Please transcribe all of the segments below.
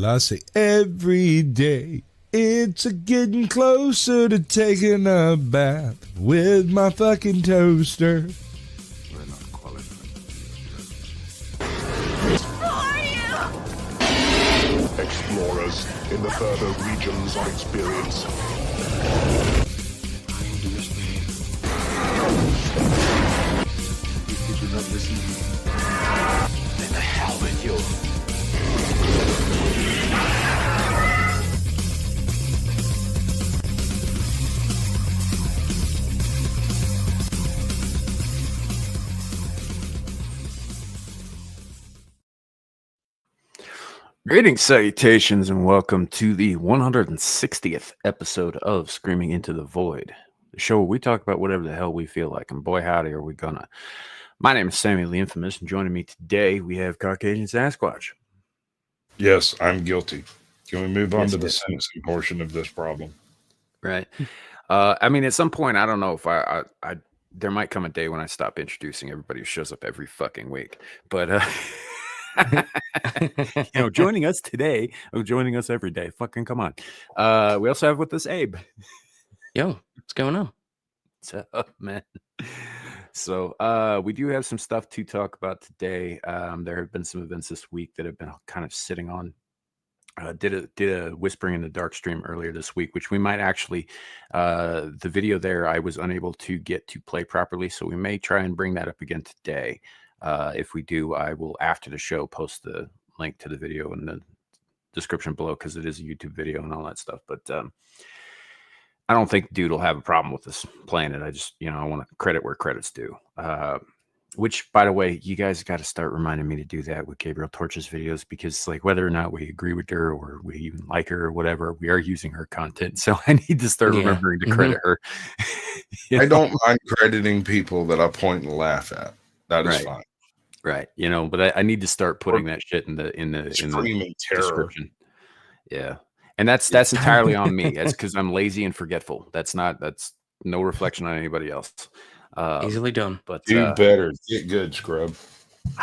I say every day. It's a getting closer to taking a bath with my fucking toaster. We're not qualified. Explorers in the further regions of experience. I understand. Did you not listen? Then the hell with you. Greetings, salutations, and welcome to the 160th episode of Screaming Into the Void, the show where we talk about whatever the hell we feel like, and boy howdy are we gonna. My name is Samuel the Infamous, and joining me today we have Caucasian Sasquatch. Yes, I'm guilty. Can we move on Yes, to the yes. sentencing portion of this problem? Right. I mean, at some point, I don't know if I there might come a day when I stop introducing everybody who shows up every fucking week, but joining us today, joining us every day. Fucking come on. We also have with us Abe. Yo, what's going on? What's up, man? So we do have some stuff to talk about today. There have been some events this week that have been kind of sitting on. Did a Whispering in the Dark stream earlier this week, which we might actually, the video there I was unable to get to play properly, so we may try and bring that up again today. If we do, I will, after the show, post the link to the video in the description below because it is a YouTube video and all that stuff. But I don't think dude will have a problem with us playing it. I just, I want to credit where credit's due. Which, by the way, you guys got to start reminding me to do that with Gabriel Torch's videos because, like, whether or not we agree with her or we even like her or whatever, we are using her content. So I need to start remembering to credit her. I don't mind crediting people that I point and laugh at. That is fine. Right, but I need to start putting that shit in the Screaming terror. Description. Yeah, and that's entirely on me. That's because I'm lazy and forgetful. That's no reflection on anybody else. Easily done. But do better. Get good, scrub.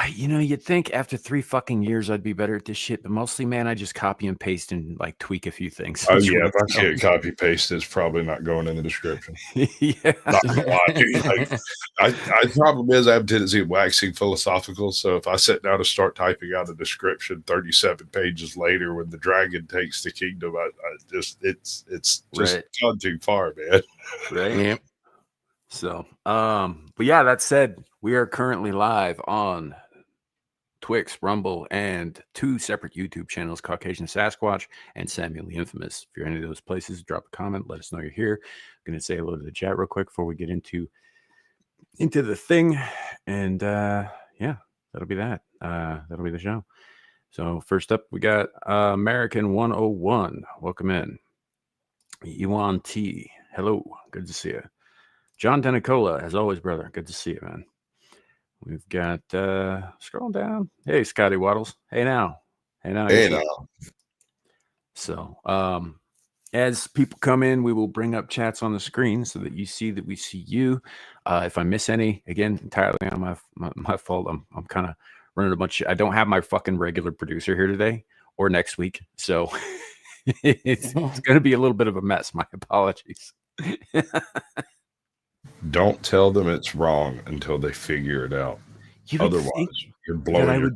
You'd think after 3 fucking years I'd be better at this shit, but mostly, man, I just copy and paste and like tweak a few things. Oh yeah, if I see it copy paste, it's probably not going in the description. Yeah, not gonna lie, dude. Like, I problem is I have a tendency of waxing philosophical. So if I sit down to start typing out a description 37 pages later when the dragon takes the kingdom, it's just gone too far, man. Right. Yeah. So, but yeah, that said, we are currently live on Twix, Rumble, and 2 separate YouTube channels, Caucasian Sasquatch and Samuel the Infamous. If you're in any of those places, drop a comment, let us know you're here. I'm going to say hello to the chat real quick before we get into the thing. And yeah, that'll be that. That'll be the show. So first up, we got American 101. Welcome in. Yuan T. Hello. Good to see you. John Denicola, as always, brother. Good to see you, man. We've got scroll down. Hey, Scotty Waddles. Hey now. So as people come in, we will bring up chats on the screen so that you see that we see you. If I miss any, again, entirely on my fault. I'm kind of running a bunch of, I don't have my fucking regular producer here today or next week. So it's going to be a little bit of a mess. My apologies. Don't tell them it's wrong until they figure it out. Otherwise, you're blowing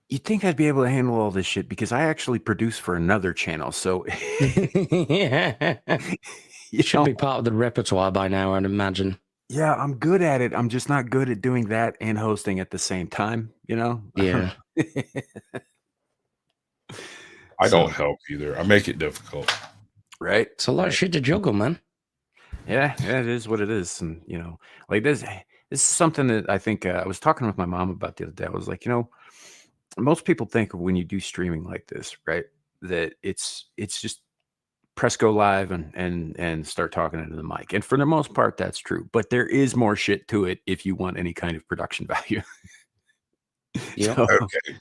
You'd think I'd be able to handle all this shit because I actually produce for another channel. So yeah, you should be part of the repertoire by now, I'd imagine. Yeah, I'm good at it. I'm just not good at doing that and hosting at the same time, Yeah. I don't help either. I make it difficult. Right? It's a lot of shit to juggle, man. Yeah, it is what it is. And, like this is something that I think I was talking with my mom about the other day. I was like, most people think when you do streaming like this, right, that it's just press go live and start talking into the mic. And for the most part, that's true. But there is more shit to it if you want any kind of production value. Yeah. Okay.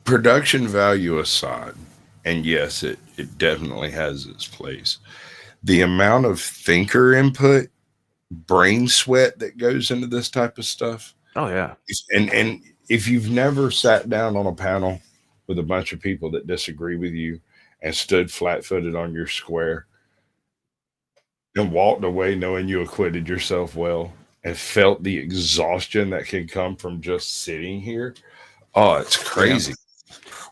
Production value aside, and yes, it definitely has its place. The amount of thinker input, brain sweat that goes into this type of stuff. Oh yeah. And if you've never sat down on a panel with a bunch of people that disagree with you and stood flat-footed on your square and walked away knowing you acquitted yourself well and felt the exhaustion that can come from just sitting here. Oh, it's crazy.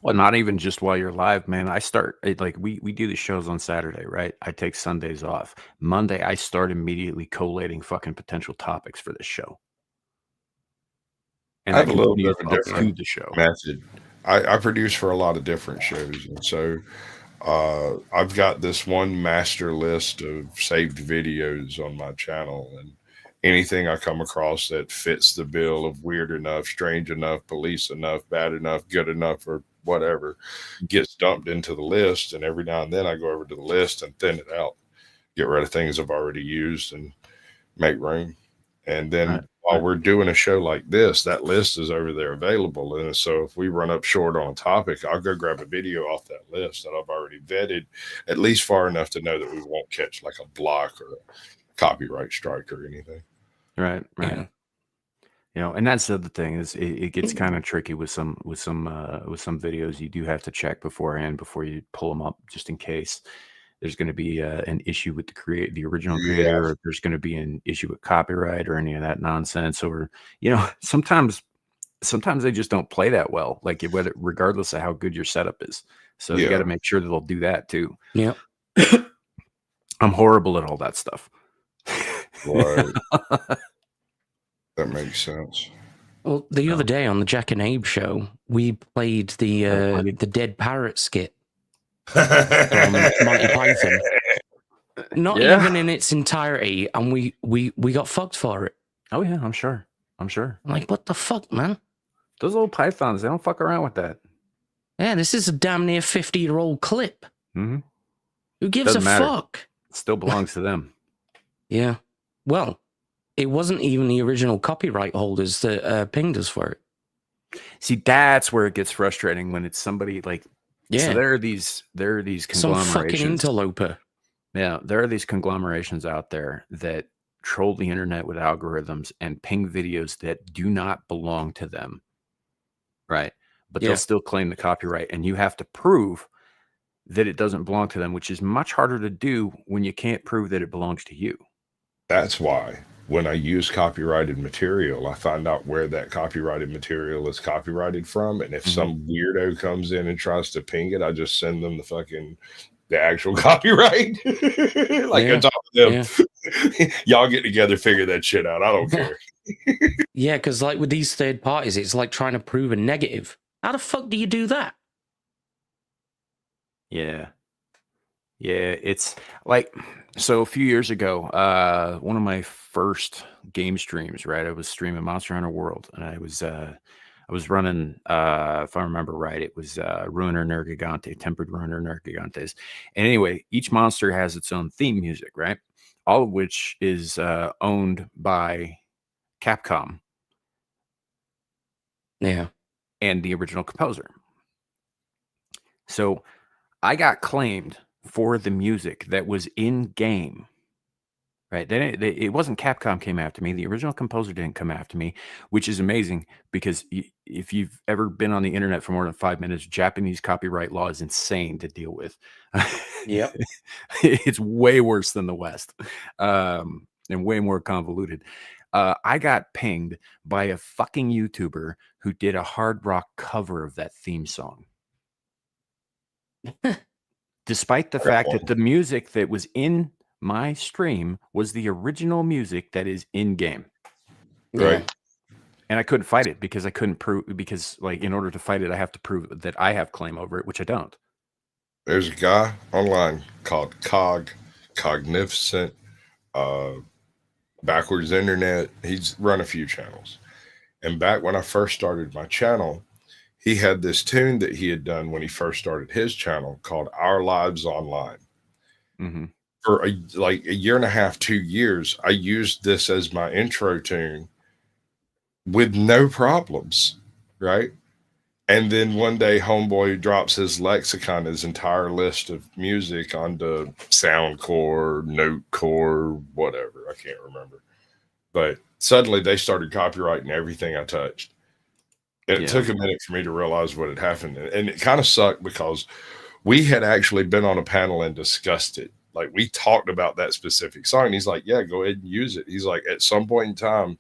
Well, not even just while you're live, man. I start like we do the shows on Saturday, right? I take Sundays off. Monday, I start immediately collating fucking potential topics for this show. And I have a little bit of a to different the show method. I produce for a lot of different shows, and so I've got this one master list of saved videos on my channel, and anything I come across that fits the bill of weird enough, strange enough, police enough, bad enough, good enough, or whatever gets dumped into the list. And every now and then I go over to the list and thin it out, get rid of things I've already used and make room. And then while we're doing a show like this, that list is over there available. And so if we run up short on a topic, I'll go grab a video off that list that I've already vetted at least far enough to know that we won't catch like a block or a copyright strike or anything. Right. Yeah. You know, and that's the other thing is it gets kind of tricky with some videos. You do have to check beforehand before you pull them up, just in case there's going to be an issue with the original creator, or if there's going to be an issue with copyright or any of that nonsense. Or, you know, sometimes they just don't play that well, like regardless of how good your setup is. So you got to make sure that they'll do that too. Yeah. I'm horrible at all that stuff. Right. That makes sense. Well, the other day on the Jack and Abe show, we played the Dead Parrot skit from Monty Python. Not even in its entirety, and we got fucked for it. Oh yeah, I'm sure. I'm like, what the fuck, man? Those old pythons, they don't fuck around with that. Yeah, this is a damn near 50-year-old clip. Mm-hmm. Who gives a fuck? It still belongs to them. Yeah. Well, it wasn't even the original copyright holders that pinged us for it. See, that's where it gets frustrating when it's somebody like, so there are these conglomerations. Some fucking interloper. Yeah, there are these conglomerations out there that troll the internet with algorithms and ping videos that do not belong to them. Right. But they'll still claim the copyright, and you have to prove that it doesn't belong to them, which is much harder to do when you can't prove that it belongs to you. That's why when I use copyrighted material, I find out where that copyrighted material is copyrighted from. And if some weirdo comes in and tries to ping it, I just send them the actual copyright. On top of them. Yeah. Y'all get together, figure that shit out. I don't care. Yeah, because like with these third parties, it's like trying to prove a negative. How the fuck do you do that? Yeah. Yeah, it's like, so a few years ago, one of my first game streams, right? I was streaming Monster Hunter World, and I was running, if I remember right, it was Ruiner Nergigante, Tempered Ruiner Nergigantes. And anyway, each monster has its own theme music, right? All of which is owned by Capcom. Yeah. And the original composer. So I got claimed for the music that was in game, right? It wasn't Capcom came after me. The original composer didn't come after me, which is amazing because if you've ever been on the internet for more than 5 minutes, Japanese copyright law is insane to deal with. Yep. It's way worse than the West, and way more convoluted. I got pinged by a fucking YouTuber who did a hard rock cover of that theme song. Despite the fact that the music that was in my stream was the original music that is in game. Right. And I couldn't fight it because I couldn't prove, because like in order to fight it, I have to prove that I have claim over it, which I don't. There's a guy online called Cognificent, Backwards Internet. He's run a few channels. And back when I first started my channel, he had this tune that he had done when he first started his channel called Our Lives Online. Mm-hmm. For a year and a half, 2 years, I used this as my intro tune with no problems, right? And then one day, homeboy drops his lexicon, his entire list of music onto Soundcore, Notecore, whatever. I can't remember. But suddenly they started copyrighting everything I touched. And it took a minute for me to realize what had happened. And it kind of sucked because we had actually been on a panel and discussed it. Like, we talked about that specific song. And he's like, yeah, go ahead and use it. He's like, at some point in time,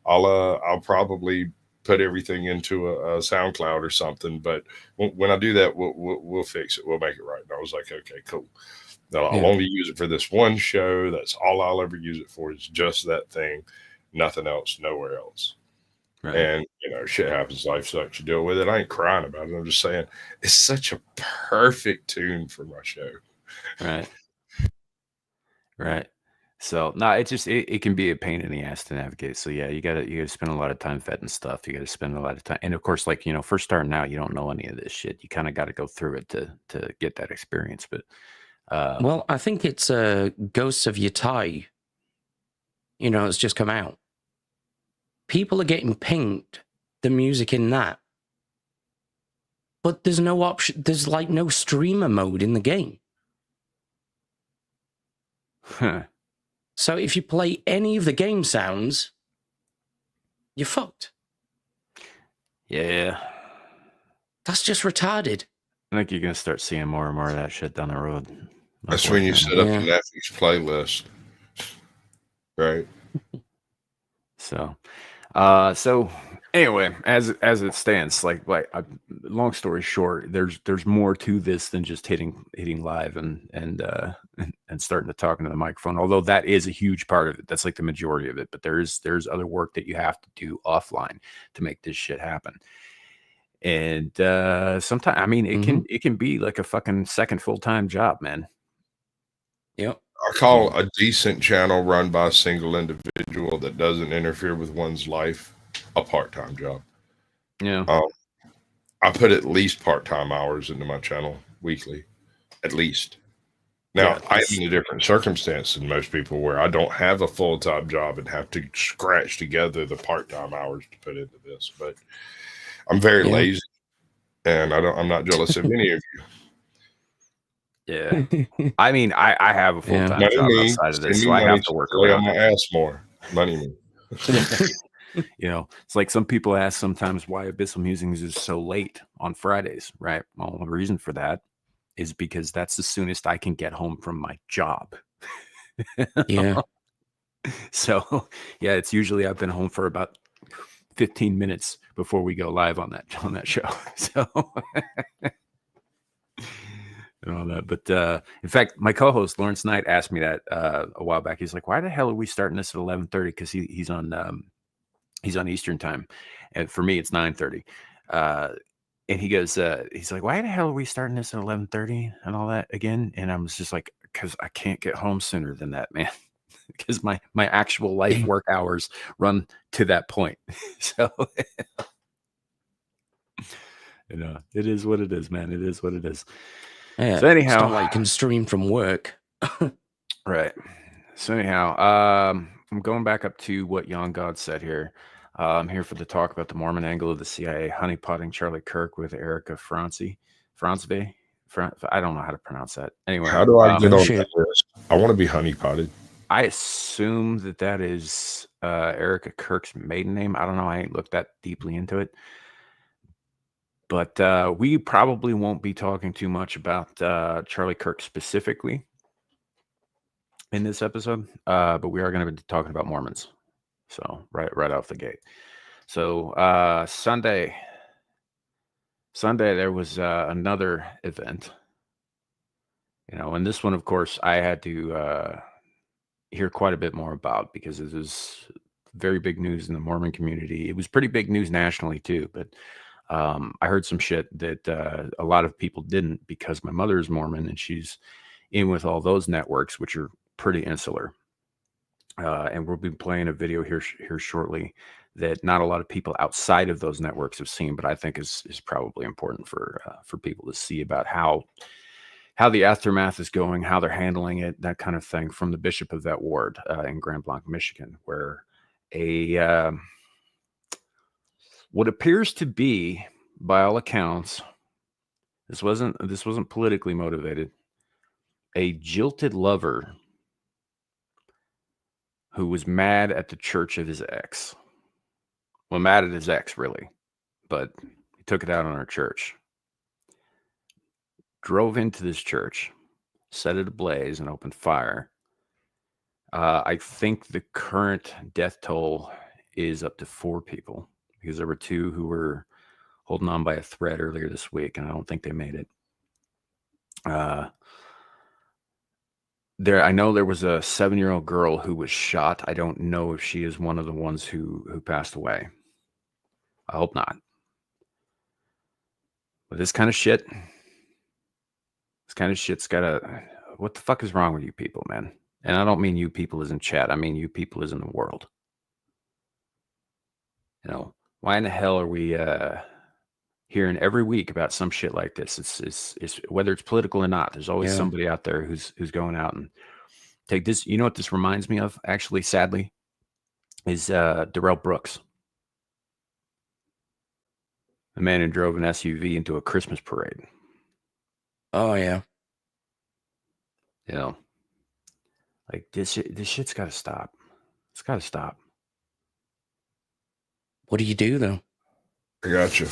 I'll probably put everything into a SoundCloud or something. But when I do that, we'll fix it. We'll make it right. And I was like, okay, cool. Now, I'll only use it for this one show. That's all I'll ever use it for, is just that thing. Nothing else, nowhere else. Right. And, shit happens. Life sucks. You deal with it. I ain't crying about it. I'm just saying it's such a perfect tune for my show. Right. Right. So no, it can be a pain in the ass to navigate. So yeah, you gotta spend a lot of time vetting stuff. You gotta spend a lot of time, and of course, like first starting out, you don't know any of this shit. You kind of got to go through it to get that experience. But well, I think it's Ghosts of Yatai. It's just come out. People are getting pinged the music in that, but there's no option. There's like no streamer mode in the game. Huh. So if you play any of the game sounds, you're fucked. Yeah. That's just retarded. I think you're going to start seeing more and more of that shit down the road. That's when you set up the Netflix playlist. Right. So anyway, as it stands, like long story short, there's more to this than just hitting live and starting to talk into the microphone. Although that is a huge part of it. That's like the majority of it. But there's other work that you have to do offline to make this shit happen. And sometimes, I mean, it can be like a fucking second full-time job, man. Yep. I call a decent channel run by a single individual that doesn't interfere with one's life a part-time job. Yeah. I put at least part-time hours into my channel weekly, at least. Now, I'm in a different circumstance than most people, where I don't have a full-time job and have to scratch together the part-time hours to put into this. But I'm very lazy, and I'm not jealous of any of you. Yeah, I mean, I have a full-time job outside of this, so I have to work around my ass more. Money me. It's like some people ask sometimes why Abyssal Musings is so late on Fridays, right? Well, the reason for that is because that's the soonest I can get home from my job. Yeah. So, yeah, it's usually I've been home for about 15 minutes before we go live on that show. So. And all that. But in fact, my co-host Laurence Knight asked me that a while back. He's like, "Why the hell are we starting this at 11:30?" Because he's on Eastern time, and for me it's 9:30. And he goes, he's like, "Why the hell are we starting this at 11:30 and all that again?" And I was just like, "Because I can't get home sooner than that, man. Because my actual life work hours run to that point." So. It is what it is, man. It is what it is. Yeah, so anyhow, it's not like you can stream from work. Right. So anyhow, I'm going back up to what Young God said here. I'm here for the talk about the Mormon angle of the CIA honeypotting Charlie Kirk with Erica Franzve. I don't know how to pronounce that. Anyway, how do I get on that list? I want to be honeypotted. I assume that is Erica Kirk's maiden name. I don't know. I ain't looked that deeply into it. But we probably won't be talking too much about Charlie Kirk specifically in this episode, but we are going to be talking about Mormons. So right off the gate. So Sunday there was another event, and this one, of course, I had to hear quite a bit more about because it was very big news in the Mormon community. It was pretty big news nationally too, but I heard some shit that a lot of people didn't, because my mother is Mormon and she's in with all those networks, which are pretty insular. And we'll be playing a video here shortly that not a lot of people outside of those networks have seen, but I think is probably important for people to see about how the aftermath is going, how they're handling it, that kind of thing, from the bishop of that ward in Grand Blanc, Michigan, where what appears to be, by all accounts, this wasn't politically motivated, a jilted lover who was mad at the church of his ex. Well, mad at his ex, really, but he took it out on our church. Drove into this church, set it ablaze, and opened fire. I think the current death toll is up to 4 people because there were 2 who were holding on by a thread earlier this week, and I don't think they made it. I know there was a 7-year-old girl who was shot. I don't know if she is one of the ones who passed away. I hope not. But this kind of shit's gotta. What the fuck is wrong with you people, man? And I don't mean you people as in chat. I mean you people as in the world. You know, why in the hell are we hearing every week about some shit like this? It's whether it's political or not. There's always somebody out there who's going out and take this. You know what this reminds me of? Actually, sadly, is Darrell Brooks, the man who drove an SUV into a Christmas parade. Oh yeah. You know, like this shit's got to stop. It's got to stop. What do you do though? I got you,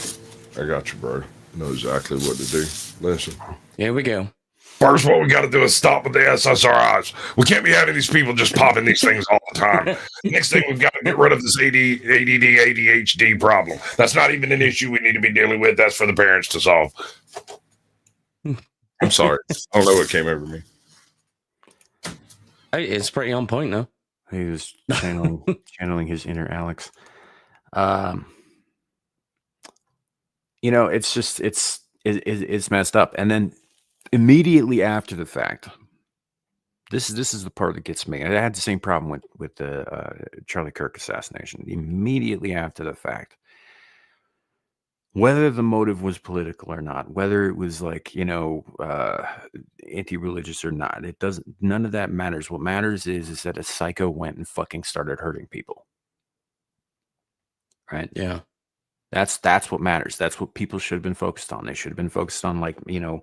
bro. I know exactly what to do. Listen. Here we go. First, what we got to do is stop with the SSRIs. We can't be having these people just popping these things all the time. Next thing, we've got to get rid of this ADD, ADHD problem. That's not even an issue we need to be dealing with. That's for the parents to solve. I'm sorry. I don't know what came over me. It's pretty on point, though. He was channeling his inner Alex. You know, it's just it's messed up. And then immediately after the fact, this is the part that gets me. I had the same problem with the Charlie Kirk assassination. Immediately after the fact, whether the motive was political or not, whether it was like, you know, anti-religious or not, it doesn't. None of that matters. What matters is that a psycho went and fucking started hurting people. Right? Yeah. That's what matters. That's what people should have been focused on. They should have been focused on, like, you know,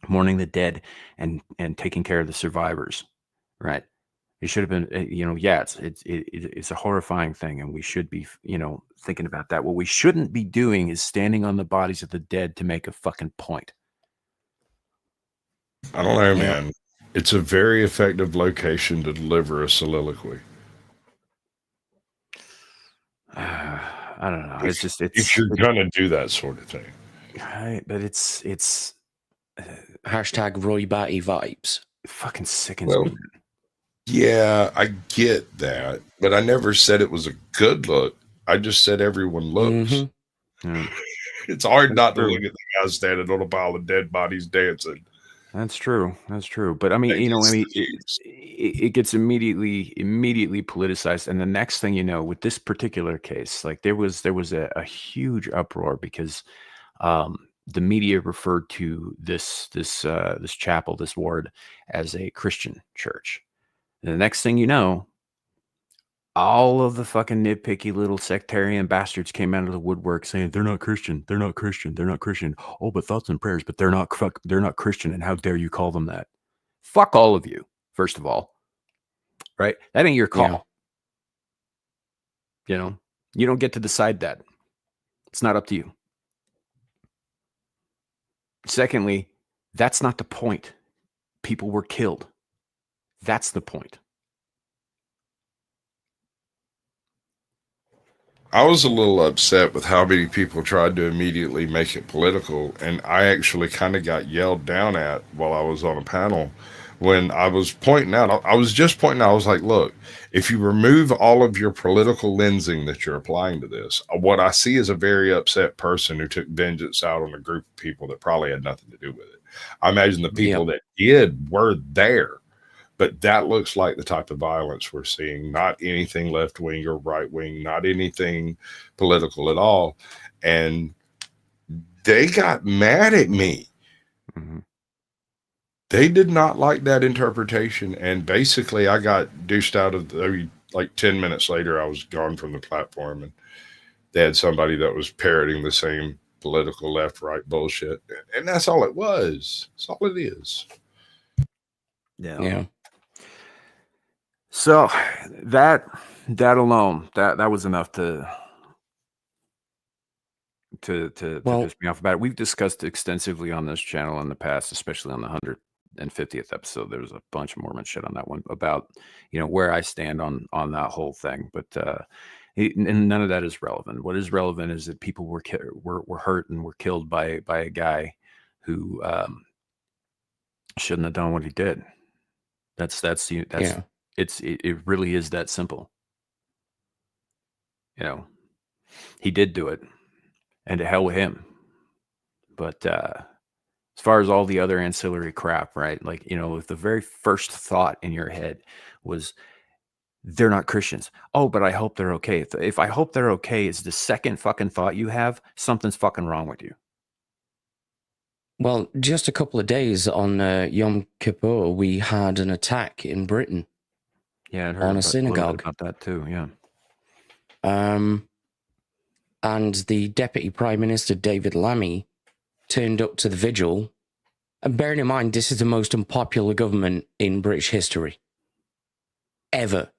mourning the dead and taking care of the survivors. Right? It should have been, you know, yeah, it's a horrifying thing, and we should be, you know, thinking about that. What we shouldn't be doing is standing on the bodies of the dead to make a fucking point. I don't know, man. It's a very effective location to deliver a soliloquy. I don't know. It's just if you're gonna do that sort of thing, right? But it's hashtag Roy Batty vibes. It fucking sickens me. Yeah, I get that, but I never said it was a good look. I just said everyone looks. Mm-hmm. Yeah. It's hard not to look at the guy standing on a pile of dead bodies dancing. That's true. That's true. But I mean, you know, it gets immediately politicized, and the next thing you know, with this particular case, like there was a huge uproar because the media referred to this chapel, this ward, as a Christian church. And the next thing you know, all of the fucking nitpicky little sectarian bastards came out of the woodwork saying they're not Christian, they're not Christian, they're not Christian. Oh, but thoughts and prayers, but they're not Christian, and how dare you call them that? Fuck all of you, first of all. Right? That ain't your call. Yeah. You know, you don't get to decide that. It's not up to you. Secondly, that's not the point. People were killed. That's the point. I was a little upset with how many people tried to immediately make it political, and I actually kind of got yelled down at while I was on a panel when I was pointing out. I was like, look, if you remove all of your political lensing that you're applying to this, what I see is a very upset person who took vengeance out on a group of people that probably had nothing to do with it. I imagine the people that did were there. But that looks like the type of violence we're seeing, not anything left-wing or right-wing, not anything political at all. And they got mad at me. Mm-hmm. They did not like that interpretation. And basically, I got douched out of like 10 minutes later, I was gone from the platform. And they had somebody that was parroting the same political left-right bullshit. And that's all it was. That's all it is. Yeah. So that alone, that was enough to to piss me off about it. We've discussed extensively on this channel in the past, especially on the 150th episode. There was a bunch of Mormon shit on that one about, where I stand on that whole thing. But and none of that is relevant. What is relevant is that people were hurt and were killed by a guy who shouldn't have done what he did. It really is that simple. He did do it, and to hell with him. But as far as all the other ancillary crap, right? Like, if the very first thought in your head was, they're not Christians. Oh, but I hope they're okay. If I hope they're okay is the second fucking thought you have, something's fucking wrong with you. Well, just a couple of days on Yom Kippur, we had an attack in Britain. Yeah, I heard on a synagogue. About that too, yeah. And the Deputy Prime Minister, David Lammy, turned up to the vigil. And bearing in mind, this is the most unpopular government in British history. Ever.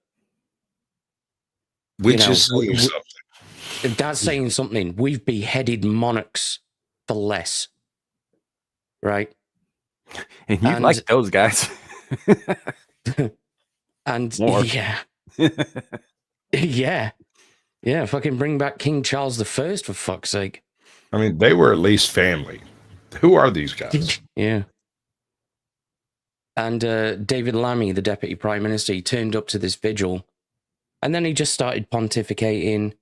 Which is saying something. That's saying something. We've beheaded monarchs for less. Right? And you like those guys. And more. Yeah. Yeah, fucking bring back King Charles I, for fuck's sake. I mean, they were at least family. Who are these guys? Yeah. And David Lammy, the Deputy Prime Minister, he turned up to this vigil, and then he just started pontificating,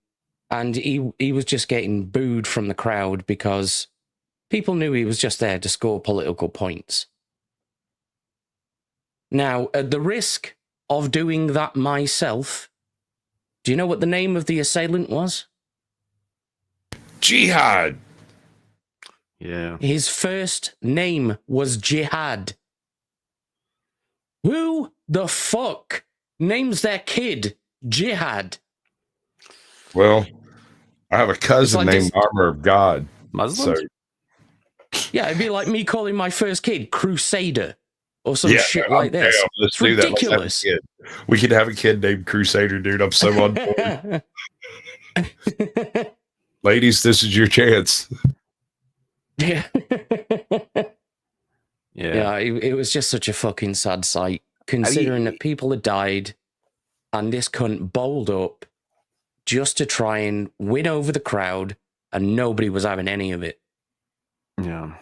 and he was just getting booed from the crowd because people knew he was just there to score political points. Now, at the risk of doing that myself, do you know what the name of the assailant was? Jihad. Yeah. His first name was Jihad. Who the fuck names their kid Jihad? Well, I have a cousin named Armor of God. Muslims? So. Yeah, it'd be like me calling my first kid Crusader or some shit like this. Damn, let's it's do ridiculous. That. We could have a kid named Crusader, dude. I'm so on board. Ladies, this is your chance. Yeah. Yeah. It was just such a fucking sad sight, considering that people had died and this cunt bowled up just to try and win over the crowd, and nobody was having any of it. Yeah.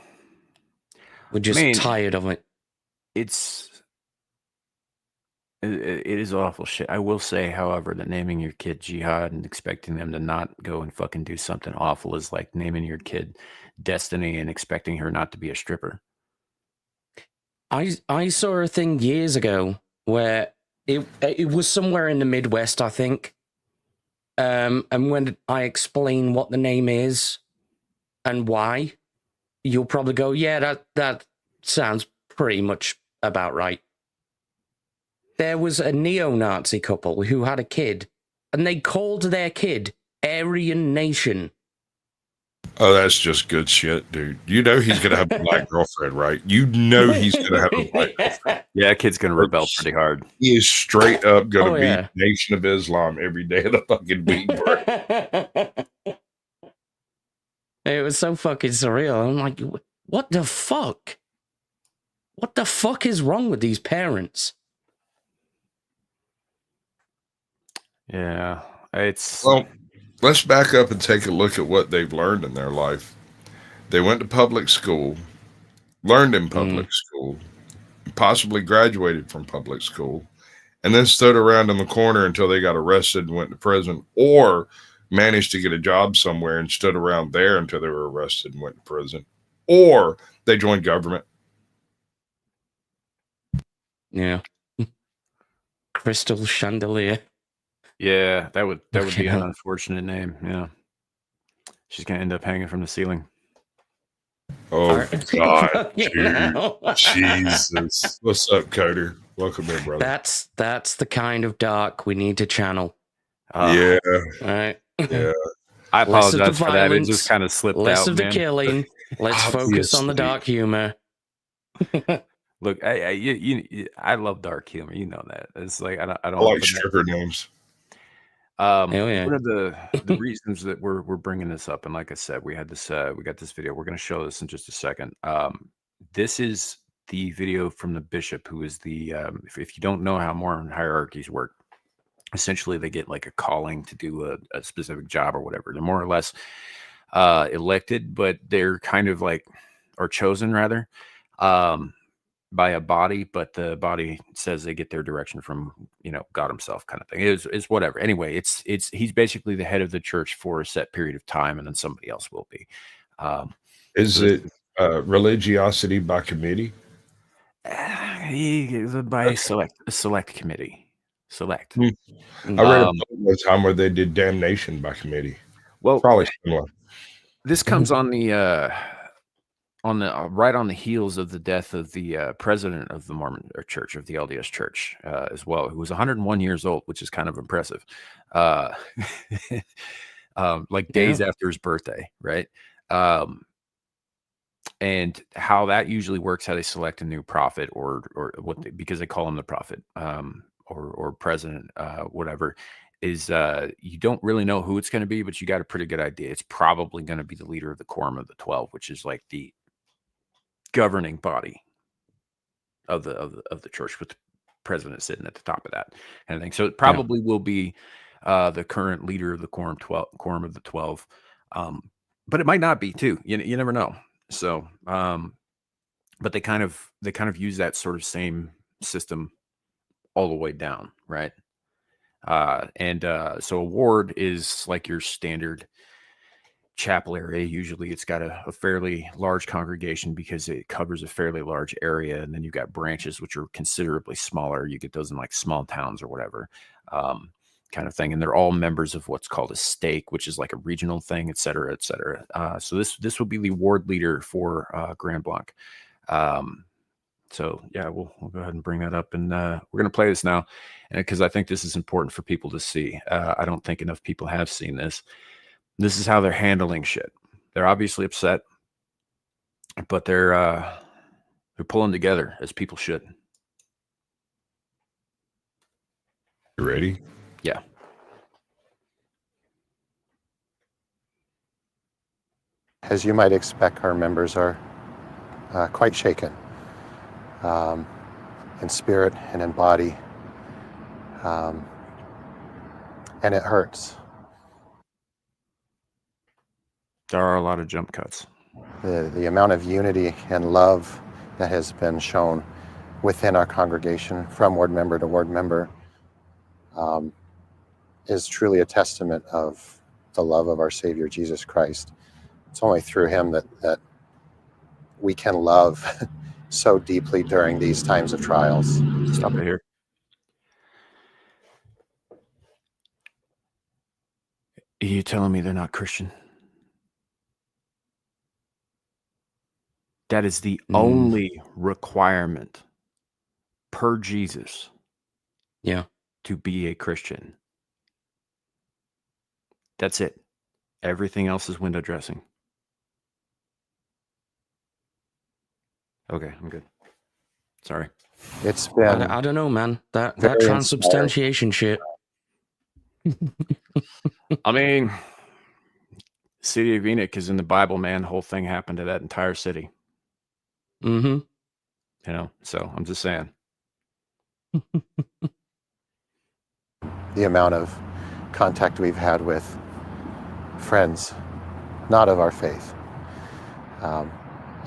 We're just tired of it. It is awful shit. I will say, however, that naming your kid Jihad and expecting them to not go and fucking do something awful is like naming your kid Destiny and expecting her not to be a stripper. I saw a thing years ago where it was somewhere in the Midwest, I think. And when I explain what the name is and why, you'll probably go, yeah, that sounds pretty much about right. There was a neo-Nazi couple who had a kid, and they called their kid Aryan Nation. Oh, that's just good shit, dude. You know he's going to have a black girlfriend, right? You know he's going to have a black girlfriend. Yeah, kid's going to rebel pretty hard. He is straight up going to be Nation of Islam every day of the fucking week, bro. It was so fucking surreal. I'm like, what the fuck? What the fuck is wrong with these parents? Yeah, it's... Well, let's back up and take a look at what they've learned in their life. They went to public school, learned in public school, possibly graduated from public school, and then stood around in the corner until they got arrested and went to prison, or managed to get a job somewhere and stood around there until they were arrested and went to prison, or they joined government. Yeah. Crystal Chandelier. Yeah, that would be an unfortunate name. Yeah, she's gonna end up hanging from the ceiling. Oh God, dude. Jesus! What's up, Coder? Welcome in, brother. That's the kind of dark we need to channel. Yeah. All right. Yeah. I apologize for that. It just kind of slipped out. Less of the killing. Let's focus on the dark humor. Look, I love dark humor. You know that. It's like I don't like stripper names. yeah. One of the reasons that we're bringing this up, and like I said, we got this video. We're going to show this in just a second. This is the video from the bishop, who is the if you don't know how Mormon hierarchies work, essentially they get like a calling to do a specific job or whatever. They're more or less elected, but they're kind of like, or chosen rather, by a body, but the body says they get their direction from, God himself, kind of thing. It's whatever. Anyway, he's basically the head of the church for a set period of time, and then somebody else will be. Is it religiosity by committee? By a select committee. Select. I read a book one time where they did damnation by committee. Well, probably similar. This comes on the right on the heels of the death of the president of the Mormon Church, of the LDS Church, as well, who was 101 years old, which is kind of impressive. Like days after his birthday, right? And how that usually works, how they select a new prophet or what because they call him the prophet, or president, whatever, is you don't really know who it's going to be, but you got a pretty good idea. It's probably going to be the leader of the Quorum of the 12, which is like the governing body of the church, with the president sitting at the top of that kind of thing. So it probably will be the current leader of the Quorum of the 12, but it might not be too. You never know. So, but they kind of use that sort of same system all the way down, right? So a ward is like your standard chapel area. Usually it's got a fairly large congregation because it covers a fairly large area, and then you've got branches which are considerably smaller. You get those in like small towns or whatever, kind of thing, and they're all members of what's called a stake, which is like a regional thing, et cetera, et cetera. So this will be the ward leader for Grand Blanc. So yeah, we'll go ahead and bring that up, and we're going to play this now, and because I think this is important for people to see. I don't think enough people have seen this. This is how they're handling shit. They're obviously upset, but they're pulling together as people should. You ready? Yeah. As you might expect, our members are quite shaken in spirit and in body, and it hurts. There are a lot of jump cuts. The amount of unity and love that has been shown within our congregation from ward member to ward member is truly a testament of the love of our Savior, Jesus Christ. It's only through him that we can love so deeply during these times of trials. Stop it here. Are you telling me they're not Christian? That is the only requirement per Jesus. Yeah. To be a Christian. That's it. Everything else is window dressing. Okay, I'm good. Sorry. It's been. I don't know, man. That very transubstantiation shit. I mean, city of Enoch is in the Bible, man. The whole thing happened to that entire city. Mm-hmm. So I'm just saying. The amount of contact we've had with friends, not of our faith.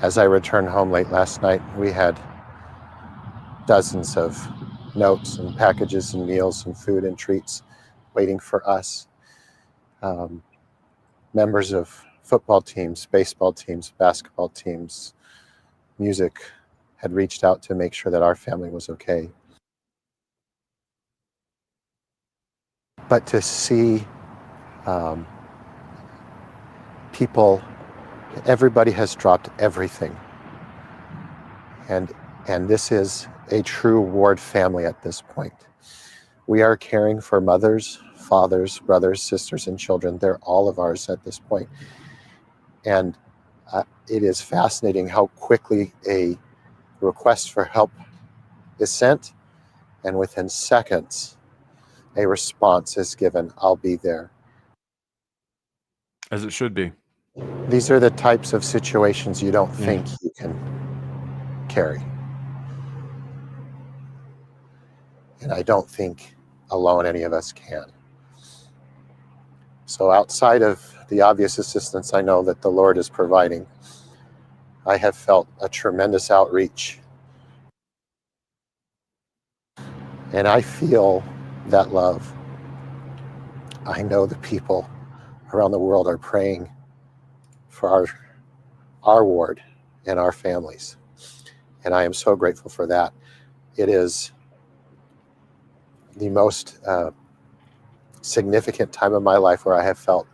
As I returned home late last night, we had dozens of notes and packages and meals and food and treats waiting for us. Members of football teams, baseball teams, basketball teams, music had reached out to make sure that our family was okay. But to see people, everybody has dropped everything. And this is a true ward family at this point. We are caring for mothers, fathers, brothers, sisters, and children. They're all of ours at this point. And it is fascinating how quickly a request for help is sent, and within seconds, a response is given, I'll be there. As it should be. These are the types of situations you don't think you can carry. And I don't think alone any of us can. So outside of the obvious assistance I know that the Lord is providing, I have felt a tremendous outreach. And I feel that love. I know the people around the world are praying for our ward and our families. And I am so grateful for that. It is the most significant time of my life where I have felt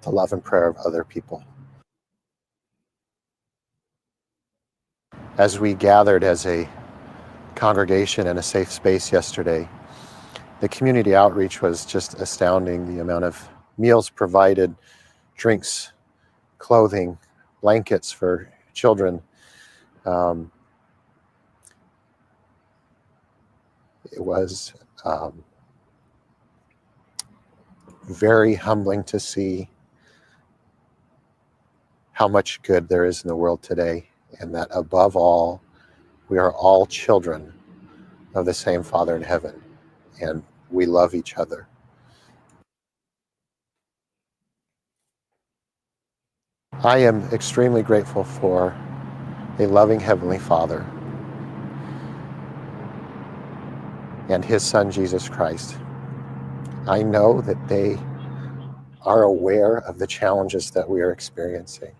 the love and prayer of other people. As we gathered as a congregation in a safe space yesterday, the community outreach was just astounding. The amount of meals provided, drinks, clothing, blankets for children. It was very humbling to see how much good there is in the world today, and that above all, we are all children of the same Father in heaven, and we love each other. I am extremely grateful for a loving Heavenly Father and His Son, Jesus Christ. I know that they are aware of the challenges that we are experiencing.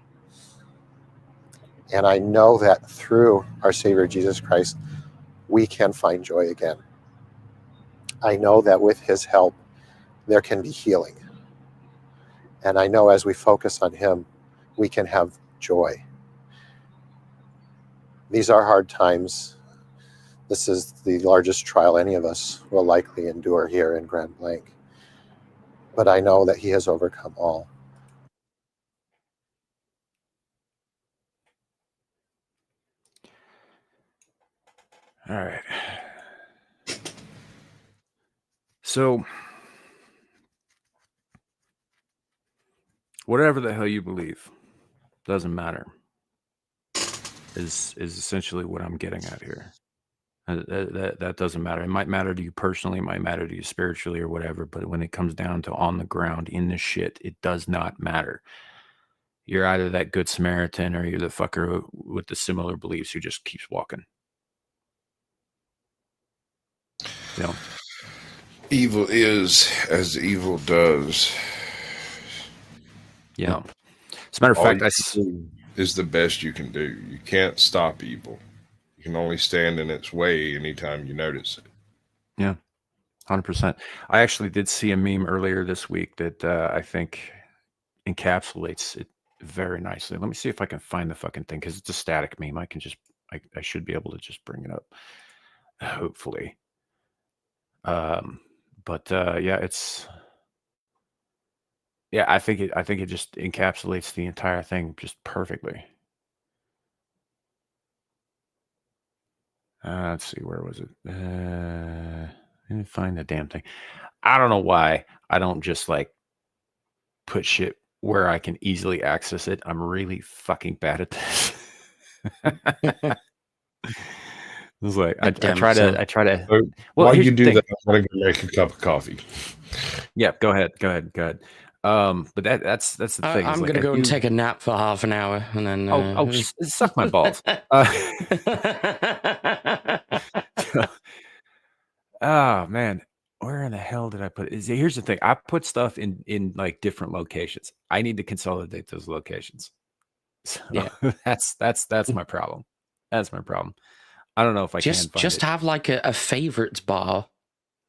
And I know that through our Savior, Jesus Christ, we can find joy again. I know that with His help, there can be healing. And I know as we focus on Him, we can have joy. These are hard times. This is the largest trial any of us will likely endure here in Grand Blanc. But I know that He has overcome all. All right. So, whatever the hell you believe, doesn't matter, is essentially what I'm getting at here. That doesn't matter. It might matter to you personally, it might matter to you spiritually or whatever, but when it comes down to on the ground in the shit, it does not matter. You're either that good Samaritan or you're the fucker with the similar beliefs who just keeps walking. You know? Evil is as evil does. Yeah. As a matter of fact, is the best you can do. You can't stop evil. You can only stand in its way anytime you notice it. Yeah, 100%. I actually did see a meme earlier this week that I think encapsulates it very nicely. Let me see if I can find the fucking thing, because it's a static meme. I should be able to just bring it up, hopefully. Yeah, it's. Yeah, I think it just encapsulates the entire thing just perfectly. Let's see, where was it? I didn't find the damn thing. I don't know why I don't just like put shit where I can easily access it. I'm really fucking bad at this. It's like I try to. So well, while here's you the do thing. that, I'm gonna go make a cup of coffee. Yeah, go ahead. But that's the thing. I'm gonna go and take a nap for half an hour, and then suck my balls. Oh man, where in the hell did I put it? Here's the thing. I put stuff in like different locations. I need to consolidate those locations. So yeah, that's my problem. That's my problem. I don't know if I can find just it. have like a favorites bar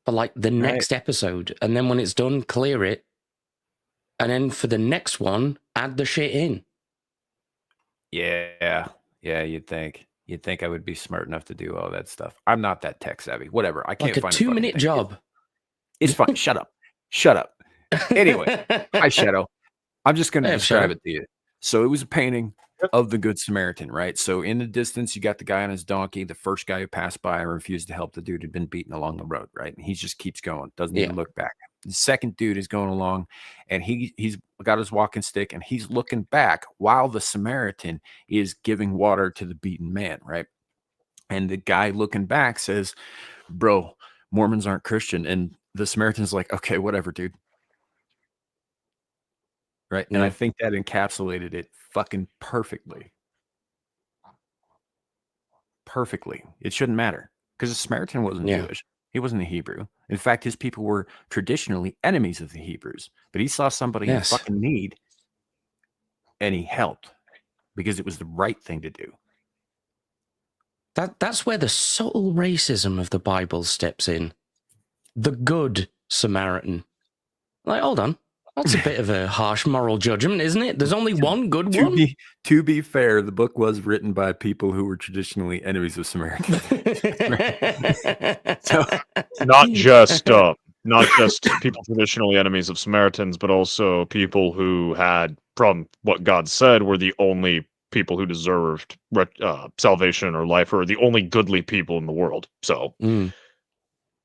for like the next episode, and then when it's done, clear it, and then for the next one, add the shit in. Yeah, you'd think I would be smart enough to do all that stuff. I'm not that tech savvy. Whatever. I can't like a find 2-minute job. It's fine. Shut up. Anyway, hi Shadow. I'm just going to describe it to you. So it was a painting of the Good Samaritan, right? So in the distance, you got the guy on his donkey. The first guy who passed by and refused to help the dude had been beaten along the road, right? And he just keeps going, doesn't even look back. The second dude is going along, and he's got his walking stick, and he's looking back while the Samaritan is giving water to the beaten man, right? And the guy looking back says, "Bro, Mormons aren't Christian." And the Samaritan's like, "Okay, whatever, dude." Right. And I think that encapsulated it fucking perfectly. Perfectly. It shouldn't matter because the Samaritan wasn't Jewish. He wasn't a Hebrew. In fact, his people were traditionally enemies of the Hebrews. But he saw somebody in fucking need and he helped because it was the right thing to do. That's where the subtle racism of the Bible steps in. The good Samaritan. Like, hold on. That's a bit of a harsh moral judgment, isn't it? There's only one good one. To be fair, the book was written by people who were traditionally enemies of Samaritans. So, not just people traditionally enemies of Samaritans, but also people who had, from what God said, were the only people who deserved salvation or life, or the only goodly people in the world. So,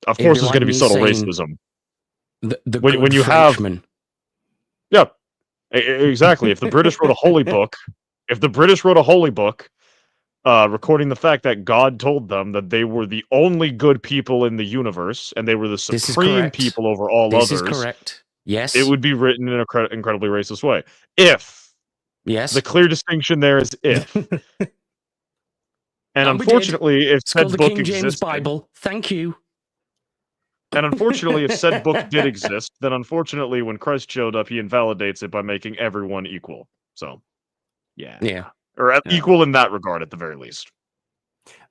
of course, there's going to be subtle racism. When you Frenchman. Have. Yeah, exactly. If the British wrote a holy book, recording the fact that God told them that they were the only good people in the universe and they were the supreme people over all others. This is correct. Yes. It would be written in an incredibly racist way. If. Yes. The clear distinction there is if. And unfortunately, if said book King James existed, Bible. Thank you. And unfortunately, if said book did exist, then unfortunately, when Christ showed up, he invalidates it by making everyone equal. So, yeah, or equal in that regard, at the very least.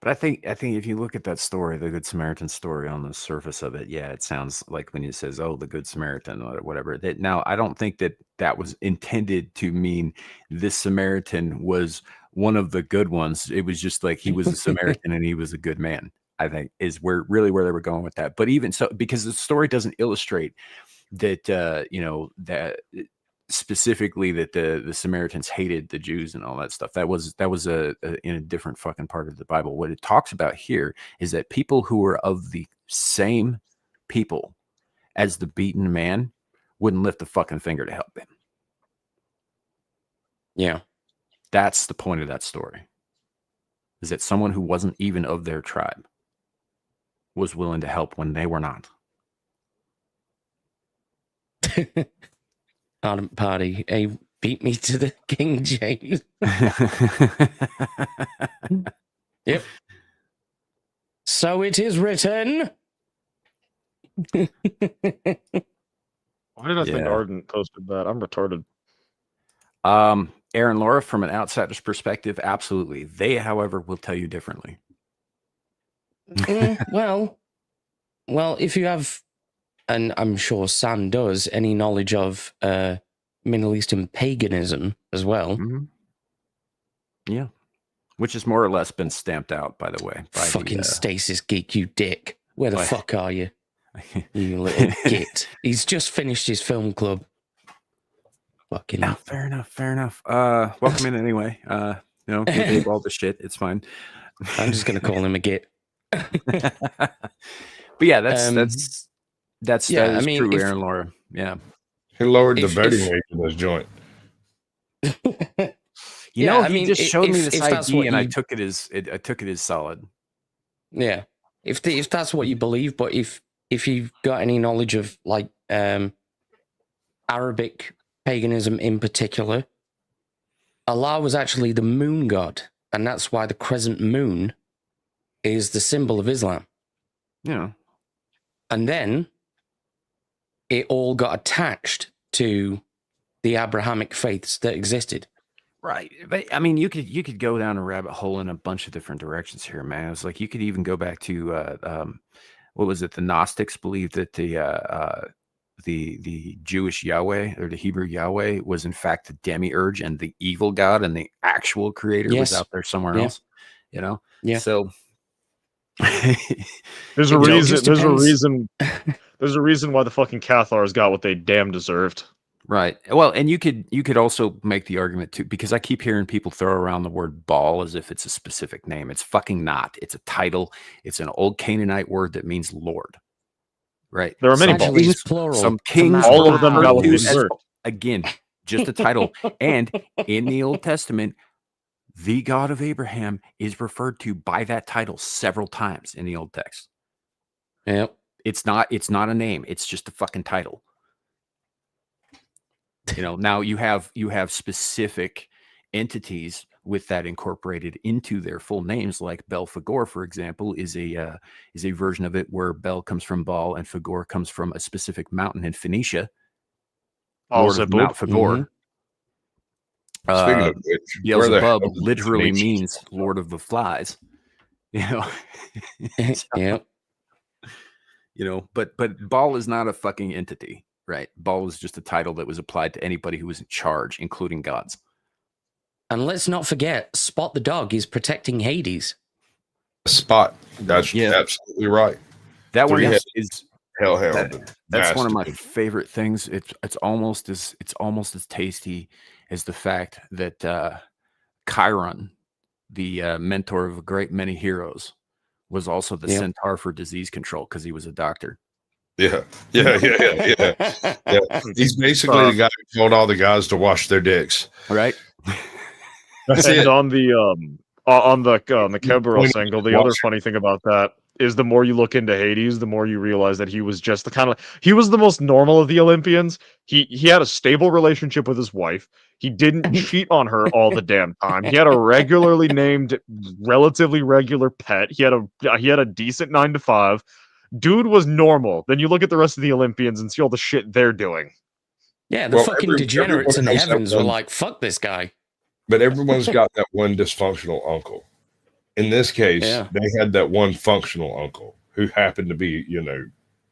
But I think if you look at that story, the Good Samaritan story, on the surface of it, it sounds like when it says, "Oh, the Good Samaritan," or whatever. Now, I don't think that was intended to mean this Samaritan was one of the good ones. It was just like he was a Samaritan and he was a good man. I think is where they were going with that. But even so, because the story doesn't illustrate that, that specifically that the Samaritans hated the Jews and all that stuff. That was in a different fucking part of the Bible. What it talks about here is that people who were of the same people as the beaten man wouldn't lift a fucking finger to help him. Yeah. That's the point of that story. Is that someone who wasn't even of their tribe was willing to help when they were not. Ardent Party, beat me to the King James. Yep. So it is written. Why did I think Ardent posted that? I'm retarded. Aaron, Laura, from an outsider's perspective, absolutely. They, however, will tell you differently. Well, if you have, and I'm sure San does, any knowledge of Middle Eastern paganism as well. Mm-hmm. Yeah. Which has more or less been stamped out, by the way. By fucking Stasis Geek, you dick. Where the fuck are you? You little git. He's just finished his film club. Fucking no, fair enough. Welcome in anyway. Give all the shit. It's fine. I'm just gonna call him a git. But yeah, that's true, Aaron, Laura. Yeah. He lowered the voting age in this joint. He just showed me this ID and I took it as solid. Yeah. If that's what you believe, but if you've got any knowledge of like Arabic paganism in particular, Allah was actually the moon god, and that's why the crescent moon is the symbol of Islam. Yeah. And then it all got attached to the Abrahamic faiths that existed. Right. But I mean, you could go down a rabbit hole in a bunch of different directions here, man. It's like you could even go back to what was it? The Gnostics believed that the Jewish Yahweh or the Hebrew Yahweh was in fact the demiurge and the evil god, and the actual creator was out there somewhere else. Yeah. So there's a reason. There's a reason why the fucking Cathars got what they damn deserved. Right. Well, and you could also make the argument too, because I keep hearing people throw around the word Baal as if it's a specific name. It's fucking not. It's a title. It's an old Canaanite word that means Lord. Right. There are many Actually, Baals. it's plural. Some It's a kings, matter All of them referred got to loose. as, again, just a title. And in the Old Testament, the God of Abraham is referred to by that title several times in the Old text. Yep. It's not a name. It's just a fucking title. Now you have specific entities with that incorporated into their full names, like Belphegor, for example, is a version of it where Bel comes from Baal and Phagor comes from a specific mountain in Phoenicia. Lord of Mount Phagor. Speaking of which, Beelzebub literally means Lord of the Flies. Yep. But Baal is not a fucking entity. Right. Baal is just a title that was applied to anybody who was in charge, including gods. And let's not forget, Spot the dog is protecting Hades. Spot. That's absolutely right. That one is hellhound. That's one of my favorite things. It's almost as tasty as the fact that Chiron, the mentor of a great many heroes, was also the centaur for disease control because he was a doctor. Yeah. He's basically the guy who told all the guys to wash their dicks. Right. And on the Kerberos angle, the other funny thing about that is the more you look into Hades, the more you realize that he was just he was the most normal of the Olympians. He had a stable relationship with his wife. He didn't cheat on her all the damn time. He had a regularly named, relatively regular pet. He had a decent 9-to-5. Dude was normal. Then you look at the rest of the Olympians and see all the shit they're doing. Yeah, the fucking degenerates in the heavens were like, fuck this guy. But everyone's got that one dysfunctional uncle. In this case, they had that one functional uncle who happened to be,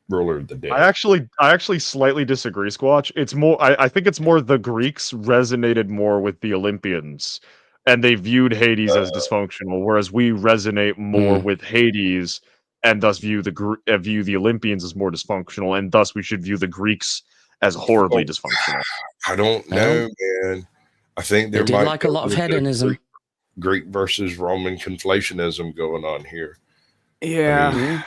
ruler of the dead. I actually slightly disagree, Squatch. It's more I think it's more the Greeks resonated more with the Olympians and they viewed Hades as dysfunctional, whereas we resonate more with Hades and thus view the Olympians as more dysfunctional, and thus we should view the Greeks as horribly dysfunctional. I don't know, man. I think there might like a lot of hedonism. Greek versus Roman conflationism going on here. Yeah.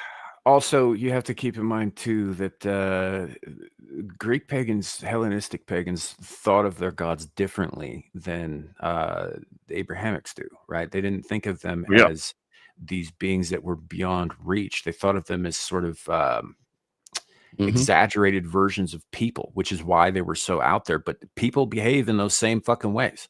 Also, you have to keep in mind too that Greek pagans, Hellenistic pagans, thought of their gods differently than the Abrahamics do. Right? They didn't think of them as these beings that were beyond reach. They thought of them as sort of exaggerated versions of people, which is why they were so out there. But people behave in those same fucking ways.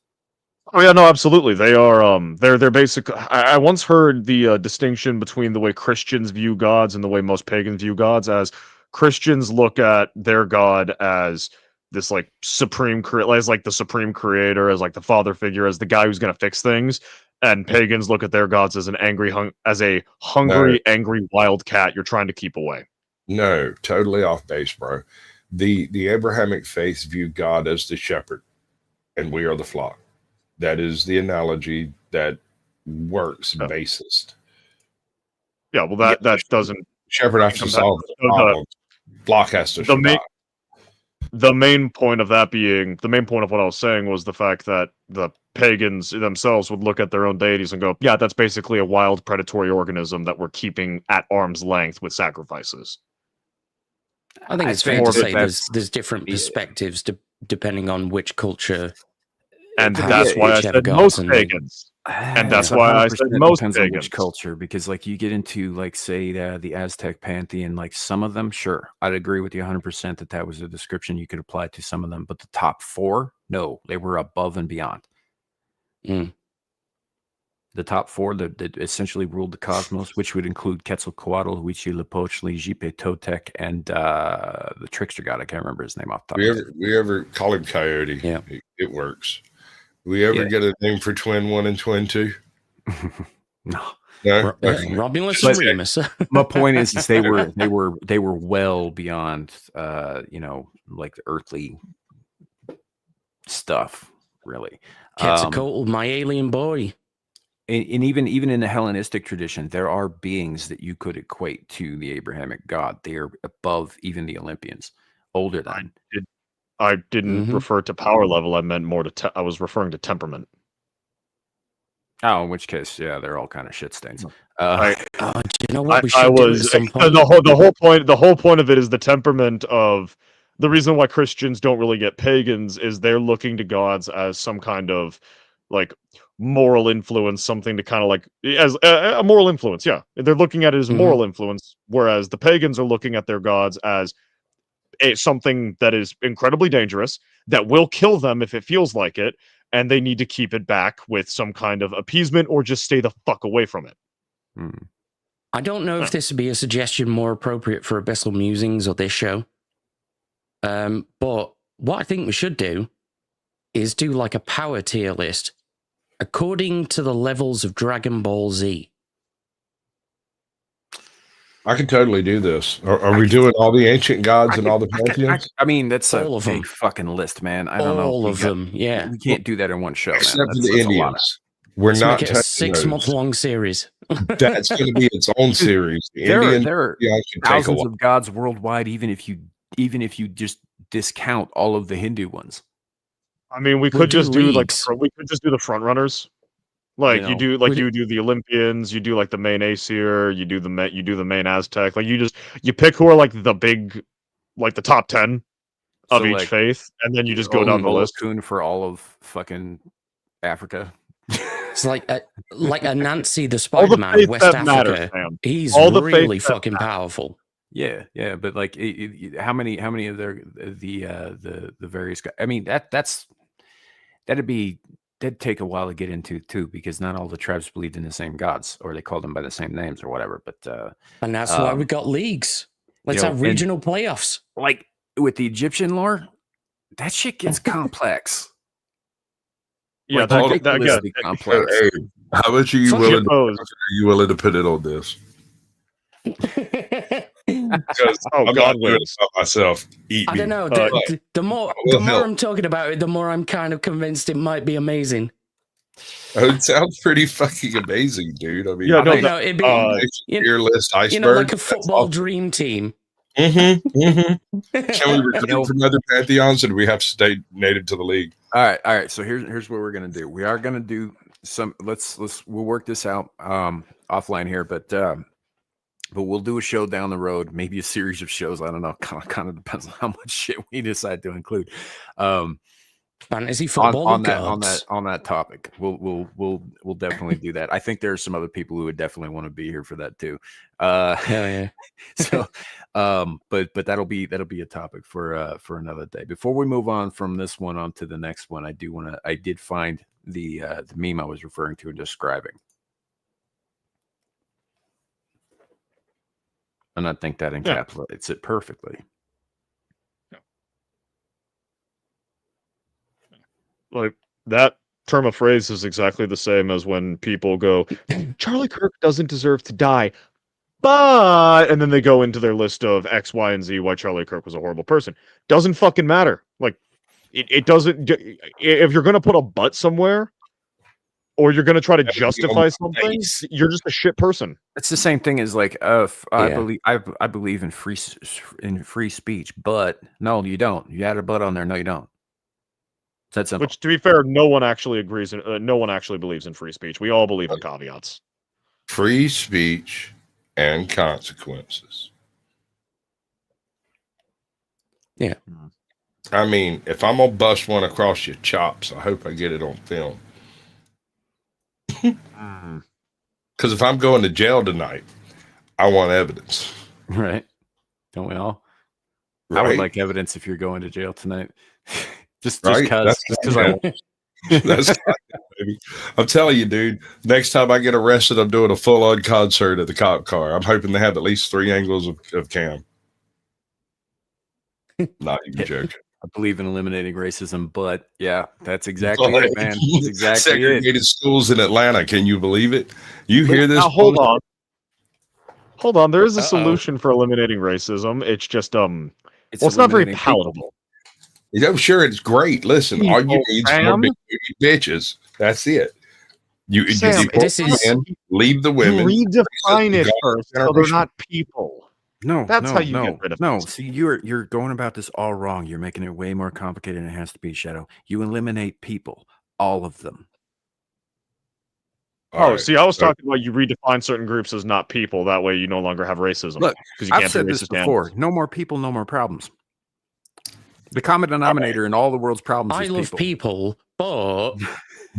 Oh yeah, no, absolutely. They are they're basic. I once heard the distinction between the way Christians view gods and the way most pagans view gods, as Christians look at their god as this like supreme as like the supreme creator, as like the father figure, as the guy who's going to fix things. And pagans look at their gods as an angry, angry wildcat you're trying to keep away. No, totally off base, bro. The Abrahamic faith viewed God as the shepherd, and we are the flock. That is the analogy that works basest. Yeah, well, that doesn't. Shepherd has to solve the problem. Flock has to survive. The main point of what I was saying was the fact that the pagans themselves would look at their own deities and go, yeah, that's basically a wild predatory organism that we're keeping at arm's length with sacrifices. I think it's fair to say there's different perspectives depending on which culture. And that's why I said most pagans. And that's why I said most pagans. On which culture, because like you get into like say the Aztec pantheon, like some of them, sure, I'd agree with you 100% that was a description you could apply to some of them, but the top 4, no, they were above and beyond. The top 4 that essentially ruled the cosmos, which would include Quetzalcoatl, Huitzilopochtli, Xipe Totec, and the trickster god. I can't remember his name off the top of my head. We ever call him Coyote? Yeah, it works. We ever get a name for Twin 1 and Twin 2? No. Romulus and Remus. My point is they were well beyond like the earthly stuff, really. Quetzalcoatl, my alien boy. And even in the Hellenistic tradition, there are beings that you could equate to the Abrahamic God. They are above even the Olympians, older than. I didn't refer to power level. I meant more to. I was referring to temperament. Oh, in which case, yeah, they're all kind of shit stains. Do you know what we should do at some point? The whole point of it is the temperament of the reason why Christians don't really get pagans is they're looking to gods as some kind of like moral influence, something to kind of like as a moral influence. Yeah, they're looking at it as moral influence, whereas the pagans are looking at their gods as something that is incredibly dangerous that will kill them if it feels like it. And they need to keep it back with some kind of appeasement or just stay the fuck away from it. I don't know if this would be a suggestion more appropriate for Abyssal Musings or this show. But what I think we should do is do like a power tier list according to the levels of Dragon Ball Z. I can totally do this. Are we doing all the ancient gods and all the pantheons? I mean, that's all a big fucking list, man. I don't know. All of them, yeah. We can't do that in one show, Except man. for the Indians. We're Let's not make it a 6-month-long series. That's going to be its own series. The There are thousands of gods worldwide, even if you just discount all of the Hindu ones. I mean, we could just do the front runners. Like you do the Olympians, you do like the main Aesir, you do the main Aztec. Like you pick who are like the big, like the top 10 of each faith, and then you just go down the list. For all of fucking Africa. It's like a Nancy the Spider-Man of West Africa. He's really fucking powerful. Yeah, but like, how many of the various guys? I mean, that'd take a while to get into too, because not all the tribes believed in the same gods, or they called them by the same names or whatever. But and that's why we got leagues. Let's have regional playoffs. Like with the Egyptian lore, that shit gets complex. Yeah, like, that gets complex. Hey, how much are you willing to put it on this? Because I'm not doing it myself. I don't know. The more I'm talking about it, the more I'm kind of convinced it might be amazing. It sounds pretty fucking amazing, dude. I mean, it'd be fearless iceberg, like a football dream team. Can we recruit from other pantheons, or do we have to stay native to the league? All right. So here's what we're gonna do. We are gonna do some. We'll work this out offline here, but we'll do a show down the road, maybe a series of shows. I don't know. Kind of depends on how much shit we decide to include. Fantasy football on that topic. We'll definitely do that. I think there are some other people who would definitely want to be here for that too. Hell yeah. So, but that'll be a topic for another day. Before we move on from this one on to the next one, I did find the meme I was referring to and describing. And I think that encapsulates it perfectly. Like that term of phrase is exactly the same as when people go, Charlie Kirk doesn't deserve to die, but, and then they go into their list of X, Y, and Z why Charlie Kirk was a horrible person. Doesn't fucking matter. Like it doesn't. If you're gonna put a but somewhere, or you're gonna try to justify something, you're just a shit person. It's the same thing as like, I believe in free speech, but no, you don't. You add a but on there. No, you don't. That's simple. Which, to be fair, no one actually agrees. No one actually believes in free speech. We all believe in caveats. Free speech and consequences. Yeah. I mean, if I'm gonna bust one across your chops, I hope I get it on film. Because if I'm going to jail tonight, I want evidence. Right? Don't we all? Right? I would like evidence if you're going to jail tonight. Just right? because I want. That's baby. I'm telling you, dude. Next time I get arrested, I'm doing a full-on concert at the cop car. I'm hoping to have at least 3 angles of cam. Not even joking. I believe in eliminating racism, but yeah, that's exactly it, man. That's exactly segregated schools in Atlanta. Can you believe it? You hear this? Now, hold on. There is a solution for eliminating racism. It's just it's not very palatable. I'm sure it's great. Listen, all you need is more big bitches. That's it. You Sam, leave the women. Redefine it first, so they're not people. No, That's no, how you no, get rid of no. it. See, you're going about this all wrong. You're making it way more complicated than it has to be, Shadow. You eliminate people, all of them. All right. See, I was talking about you redefine certain groups as not people. That way, you no longer have racism. Look, because you I've can't said be this racist before. animals. No more people, no more problems. The common denominator in all the world's problems I is love people, but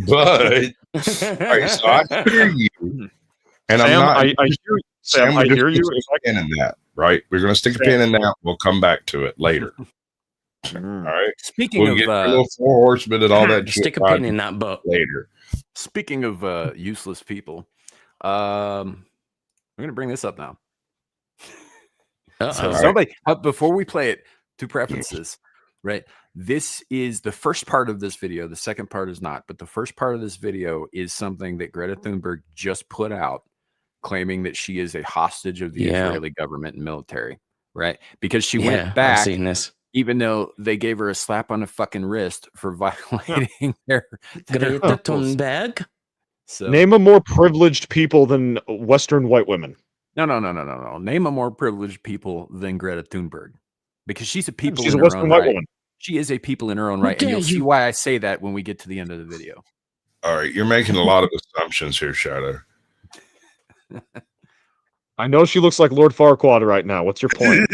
But all right, so I hear you, and Sam, I'm not. I hear you. Sam, I we're just hear you. gonna stick a pin in that, right? We're going to stick a pin in that. We'll come back to it later. All right. Speaking We'll of get to little four horsemen and all that. stick shit a pin in that butt. later. Speaking of useless people, I'm going to bring this up now. So somebody, before we play it, two preferences, right? This is the first part of this video. The second part is not, but the first part of this video is something that Greta Thunberg just put out, claiming that she is a hostage of the Israeli government and military, right? Because she went back, I've seen this. even though they gave her a slap on the fucking wrist for violating their Greta rules. Thunberg. So, Name a more privileged people than Western white women. No. Name a more privileged people than Greta Thunberg, because she's a people. She's in a her Western own white right. woman. She is a people in her own right, and you'll see why I say that when we get to the end of the video. All right, you're making a lot of assumptions here, Shadow. I know she looks like Lord Farquaad right now. What's your point?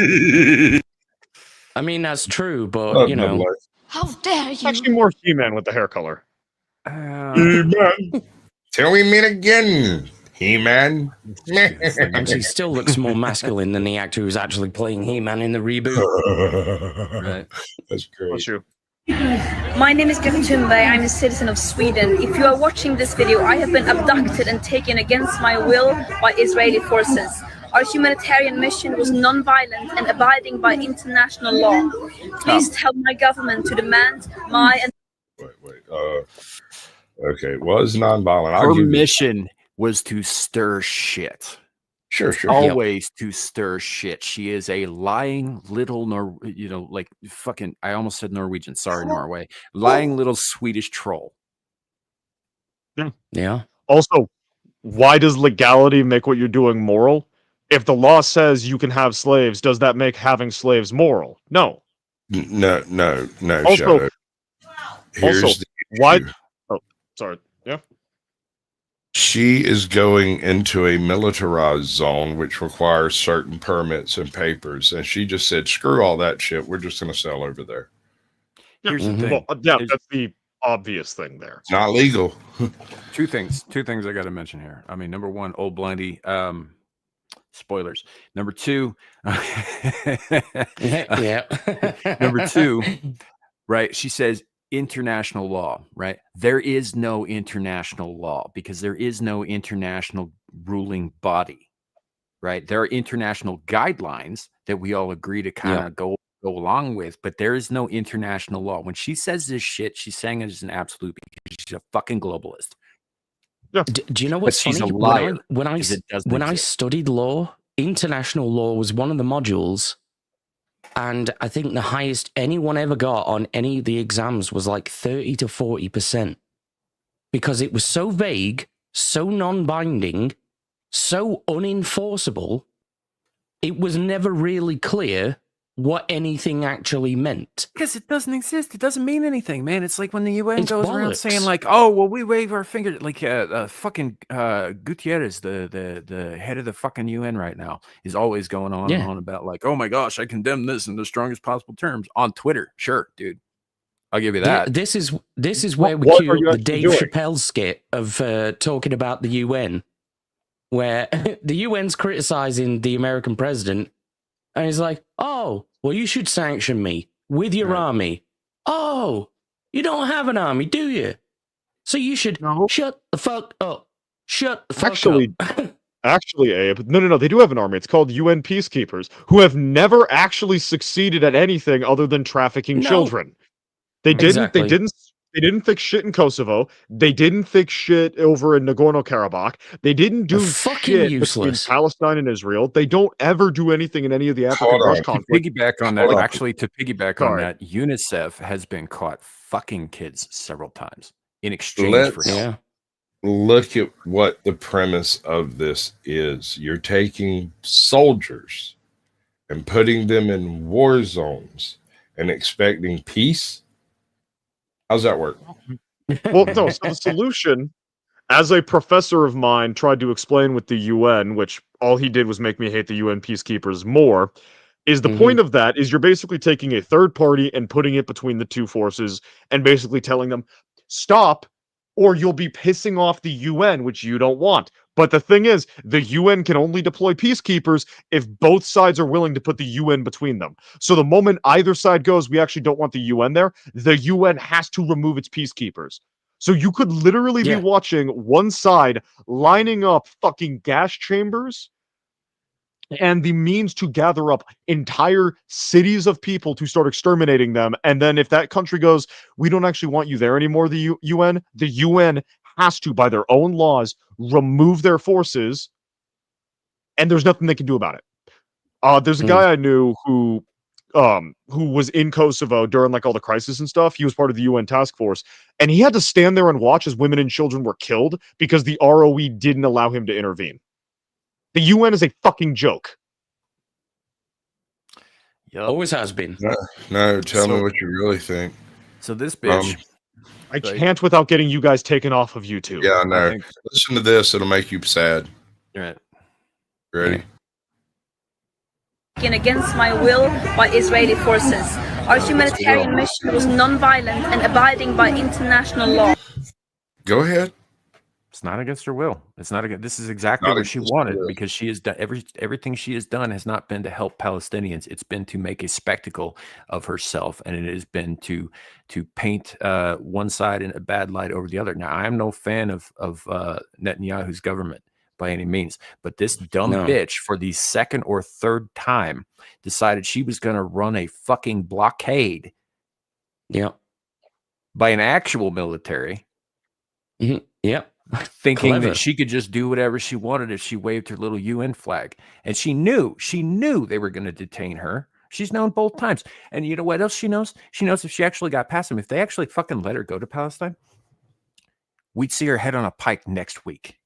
I mean, that's true, but you know. How dare you? Actually, more He-Man with the hair color. He-Man. Till we meet again, He-Man. And she still looks more masculine than the actor who's actually playing He-Man in the reboot. Right. That's great. What's you? My name is Greta Thunberg. I'm a citizen of Sweden. If you are watching this video, I have been abducted and taken against my will by Israeli forces. Our humanitarian mission was non-violent and abiding by international law. Please tell my government to demand my... Wait. Okay, was nonviolent. Her mission was to stir shit. Sure. Always to stir shit. She is a lying little, like fucking, I almost said Norwegian. Sorry, Norway. Lying little Swedish troll. Yeah. Also, why does legality make what you're doing moral? If the law says you can have slaves, does that make having slaves moral? No. No. Also, Here's why? Oh, sorry. Yeah. She is going into a militarized zone, which requires certain permits and papers, and she just said, "Screw all that shit. We're just going to sell over there." Here's the thing. Well, yeah, that's the obvious thing there. It's not legal. Two things I got to mention here. I mean, number one, old blindy. Spoilers. Number two, number two, right? She says international law, right? There is no international law because there is no international ruling body, right? There are international guidelines that we all agree to kind of go along with, but there is no international law. When she says this shit, she's saying it as an absolute because she's a fucking globalist. Yeah. Do you know what's she's funny? A liar when I studied law, international law was one of the modules, and I think the highest anyone ever got on any of the exams was like 30 to 40%, because it was so vague, so non-binding, so unenforceable. It was never really clear what anything actually meant. Because it doesn't exist. It doesn't mean anything, man. It's like when the UN goes around bollocks. saying like, oh, well, we wave our finger. Like fucking Gutierrez, the head of the fucking UN right now, is always going on and on about like, oh my gosh, I condemn this in the strongest possible terms on Twitter. Sure, dude. I'll give you that. This is where we cue the Dave Chappelle skit of talking about the UN, where the UN's criticizing the American president, and he's like, oh, well, you should sanction me with your army. Oh, you don't have an army, do you? So you should shut the fuck up. Shut the fuck up. Actually, Abe, no. They do have an army. It's called UN Peacekeepers, who have never actually succeeded at anything other than trafficking children. They didn't fix shit in Kosovo. They didn't fix shit over in Nagorno-Karabakh. They didn't do shit between Palestine and Israel. They don't ever do anything in any of the African conflict. To piggyback on that, on that, UNICEF has been caught fucking kids several times in exchange for help. Look at what the premise of this is. You're taking soldiers and putting them in war zones and expecting peace? How's that work? Well, no, so the solution, as a professor of mine tried to explain with the UN, which all he did was make me hate the UN peacekeepers more, is the point of that is you're basically taking a third party and putting it between the two forces and basically telling them, stop, or you'll be pissing off the UN, which you don't want. But the thing is, the UN can only deploy peacekeepers if both sides are willing to put the UN between them. So the moment either side goes, we actually don't want the UN there, the UN has to remove its peacekeepers. So you could literally be watching one side lining up fucking gas chambers and the means to gather up entire cities of people to start exterminating them. And then if that country goes, we don't actually want you there anymore, the UN has to, by their own laws, remove their forces, and there's nothing they can do about it. There's a guy I knew who was in Kosovo during like all the crisis and stuff. He was part of the UN task force, and he had to stand there and watch as women and children were killed because the ROE didn't allow him to intervene. The UN is a fucking joke. Always has been. No, tell me what you really think. So this bitch... I can't without getting you guys taken off of YouTube. Yeah, I know. Listen to this. It'll make you sad. All right. Ready? Taken against my will by Israeli forces. Our humanitarian mission was non-violent and abiding by international law. Go ahead. It's not against her will. It's not against. This is exactly what she wanted, because she has done everything she has done has not been to help Palestinians. It's been to make a spectacle of herself, and it has been to paint one side in a bad light over the other. Now, I am no fan of Netanyahu's government by any means, but this dumb bitch, for the second or third time, decided she was going to run a fucking blockade. Yeah, by an actual military. Yeah. Thinking that she could just do whatever she wanted if she waved her little UN flag. And she knew they were going to detain her. She's known both times. And you know what else she knows? She knows if she actually got past them, if they actually fucking let her go to Palestine, we'd see her head on a pike next week.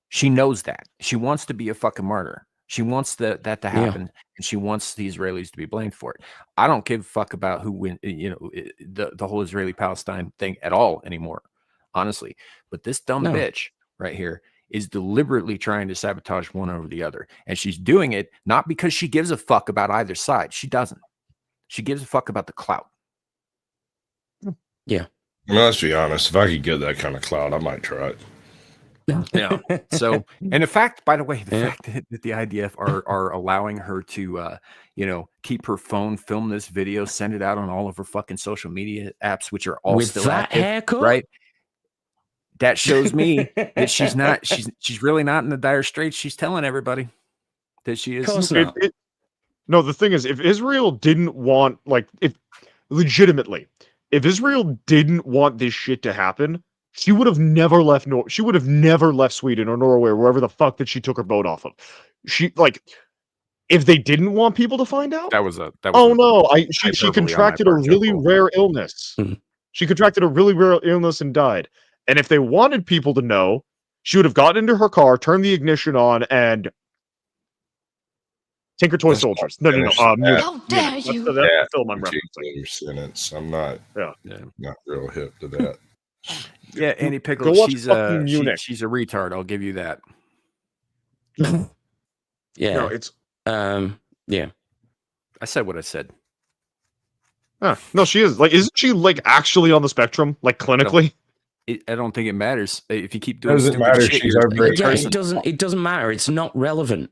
She knows that. She wants to be a fucking martyr. She wants that to happen, and she wants the Israelis to be blamed for it. I don't give a fuck about who win, the whole Israeli-Palestine thing at all anymore. Honestly, but this dumb bitch right here is deliberately trying to sabotage one over the other. And she's doing it not because she gives a fuck about either side. She doesn't. She gives a fuck about the clout. Yeah. I mean, let's be honest. If I could get that kind of clout, I might try it. Yeah. So, and the fact, by the way, fact that the IDF are allowing her to, keep her phone, film this video, send it out on all of her fucking social media apps, which are all with still that active, haircut, right? That shows me that she's really not in the dire straits she's telling everybody that she is. No, the thing is, if Israel didn't want, if Israel didn't want this shit to happen, she would have never left. She would have never left Sweden or Norway or wherever the fuck that she took her boat off of. If they didn't want people to find out, she contracted a really rare illness. She contracted a really rare illness and died. And if they wanted people to know, she would have gotten into her car, turned the ignition on, and Tinker Toy Soldiers. No. How dare you? That's the film I'm referencing. Sentence. I'm not real hip to that. Yeah, Annie Pickle, she's a retard. I'll give you that. Yeah. No, it's yeah. I said what I said. No, she is. Isn't she actually on the spectrum? Clinically? I don't think it matters if you keep doing. Doesn't matter. Shit, She's over it. It doesn't matter. It's not relevant.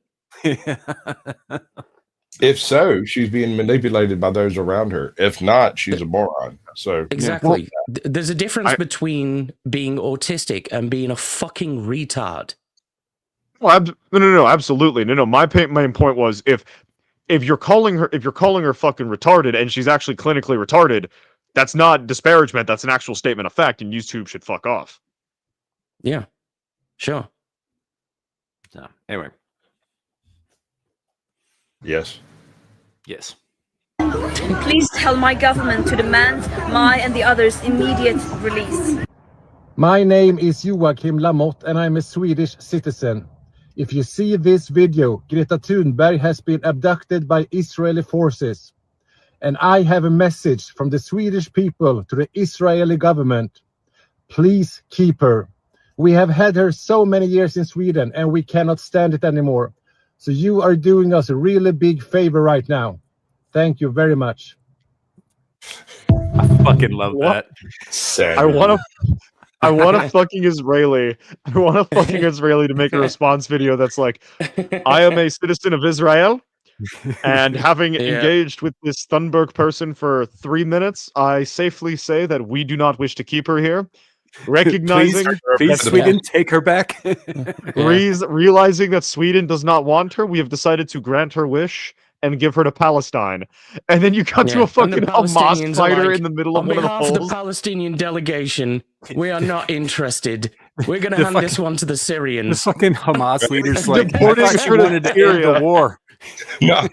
If so, she's being manipulated by those around her. If not, she's a moron. So exactly, there's a difference between being autistic and being a fucking retard. Well, no, absolutely, no. My main point was if you're calling her fucking retarded and she's actually clinically retarded, that's not disparagement. That's an actual statement of fact, and YouTube should fuck off. Yeah, sure. So, anyway. Yes. Please tell my government to demand my and the others' immediate release. My name is Joachim Lamotte, and I'm a Swedish citizen. If you see this video, Greta Thunberg has been abducted by Israeli forces. And I have a message from the Swedish people to the Israeli government. Please keep her. We have had her so many years in Sweden and we cannot stand it anymore. So you are doing us a really big favor right now. Thank you very much. I fucking love that. I want a fucking Israeli. I want a fucking Israeli to make a response video that's like, I am a citizen of Israel, and having engaged with this Thunberg person for 3 minutes, I safely say that we do not wish to keep her here. Recognizing please Sweden, take her back. Realizing that Sweden does not want her, we have decided to grant her wish and give her to Palestine. And then you cut to a fucking Hamas fighter in the middle of one of the polls. On behalf of the Palestinian delegation, we are not interesed. We're going to hand this one to the Syrians. The fucking Hamas leaders like, I thought you wanted to end the war. No,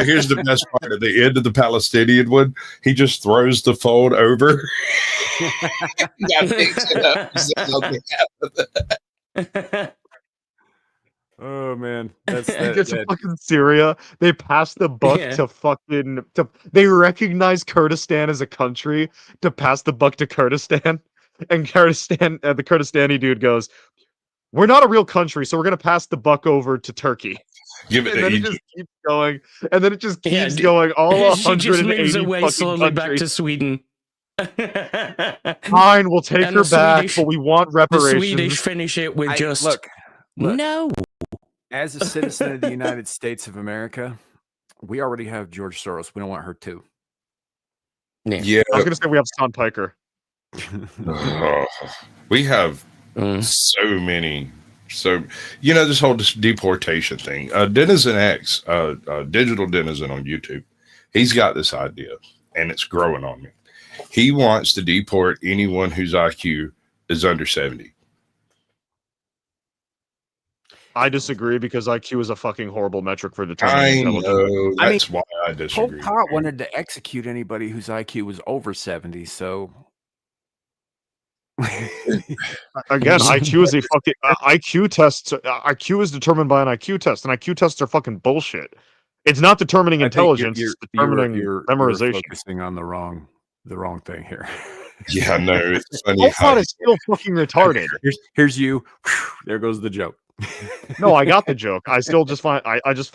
here's the best part. At the end of the Palestinian one, he just throws the phone over. That makes it up. Oh man, It's fucking Syria. They pass the buck to fucking. They recognize Kurdistan as a country to pass the buck to Kurdistan, and Kurdistan, the Kurdistani dude goes, "We're not a real country, so we're gonna pass the buck over to Turkey." Give it. And then it just keeps going, and then it just keeps going. All 180 she just moves away slowly countries. back to Sweden. Fine, we'll take her back, but we want reparations. The Swedish finish it with look, no. As a citizen of the United States of America, we already have George Soros. We don't want her too. Yeah, I was gonna say we have Sean Piker. We have so many. So, this whole deportation thing. Denizen X, Digital Denizen on YouTube, he's got this idea, and it's growing on me. He wants to deport anyone whose IQ is under 70. I disagree because IQ is a fucking horrible metric for determining intelligence. That's why I disagree. Pol Pot wanted to execute anybody whose IQ was over 70, so... Again, IQ is a fucking IQ test. IQ is determined by an IQ test, and IQ tests are fucking bullshit. It's not determining intelligence; it's determining memorization. You're focusing on the wrong thing here. Yeah, no, it's funny. Pol Pot is still fucking retarded. Here's you. There goes the joke. No, I got the joke. I still just find I just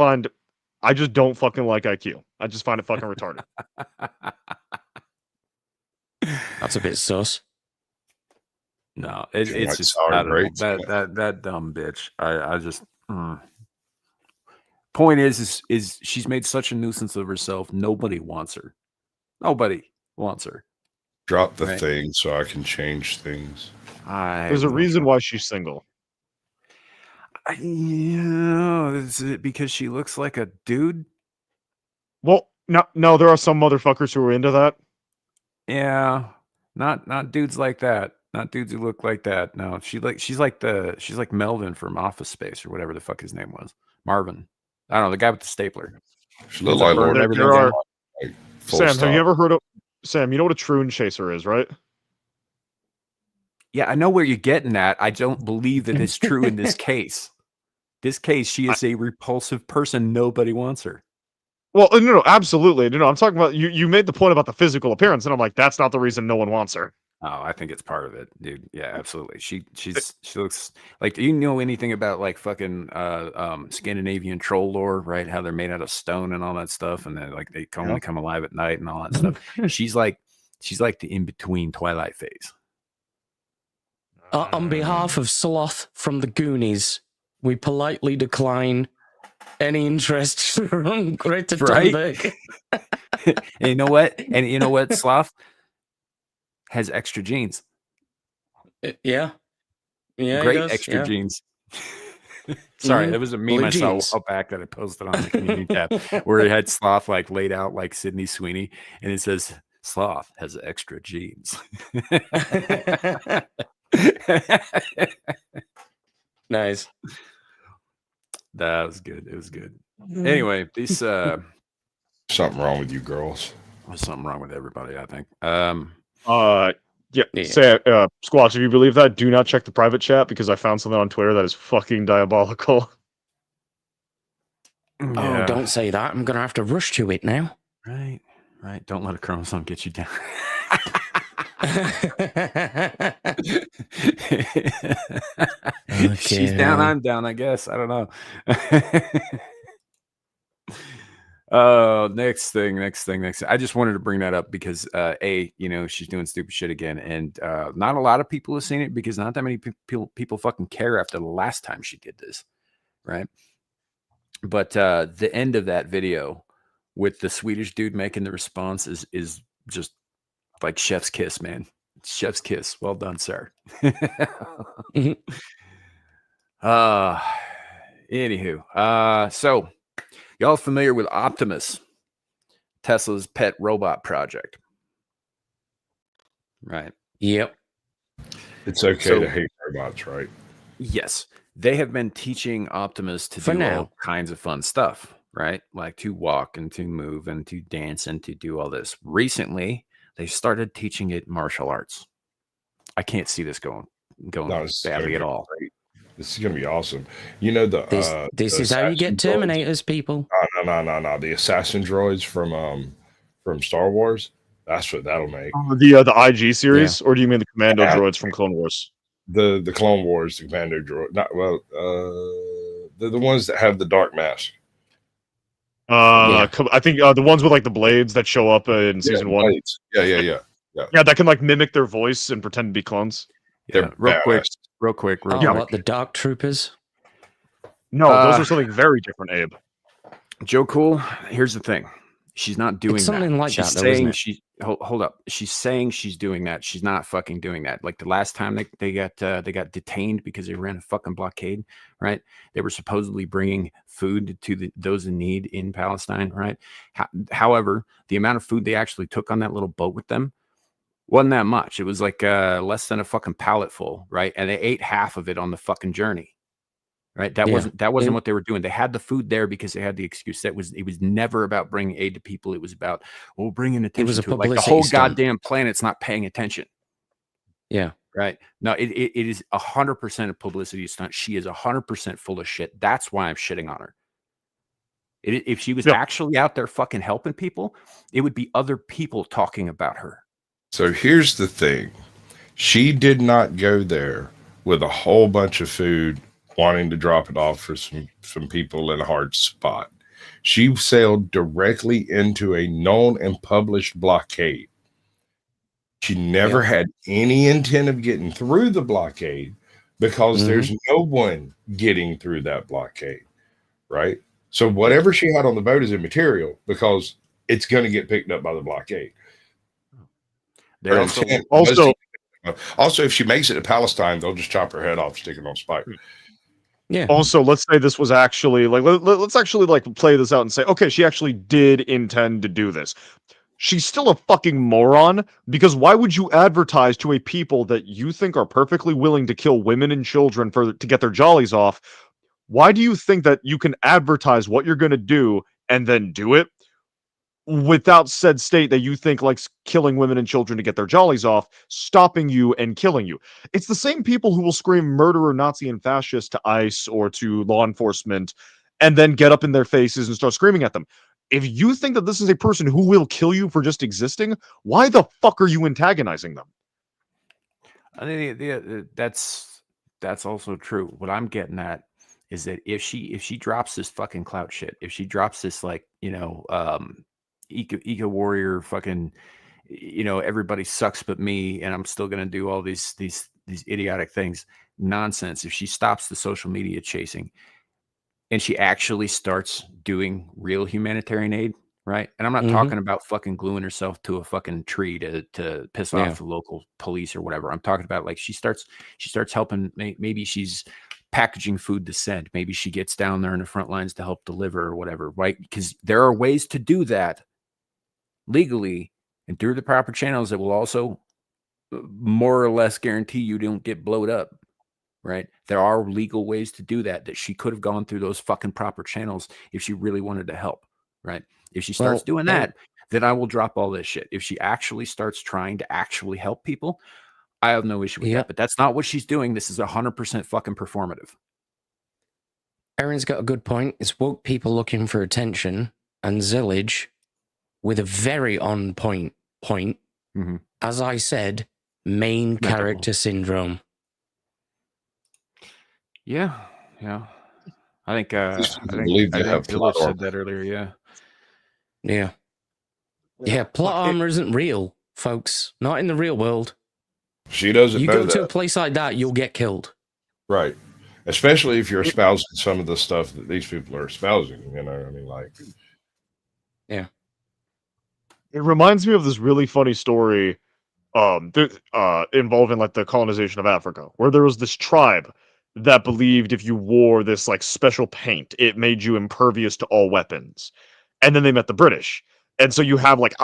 don't fucking like IQ. I just find it fucking retarded. That's a bit sus. No, it's just I don't know, that dumb bitch. I just point is she's made such a nuisance of herself. Nobody wants her. Nobody wants her. Drop the thing so I can change things. There's a reason why she's single. Is it because she looks like a dude? Well, no, there are some motherfuckers who are into that. Yeah, not dudes like that. Not dudes who look like that. No, she's like Melvin from Office Space or whatever the fuck his name was. Marvin. I don't know, the guy with the stapler. She looked like Lord. Sam, have you ever heard of Sam? You know what a Troon chaser is, right? Yeah, I know where you're getting at. I don't believe that it's true in this case. This case, she is a repulsive person. Nobody wants her. Well, no, absolutely. No, I'm talking about you made the point about the physical appearance, and I'm like, that's not the reason no one wants her. Oh, I think it's part of it, dude. Yeah, absolutely. She looks like, do you know anything about like fucking Scandinavian troll lore, right? How they're made out of stone and all that stuff, and then like they only come alive at night and all that stuff. She's like the in-between Twilight phase. On behalf of Sloth from the Goonies, we politely decline any interest from Greta Thunberg. And you know what? And you know what, Sloth has extra genes. Yeah. Great extra genes. Sorry, that was a meme I saw a while back that I posted on the community tab where it had Sloth like laid out like Sydney Sweeney, and it says Sloth has extra genes. Nice. That was good. It was good. Anyway, these something wrong with you girls. There's something wrong with everybody, I think. Yeah. Say, Squatch, if you believe that, do not check the private chat because I found something on Twitter that is fucking diabolical. Oh, don't say that. I'm going to have to rush to it now. Right. Don't let a chromosome get you down. Okay. She's down, I'm down, I guess. I don't know. Next thing. I just wanted to bring that up because she's doing stupid shit again, and not a lot of people have seen it because not that many people fucking care after the last time she did this, right? But the end of that video with the Swedish dude making the response is just like chef's kiss, man. Chef's kiss. Well done, sir. Anywho, so y'all familiar with Optimus, Tesla's pet robot project? Right. Yep. It's okay to hate robots, right? Yes. They have been teaching Optimus to do all kinds of fun stuff, right? Like to walk and to move and to dance and to do all this. Recently, they started teaching it martial arts. I can't see this going badly at all. Great. This is going to be awesome. You know, this is how you get Terminators, people. No. The assassin droids from Star Wars. That's what that'll make. The IG series, or do you mean the Commando droids from Clone Wars? The Clone Wars, the Commando droid. The ones that have the dark mask. I think the ones with like the blades that show up in season 1. Blades. Yeah. Yeah, that can like mimic their voice and pretend to be clones. Yeah, real quick. What, the Dark Troopers? No, those are something very different, Abe. Joe Cool, here's the thing. She's not doing it's something that. Like she's that, saying though, she hold up. She's saying she's doing that. She's not fucking doing that. Like the last time they got detained because they ran a fucking blockade, right? They were supposedly bringing food to those in need in Palestine, right? However, the amount of food they actually took on that little boat with them wasn't that much. It was like less than a fucking pallet full, right? And they ate half of it on the fucking journey. Right. That wasn't what they were doing. They had the food there because they had the excuse. It was never about bringing aid to people. It was about, bringing attention to it. Like the whole goddamn planet's not paying attention. Yeah. Right. No, it is 100% a publicity stunt. She is 100% full of shit. That's why I'm shitting on her. If she was actually out there fucking helping people, it would be other people talking about her. So here's the thing. She did not go there with a whole bunch of food wanting to drop it off for some people in a hard spot. She sailed directly into a known and published blockade. She never had any intent of getting through the blockade because there's no one getting through that blockade, right? So whatever she had on the boat is immaterial because it's going to get picked up by the blockade. Also, if she makes it to Palestine, they'll just chop her head off, stick it on spike. Yeah. Also, let's say this was actually like let's actually like play this out and say, okay, she actually did intend to do this. She's still a fucking moron because why would you advertise to a people that you think are perfectly willing to kill women and children to get their jollies off? Why do you think that you can advertise what you're going to do and then do it without said state that you think likes killing women and children to get their jollies off, stopping you and killing you? It's the same people who will scream murderer, Nazi, and fascist to ICE or to law enforcement and then get up in their faces and start screaming at them. If you think that this is a person who will kill you for just existing, why the fuck are you antagonizing them? I think that's also true. What I'm getting at is that if she drops this fucking clout shit, if she drops this like, eco warrior fucking, everybody sucks but me and I'm still going to do all these idiotic things, nonsense. If she stops the social media chasing and she actually starts doing real humanitarian aid, right? And I'm not talking about fucking gluing herself to a fucking tree to piss off the local police or whatever. I'm talking about like she starts helping. Maybe she's packaging food to send. Maybe she gets down there in the front lines to help deliver or whatever, right? Because there are ways to do that legally and through the proper channels that will also more or less guarantee you don't get blowed up, right? There are legal ways to do that she could have gone through those fucking proper channels if she really wanted to help, right? If she starts doing that, then I will drop all this shit. If she actually starts trying to actually help people, I have no issue with that. But that's not what she's doing. This is 100% fucking performative. Aaron's got a good point. It's woke people looking for attention, and Zilege, with a very on point, as I said, main character syndrome. Yeah. I think believe they have Village plot said that earlier. Yeah, plot armor isn't real, folks. Not in the real world. She doesn't You know go that. to a place like that, you'll get killed. Right. Especially if you're espousing some of the stuff that these people are espousing, you know, I mean, like. Yeah. It reminds me of this really funny story involving like the colonization of Africa, where there was this tribe that believed if you wore this like special paint, it made you impervious to all weapons. And then they met the British. And so you have like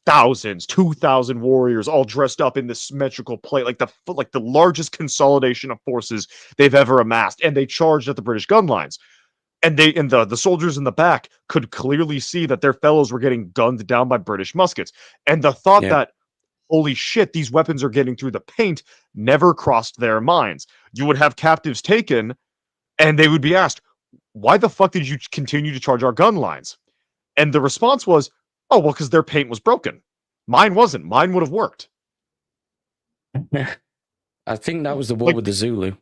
thousands, 2,000 warriors all dressed up in this symmetrical plate, like the largest consolidation of forces they've ever amassed. And they charged at the British gun lines. And the soldiers in the back could clearly see that their fellows were getting gunned down by British muskets. And the thought that, holy shit, these weapons are getting through the paint never crossed their minds. You would have captives taken, and they would be asked, why the fuck did you continue to charge our gun lines? And the response was, oh, well, because their paint was broken. Mine wasn't. Mine would have worked. I think that was the war with the Zulu.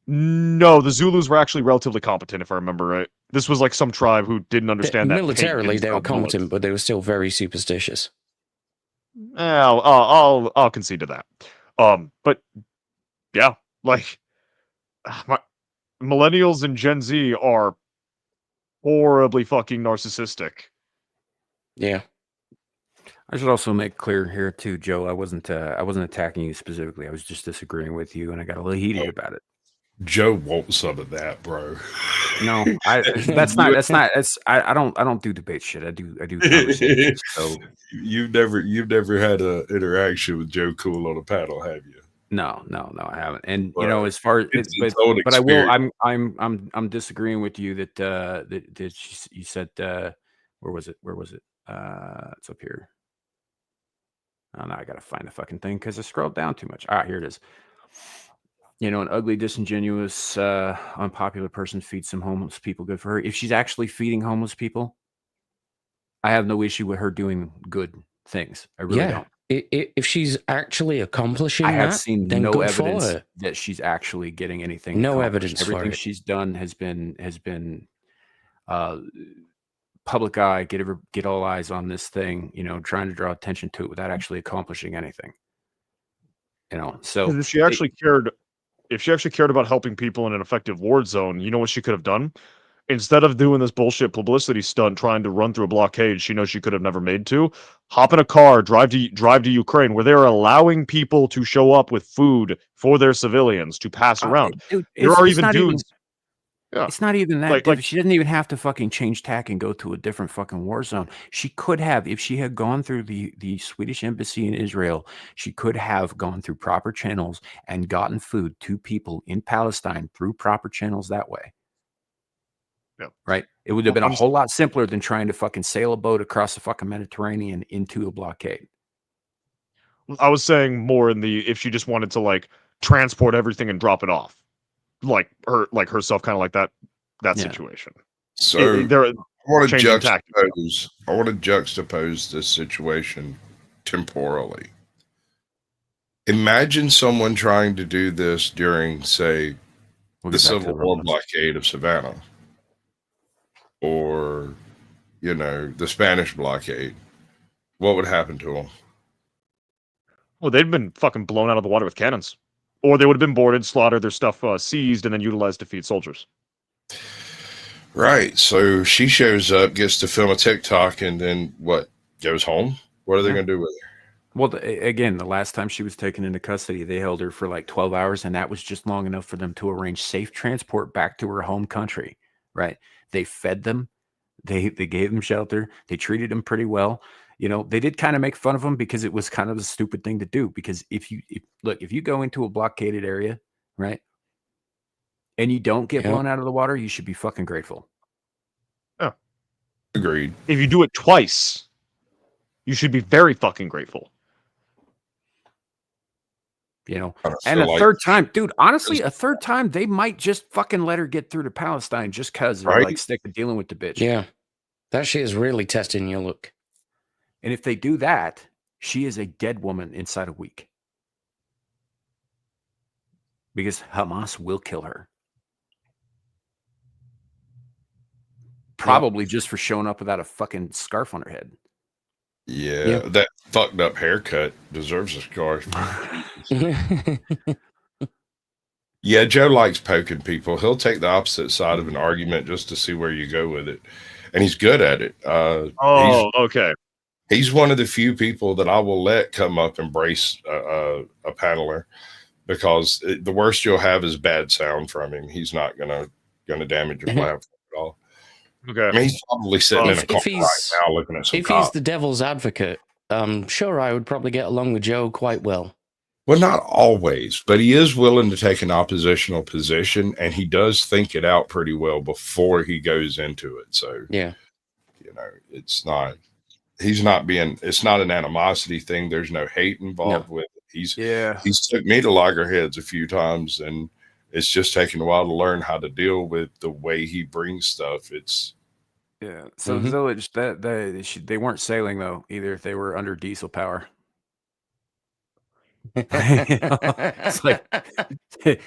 No, the Zulus were actually relatively competent, if I remember right. This was like some tribe who didn't understand that militarily they were competent, but they were still very superstitious. I'll concede to that. But yeah, like millennials and Gen Z are horribly fucking narcissistic. Yeah. I should also make clear here too, Joe. I wasn't attacking you specifically. I was just disagreeing with you, and I got a little heated about it. Joe wants some of that, bro. No, I don't do debate shit. I do conversations. So you've never had an interaction with Joe Cool on a panel, have you? No, I haven't. And you know, as far as but I will. I'm disagreeing with you that you said where was it? It's up here. Oh no, I gotta find the fucking thing because I scrolled down too much. Here it is. You know, an ugly, disingenuous, unpopular person feeds some homeless people. Good for her. If she's actually feeding homeless people, I have no issue with her doing good things. I really don't. If she's actually accomplishing I have that, seen then no good evidence for her. that she's actually getting anything. No accomplished. evidence Everything for it. she's done has been public eye. Get all eyes on this thing. You know, trying to draw attention to it without actually accomplishing anything. You know, so if she actually cared about helping people in an effective war zone, you know what she could have done? Instead of doing this bullshit publicity stunt trying to run through a blockade she knows she could have never made to, hop in a car, drive to Ukraine, where they're allowing people to show up with food for their civilians to pass around. Dude, there are even dudes. It's not even that. Like, she doesn't even have to fucking change tack and go to a different fucking war zone. She could have, if she had gone through the Swedish embassy in Israel, she could have gone through proper channels and gotten food to people in Palestine through proper channels that way. Yeah. Right? It would have been a whole lot simpler than trying to fucking sail a boat across the fucking Mediterranean into a blockade. I was saying more in the, if she just wanted to like transport everything and drop it off. Like herself, kind of like that situation. So I want to juxtapose this situation temporally. Imagine someone trying to do this during, say, the Civil War blockade of Savannah, or the Spanish blockade. What would happen to them? Well, they'd been fucking blown out of the water with cannons. Or they would have been boarded, slaughtered, their stuff seized, and then utilized to feed soldiers. Right. So she shows up, gets to film a TikTok, and then what? Goes home? What are they going to do with her? Well, again, the last time she was taken into custody, they held her for like 12 hours, and that was just long enough for them to arrange safe transport back to her home country, right? They fed them. They gave them shelter. They treated them pretty well. You know, they did kind of make fun of them because it was kind of a stupid thing to do. Because if you go into a blockaded area, right, and you don't get blown out of the water, you should be fucking grateful. Yeah. Agreed. If you do it twice, you should be very fucking grateful. You know, I and feel a like- third time, dude, honestly, a third time, they might just fucking let her get through to Palestine just because they're Right? like sick of dealing with the bitch. Yeah. That shit is really testing your look. And if they do that, she is a dead woman inside a week. Because Hamas will kill her. Probably just for showing up without a fucking scarf on her head. Yeah, that fucked up haircut deserves a scarf. Yeah, Joe likes poking people. He'll take the opposite side of an argument just to see where you go with it. And he's good at it. Okay. He's one of the few people that I will let come up and brace a paneler, because the worst you'll have is bad sound from him. He's not gonna damage your platform at all. Okay. I mean, he's probably sitting in a car right now looking at some If cops. he's the devil's advocate, I'm sure I would probably get along with Joe quite well. Well, not always, but he is willing to take an oppositional position, and he does think it out pretty well before he goes into it. So, yeah, you know, it's not an animosity thing. There's no hate involved with it. He's took me to loggerheads a few times, and it's just taken a while to learn how to deal with the way he brings stuff. It's So Zilege, they weren't sailing though either. They were under diesel power. It's like it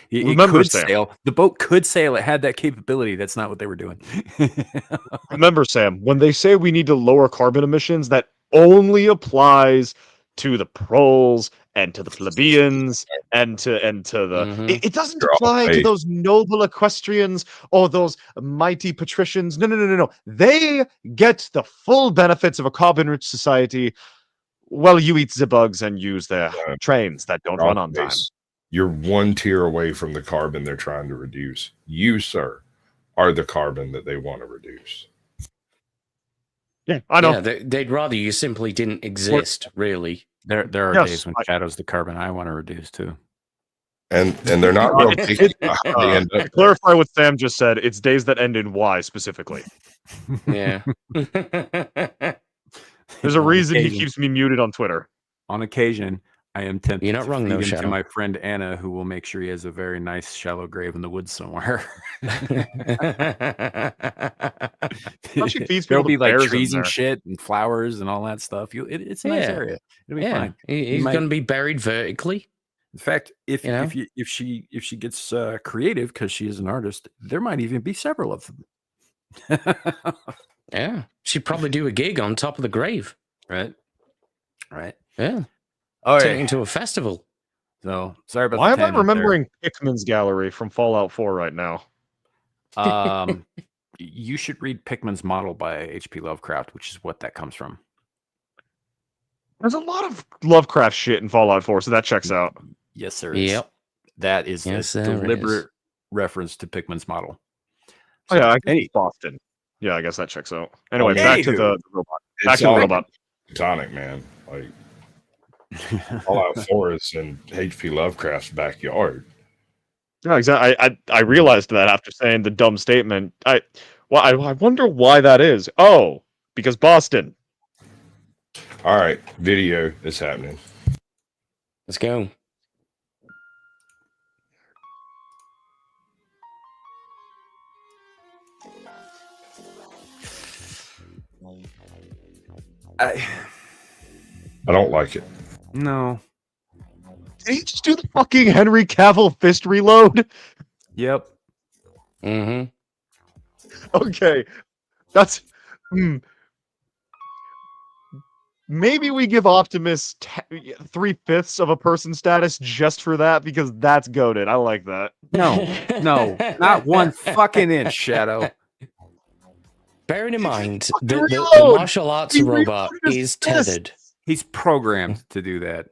could sail. The boat could sail. It had that capability. That's not what they were doing. Remember, Sam, when they say we need to lower carbon emissions, that only applies to the proles and to the plebeians and to the it doesn't apply to those noble equestrians or those mighty patricians. No. They get the full benefits of a carbon-rich society. Well, you eat the bugs and use their trains that don't run on time. You're one tier away from the carbon they're trying to reduce. You, sir, are the carbon that they want to reduce. Yeah, I know. Yeah, they'd rather you simply didn't exist, really. There are days when Shadow's the carbon I want to reduce too. And they're not real picky about how they end up. To clarify what Sam just said, it's days that end in Y specifically. Yeah. There's a reason he keeps me muted on Twitter. On occasion, I am tempted You're not wrong, though, to Shadow. my friend Anna, who will make sure he has a very nice shallow grave in the woods somewhere. There'll be like trees and shit and flowers and all that stuff. It's a nice area. It'll be fine. He's going to be buried vertically. In fact, if she gets creative, because she is an artist, there might even be several of them. Yeah, she'd probably do a gig on top of the grave. Right. Yeah. All Take right. it into a festival. So sorry about. Why the am I remembering Pikmin's gallery from Fallout 4 right now? You should read Pikmin's Model by H.P. Lovecraft, which is what that comes from. There's a lot of Lovecraft shit in Fallout 4, so that checks out. Yes, sir. Yep. That is a deliberate reference to Pikmin's Model. So, I guess Boston. Yeah, I guess that checks out. Anyway, back to the robot. Back to the robot. Tonic, man. Like, Fallout 4 is in H.P. Lovecraft's backyard. Yeah, exactly. I realized that after saying the dumb statement. I wonder why that is. Oh, because Boston. All right, video is happening. Let's go. I don't like it. No. Did he just do the fucking Henry Cavill fist reload? Yep. Mm-hmm. Okay. That's... Maybe we give Optimus 3/5 of a person status just for that, because that's goated. I like that. No, not one fucking inch, Shadow. Bearing in mind, the martial arts robot is tethered. He's programmed to do that.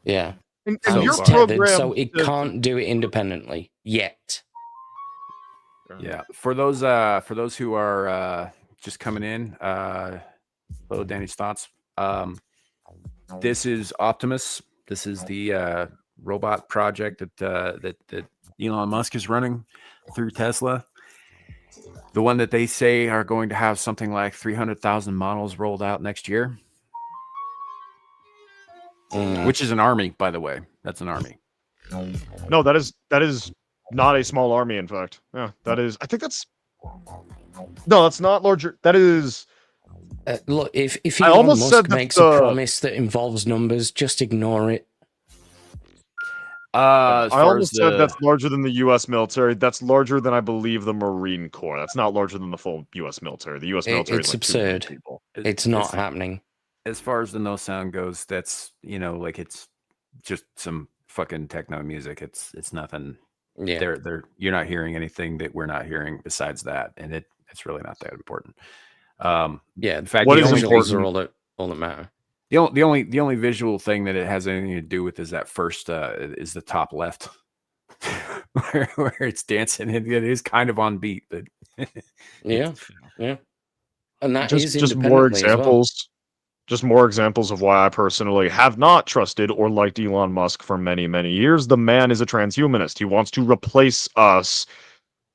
Yeah. And So you're it's tethered, programmed so it can't do it independently yet. Yeah. For those who are just coming in, hello, Danny's thoughts. This is Optimus. This is the robot project that Elon Musk is running through Tesla. The one that they say are going to have something like 300,000 models rolled out next year, which is an army, by the way. That's an army. No, that is not a small army. In fact, yeah, that is. I think that's. No, that's not larger. That is. Look, if I Elon almost Musk said that makes a promise that involves numbers, just ignore it. I almost said that's larger than the U.S. military. That's larger than I believe the Marine Corps. That's not larger than the full U.S. military. The U.S. military It's is like 2 million absurd. people. It's not happening. As far as the no sound goes, that's like it's just some fucking techno music. It's nothing. Yeah, you're not hearing anything that we're not hearing besides that, and it's really not that important. Yeah, in fact, what the is visuals important are all that matter. The only visual thing that it has anything to do with is that first is the top left where it's dancing. It is kind of on beat, but yeah, and that just more examples. Just more examples of why I personally have not trusted or liked Elon Musk for many, many years. The man is a transhumanist. He wants to replace us.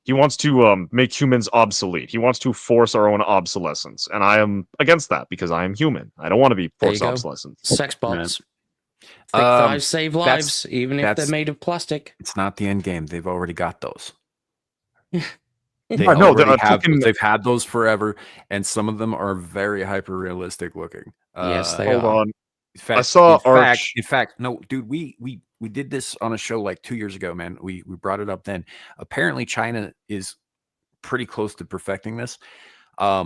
He wants to make humans obsolete. He wants to force our own obsolescence. And I am against that because I am human. I don't want to be forced obsolescence. Sex bots. Thick thighs save lives, even if they're made of plastic. It's not the end game. They've already got those. They've had those forever, and some of them are very hyper realistic looking. Yes, they hold are. on. I saw in fact, no, dude, we did this on a show like 2 years ago, man. We brought it up then. Apparently, China is pretty close to perfecting this. I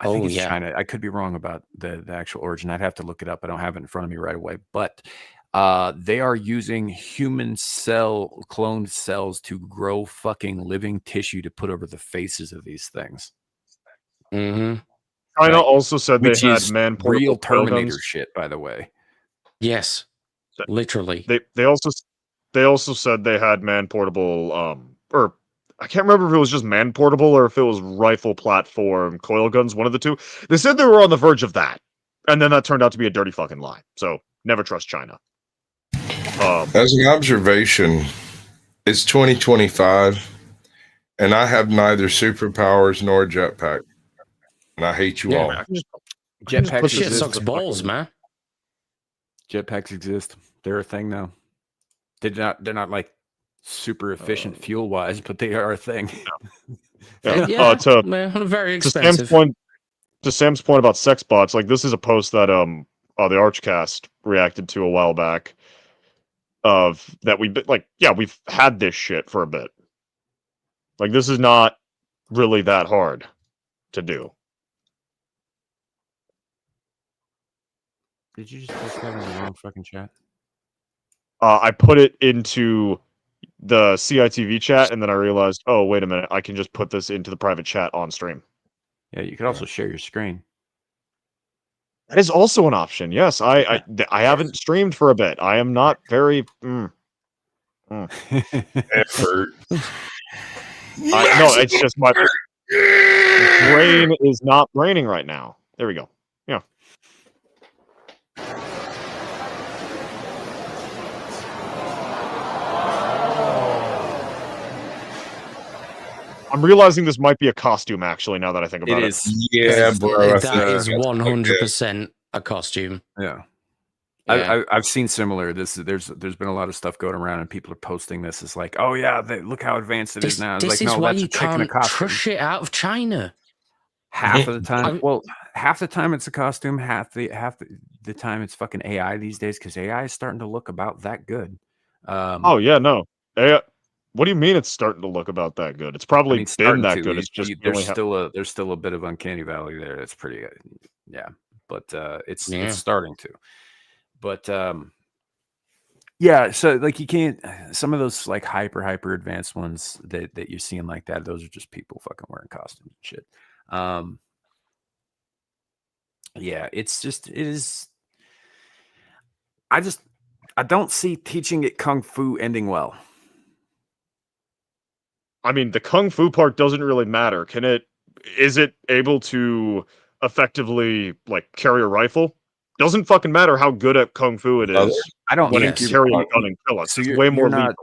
think it's China. I could be wrong about the actual origin. I'd have to look it up. I don't have it in front of me right away, but they are using human cloned cells to grow fucking living tissue to put over the faces of these things. Mm-hmm. China also said they had real Terminator shit, by the way. Yes, literally. They also said they had man portable or I can't remember if it was just man portable or if it was rifle platform coil guns, one of the two. They said they were on the verge of that, and then that turned out to be a dirty fucking lie. So never trust China. As an observation, it's 2025, and I have neither superpowers nor jetpack. And I hate you all. Jetpacks shit sucks balls, man. Jetpacks exist. They're a thing now. They're not like super efficient fuel wise, but they are a thing. Very expensive. To Sam's point about sex bots, like this is a post that the Archcast reacted to a while back. Of that we've had this shit for a bit. Like this is not really that hard to do. Did you just post that in the wrong fucking chat? I put it into the CITV chat, and then I realized, oh, wait a minute, I can just put this into the private chat on stream. Yeah, you could also share your screen. That is also an option. Yes, I haven't streamed for a bit. I am not very effort. No, it's just my brain is not braining right now. There we go. Yeah. I'm realizing this might be a costume, actually, now that I think about it. It is. Yeah, bro. That is 100% a costume. Yeah. Yeah. I've seen similar. There's been a lot of stuff going around, and people are posting this. It's like, oh yeah, look how advanced it is now. It's This like, is no, why that's you a chick in a can't costume. trust shit out of China. Half of the time, half the time it's a costume. Half the time it's fucking AI these days because AI is starting to look about that good. Oh yeah, no. AI, what do you mean it's starting to look about that good? It's probably been that good. It's just there's still a bit of uncanny valley there. That's pretty yeah, but it's starting to. But yeah, so like you can't. Some of those like hyper advanced ones that you're seeing like that, those are just people fucking wearing costumes and shit. Yeah, it is. I don't see teaching it kung fu ending well. I mean, the kung fu part doesn't really matter. Is it able to effectively like carry a rifle? Doesn't fucking matter how good at kung fu it is. I don't when it's carrying a gun and kill us. So it's way more lethal.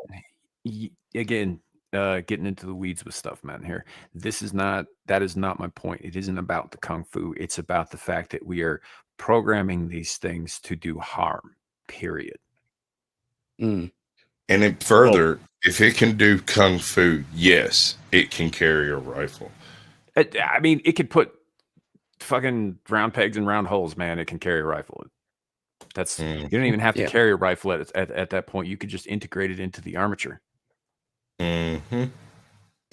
Again, getting into the weeds with stuff, man. Here, that is not my point. It isn't about the kung fu. It's about the fact that we are programming these things to do harm. Period. And then further, if it can do kung fu, yes, it can carry a rifle. I mean, it could put fucking round pegs in round holes, man. It can carry a rifle. That's you don't even have to carry a rifle at that point. You could just integrate it into the armature. The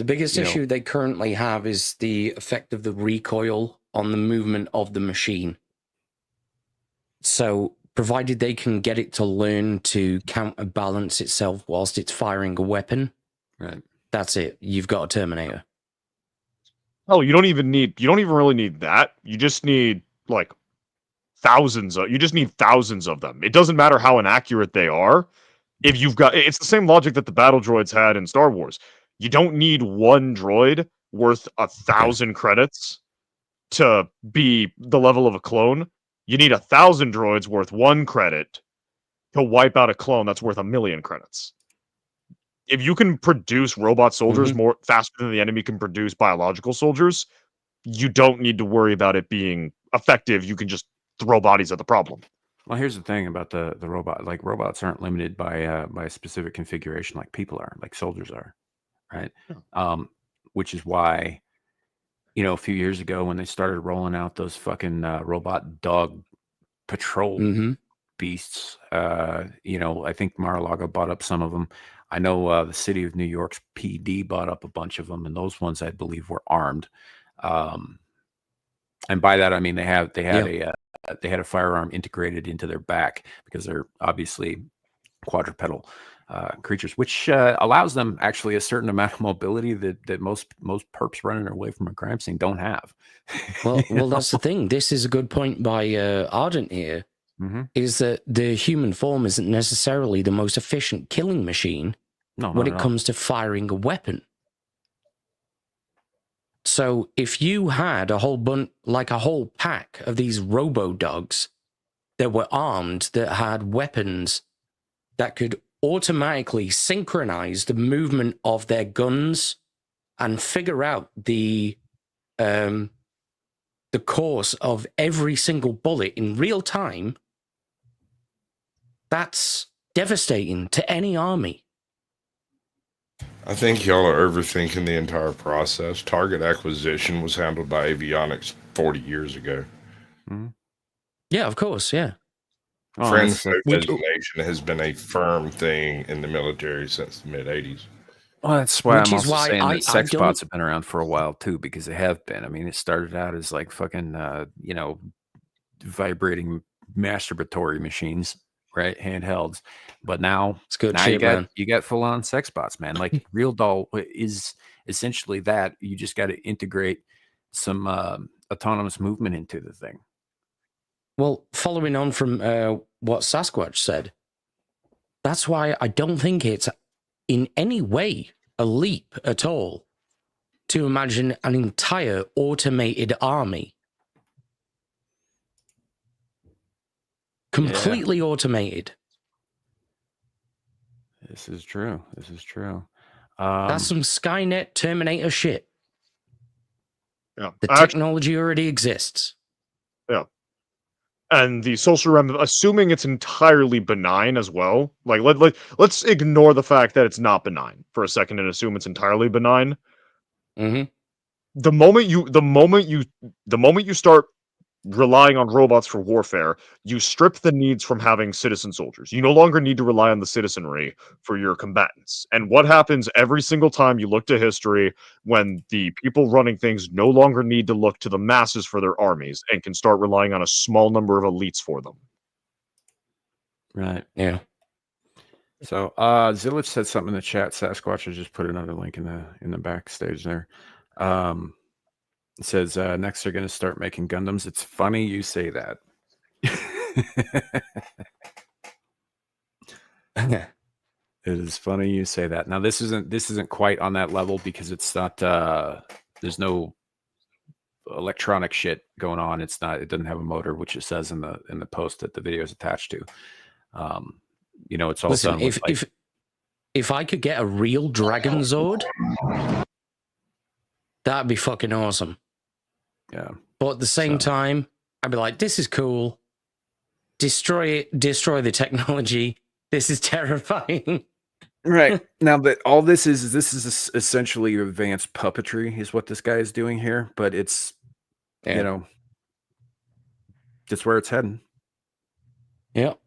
biggest issue they currently have is the effect of the recoil on the movement of the machine. So, provided they can get it to learn to counterbalance itself whilst it's firing a weapon, right? That's it. You've got a Terminator. Oh, you don't even really need that. You just need like thousands of them. It doesn't matter how inaccurate they are. If you've got, it's the same logic that the battle droids had in Star Wars. You don't need one droid worth 1,000 credits to be the level of a clone. You need 1,000 droids worth 1 credit to wipe out a clone that's worth 1,000,000 credits. If you can produce robot soldiers more faster than the enemy can produce biological soldiers, you don't need to worry about it being effective. You can just throw bodies at the problem. Well, here's the thing about the robot. Like, robots aren't limited by a specific configuration like people are, like soldiers are, right? Which is why, a few years ago when they started rolling out those fucking robot dog patrol beasts, I think Mar-a-Lago bought up some of them. I know the city of New York's PD bought up a bunch of them, and those ones I believe were armed. And by that I mean they had a firearm integrated into their back because they're obviously quadrupedal creatures, which allows them actually a certain amount of mobility that most perps running away from a crime scene don't have. Well, that's the thing. This is a good point by Ardent here. Is that the human form isn't necessarily the most efficient killing machine when it comes to firing a weapon. So if you had a whole pack of these robo-dogs that were armed, that had weapons that could automatically synchronize the movement of their guns and figure out the course of every single bullet in real time, that's devastating to any army. I think y'all are overthinking the entire process. Target acquisition was handled by avionics 40 years ago. Yeah, of course, yeah. Friend folk designation has been a firm thing in the military since the mid-'80s. Well, that's why I'm also saying that sex bots have been around for a while, too, because they have been. I mean, it started out as like fucking, vibrating masturbatory machines, right? Handhelds. But now, it's good. You got full-on sex bots, man. Like, Real Doll is essentially that. You just got to integrate some autonomous movement into the thing. Well, following on from what Sasquatch said, that's why I don't think it's in any way a leap at all to imagine an entire automated army. Completely automated. This is true. That's some Skynet Terminator shit. Yeah. The technology already exists. Yeah. And the social realm, assuming it's entirely benign as well, like let's ignore the fact that it's not benign for a second and assume it's entirely benign. The moment you start relying on robots for warfare, you strip the needs from having citizen soldiers. You no longer need to rely on the citizenry for your combatants. And what happens every single time you look to history when the people running things no longer need to look to the masses for their armies and can start relying on a small number of elites for them? Right. Yeah. So Zilege said something in the chat. Sasquatch has just put another link in the backstage there. It says, next they're going to start making Gundams. It's funny you say that. It is funny you say that. Now, this isn't quite on that level because it's not, there's no electronic shit going on. It doesn't have a motor, which it says in the post that the video is attached to. It's all done with, if I could get a real Dragon Zord, that'd be fucking awesome. Yeah. But at the same time, I'd be like, this is cool. Destroy it, destroy the technology, This is terrifying. Right. Now that all this is essentially advanced puppetry is what this guy is doing here, but it's you know, that's where it's heading. Yep.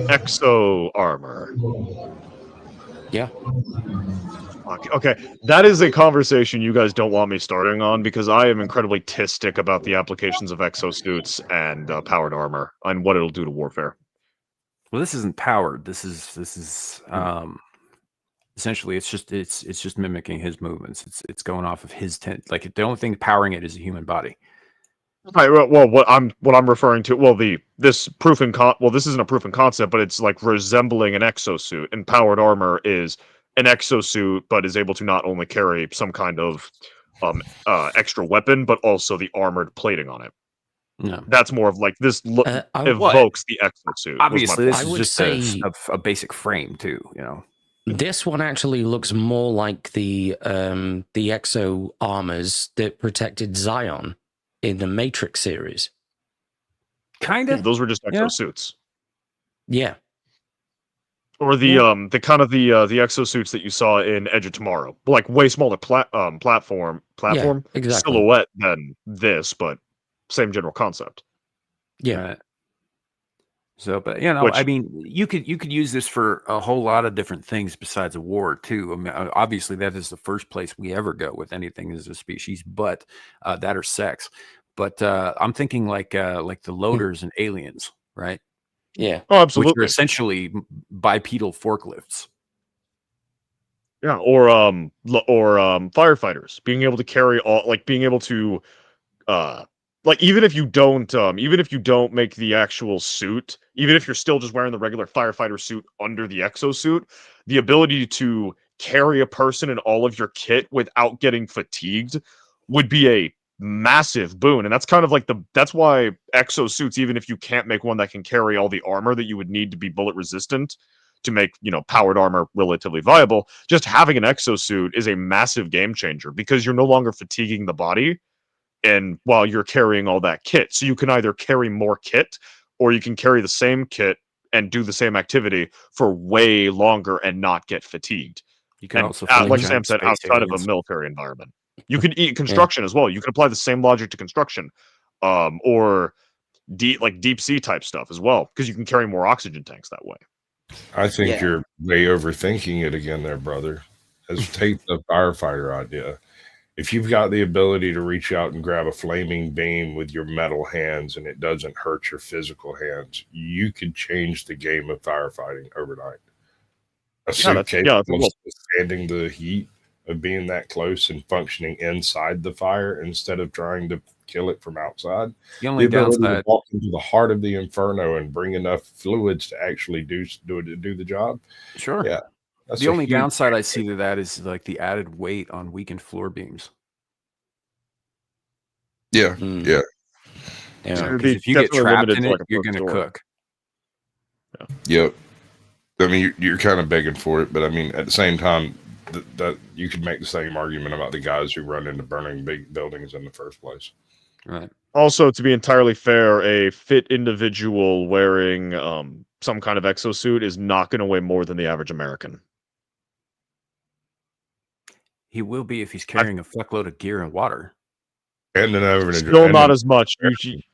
Exo armor. Yeah. Okay, that is a conversation you guys don't want me starting on because I am incredibly tistic about the applications of exosuits and powered armor and what it'll do to warfare. Well, this isn't powered. This is essentially it's just mimicking his movements. It's going off of his like the only thing powering it is a human body. Right. Well, what I'm referring to. Well, this isn't a proof in concept, but it's like resembling an exosuit. And powered armor is an exosuit, but is able to not only carry some kind of extra weapon, but also the armored plating on it. No, that's more of like this evokes the exosuit. Obviously, this is just a basic frame too. You know, this one actually looks more like the exo armors that protected Zion in the Matrix series. Kind of. Those were just exosuits. Yeah. Or the exosuits that you saw in Edge of Tomorrow, like way smaller platform exactly. silhouette than this, but same general concept. Yeah. So, but you know, I mean, you could use this for a whole lot of different things besides a war too. I mean, obviously, that is the first place we ever go with anything as a species, but that or sex. But I'm thinking like the loaders and aliens, right? Yeah. Oh, absolutely. Which are essentially bipedal forklifts. Yeah, or firefighters being able to carry being able to even if you don't make the actual suit, even if you're still just wearing the regular firefighter suit under the exosuit, the ability to carry a person in all of your kit without getting fatigued would be a massive boon. And that's kind of like that's why exosuits, even if you can't make one that can carry all the armor that you would need to be bullet resistant to make, powered armor relatively viable, just having an exosuit is a massive game changer because you're no longer fatiguing the body and while you're carrying all that kit. So you can either carry more kit or you can carry the same kit and do the same activity for way longer and not get fatigued. You can also, like Sam said, outside of a military environment. You can eat construction as well. You can apply the same logic to construction, or deep sea type stuff as well, because you can carry more oxygen tanks that way. I think you're way overthinking it again there, brother. Let's take the firefighter idea. If you've got the ability to reach out and grab a flaming beam with your metal hands and it doesn't hurt your physical hands, you could change the game of firefighting overnight. A suit capable of standing the heat of being that close and functioning inside the fire instead of trying to kill it from outside. The only downside to walk into the heart of the inferno and bring enough fluids to actually do the job. Sure. Yeah. The only downside I see to that is like the added weight on weakened floor beams. Yeah. Yeah. Because if you get trapped in it, you're going to cook. Yeah. Yep. I mean, you're kind of begging for it, but I mean, at the same time, that you could make the same argument about the guys who run into burning big buildings in the first place. Right. Also, to be entirely fair, a fit individual wearing some kind of exosuit is not going to weigh more than the average American. He will be if he's carrying a fuckload of gear and water. And then still not as much. I get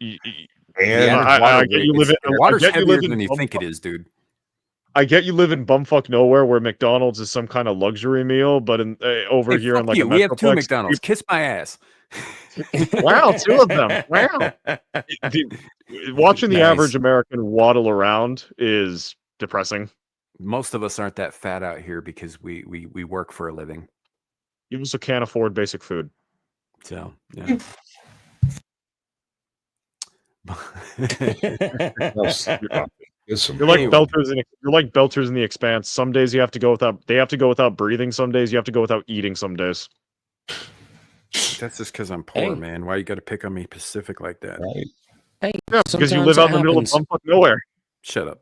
you live in water's heavier than you think it is, dude. I get you live in bumfuck nowhere where McDonald's is some kind of luxury meal, but over here in we have 2 McDonald's. Kiss my ass. Wow, 2 of them. Wow. Watching the average American waddle around is depressing. Most of us aren't that fat out here because we work for a living. You also can't afford basic food. So, yeah. You're like belters in the Expanse. Some days you have to go without breathing. Some days you have to go without eating. Some days. That's just because I'm poor, man. Why you got to pick on me Pacific like that? Right. Hey, Yeah, because you live out in the middle of bumfuck nowhere. Shut up.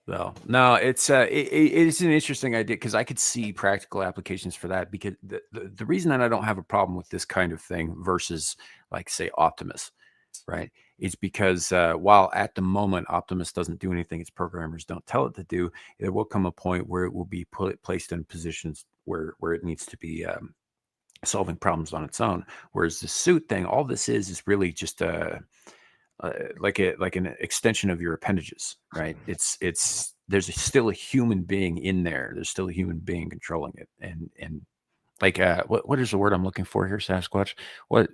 So no, it's an interesting idea because I could see practical applications for that. Because the reason that I don't have a problem with this kind of thing versus like say Optimus, right? It's because while at the moment Optimus doesn't do anything its programmers don't tell it to do, there will come a point where it will be placed in positions where it needs to be solving problems on its own. Whereas the suit thing, all this is really just like an extension of your appendages, right? It's there's still a human being in there. There's still a human being controlling it, and like what is the word I'm looking for here, Sasquatch? What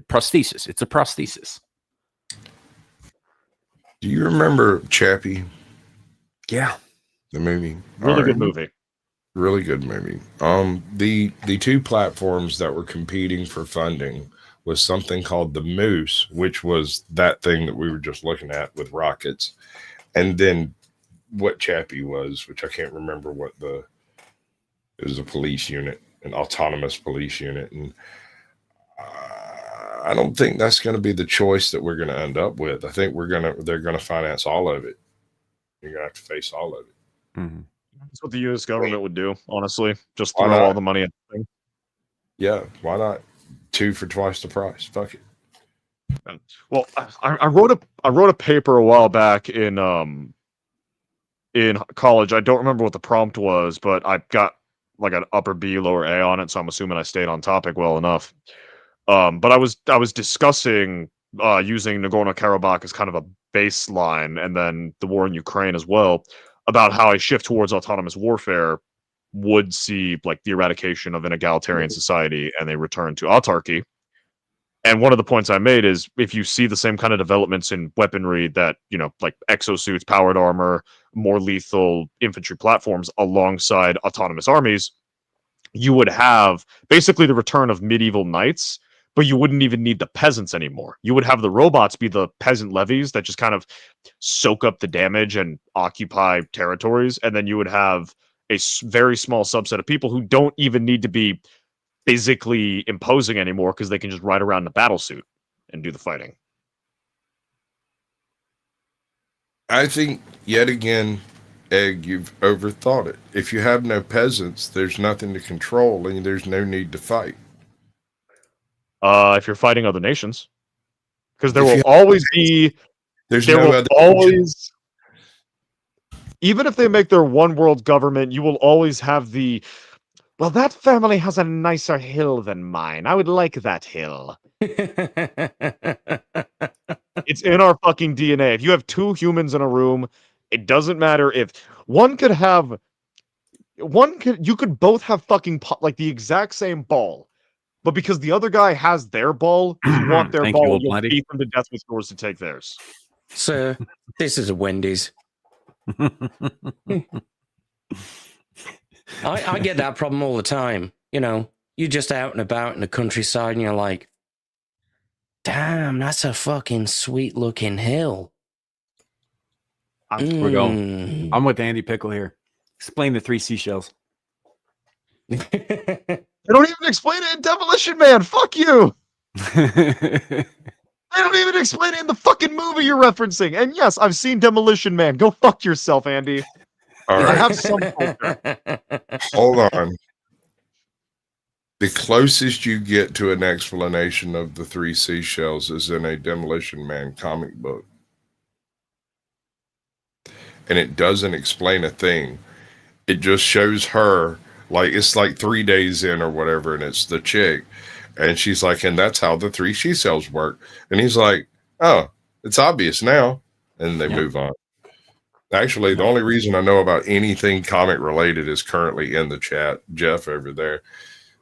prosthesis? It's a prosthesis. Do you remember Chappie? Yeah, the movie. Really good movie. Really good movie. The two platforms that were competing for funding was something called the Moose, which was that thing that we were just looking at with rockets, and then what Chappie was, which I can't remember what it was a police unit, an autonomous police unit, and I don't think that's going to be the choice that we're going to end up with. I think they're going to finance all of it. You're going to have to face all of it. Mm-hmm. That's what the U.S. government would do, honestly. Just throw all the money at the thing. Yeah, why not? 2 for twice the price. Fuck it. Well, I wrote a paper a while back in college. I don't remember what the prompt was, but I got like an upper B, lower A on it, so I'm assuming I stayed on topic well enough. But I was discussing using Nagorno-Karabakh as kind of a baseline, and then the war in Ukraine as well, about how a shift towards autonomous warfare would see like the eradication of an egalitarian society and a return to autarky. And one of the points I made is if you see the same kind of developments in weaponry that, like exosuits, powered armor, more lethal infantry platforms alongside autonomous armies, you would have basically the return of medieval knights, but you wouldn't even need the peasants anymore. You would have the robots be the peasant levies that just kind of soak up the damage and occupy territories. And then you would have a very small subset of people who don't even need to be physically imposing anymore because they can just ride around in a battle suit and do the fighting. I think, yet again, Egg, you've overthought it. If you have no peasants, there's nothing to control and there's no need to fight. If you're fighting other nations, because there will always be, even if they make their one world government, you will always have well, that family has a nicer hill than mine. I would like that hill. It's in our fucking DNA. If you have 2 humans in a room, it doesn't matter if you could both have fucking like the exact same ball. But because the other guy has their ball, you want their ball, you'll beat them to death with yours to take theirs. Sir, this is a Wendy's. I get that problem all the time. You're just out and about in the countryside and you're like, damn, that's a fucking sweet looking hill. We're going. I'm with Andy Pickle here. Explain the 3 seashells. They don't even explain it in Demolition Man. Fuck you. They don't even explain it in the fucking movie you're referencing. And yes, I've seen Demolition Man. Go fuck yourself, Andy. All right. I have some culture. Hold on. The closest you get to an explanation of the 3 seashells is in a Demolition Man comic book. And it doesn't explain a thing. It just shows her, like, it's like 3 days in or whatever, and it's the chick. And she's like, and that's how the 3 seashells work. And he's like, oh, it's obvious now. And they move on. Actually, the only reason I know about anything comic related is currently in the chat. Jeff over there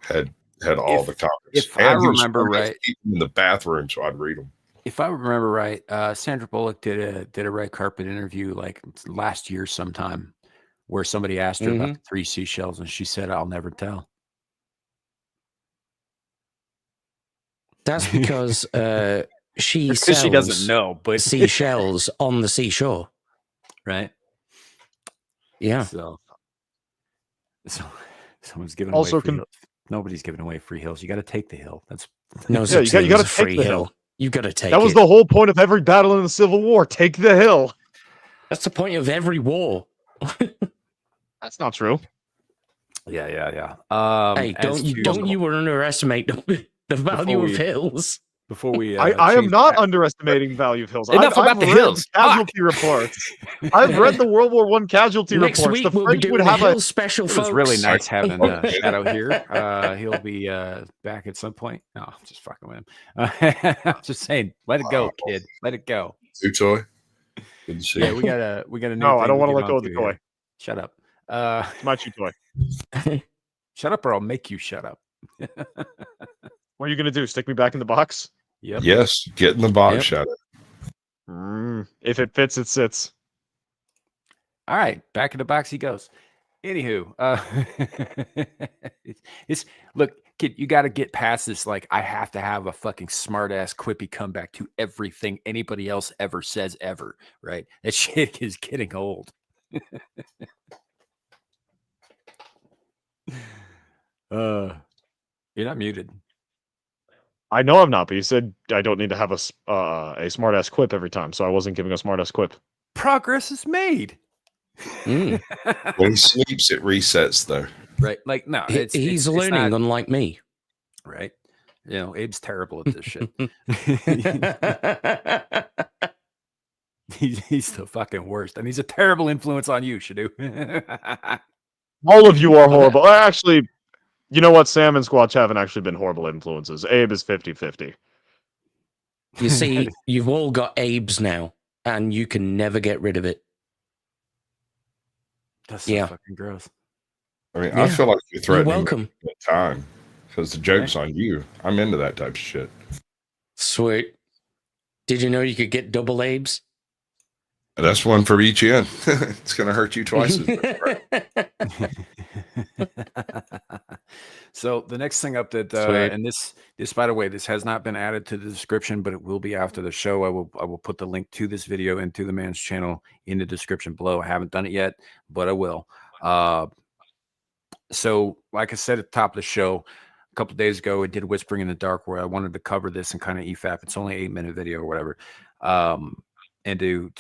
had all the comics. If I remember right, in the bathroom, so I'd read them. If I remember right, Sandra Bullock did a red carpet interview like last year sometime, where somebody asked her about the 3 seashells, and she said, "I'll never tell." That's because she doesn't know, but seashells on the seashore, right? Yeah. So someone's giving also away Nobody's giving away free hills. You got to take the hill. That's no. Yeah, you got to free take the hill. You got to take. That was it. the whole point of every battle in the Civil War. Take the hill. That's the point of every war. That's not true. Yeah. Hey, don't you underestimate the value of hills. Before we, I am not underestimating value of hills. Enough about the hills. Casualty reports. I've read the World War I casualty Next reports. week The we'll French be would doing have a hill special, It folks. was really nice having Shadoo here. He'll be back at some point. No, I'm just fucking with him. I'm just saying, let it go, kid. Let it go. New toy. Good to see Yeah, you. we got a new. No, I thing don't want to get let go of the onto toy. here. Shut up. It's my chew toy. Shut up, or I'll make you shut up. What are you gonna do? Stick me back in the box? Yep. Yes, get in the box, Shadoo. If it fits, it sits. All right, back in the box he goes. Anywho, it's look, kid, you got to get past this. Like, I have to have a fucking smart ass quippy comeback to everything anybody else ever says ever. Right? That shit is getting old. You're not muted. I know I'm not, but you said I don't need to have a smart ass quip every time, so I wasn't giving a smart ass quip. Progress is made. When he sleeps, it resets, though. Right? Like, no, he's learning, not, unlike me. Right? You know, Abe's terrible at this shit. He's the fucking worst, and he's a terrible influence on you, Shadoo. All of you are horrible. Actually, you know what? Sam and Squatch haven't actually been horrible influences. Abe is 50-50. You see, you've all got Abes now, and you can never get rid of it. That's so fucking gross. I mean, I feel like you're threatening welcome. me at the time because the joke's on you. I'm into that type of shit. Sweet. Did you know you could get double Abes? That's one for each end. It's going to hurt you twice as much. Right? So the next thing up that, and this, by the way, this has not been added to the description, but it will be after the show. I will put the link to this video and to the man's channel in the description below. I haven't done it yet, but I will. So like I said at the top of the show, a couple of days ago, I did Whispering in the Dark where I wanted to cover this and kind of EFAP. It's only an 8-minute video or whatever. And to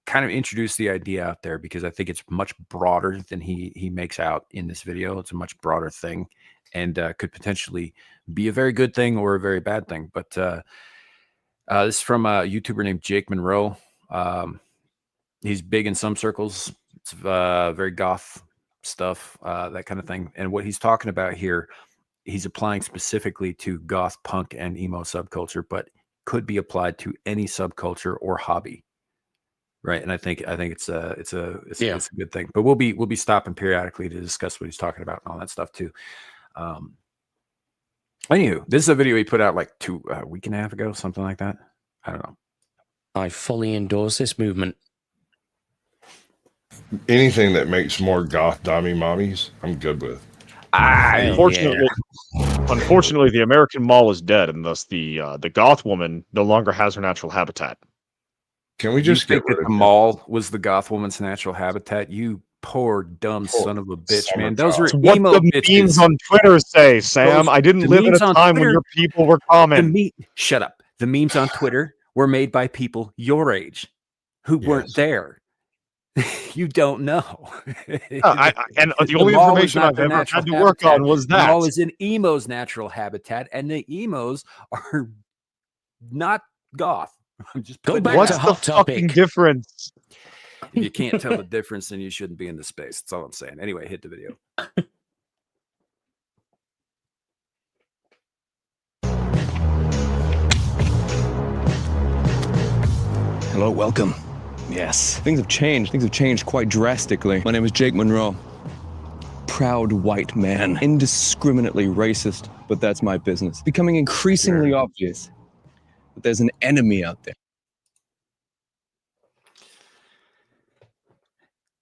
kind of introduce the idea out there, because I think it's much broader than he makes out in this video. It's a much broader thing, and could potentially be a very good thing or a very bad thing. But this is from a YouTuber named Jake Monroe. He's big in some circles. It's very goth stuff, that kind of thing. And what he's talking about here, he's applying specifically to goth, punk, and emo subculture, but could be applied to any subculture or hobby, right? And I think it's a good thing. But we'll be stopping periodically to discuss what he's talking about and all that stuff too. Anywho, this is a video he put out like a week and a half ago, something like that. I don't know. I fully endorse this movement. Anything that makes more goth dummy mommies, I'm good with. Unfortunately, the American mall is dead, and thus the goth woman no longer has her natural habitat. Can we just think that the mall was the goth woman's natural habitat? You poor dumb son of a bitch, man. Those were what emo the bitches. memes on Twitter say, Sam. I didn't live in a time when your people were common. Shut up. The memes on Twitter were made by people your age who weren't there. You don't know. And the only information I've ever had to work on was that. The mall is in emo's natural habitat, and the emos are not goth. Just what's the fucking difference? If you can't tell the difference, then you shouldn't be in the space. That's all I'm saying. Anyway, hit the video. Hello, welcome. Yes, things have changed. Things have changed quite drastically. My name is Jake Monroe. Proud white man. Indiscriminately racist, but that's my business. Becoming increasingly obvious that there's an enemy out there.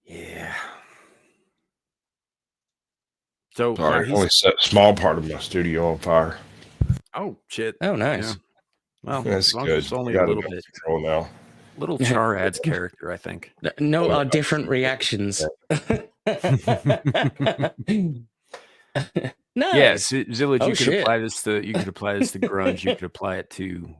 Yeah. So sorry, I only set a small part of my studio on fire. Oh shit! Oh nice. Yeah. Well, that's good. It's only a little bit. Control now. Little char adds character, I think. No, different reactions. Nice. Yeah, Zilege, Oh, you could shit. apply this to grunge. You could apply it to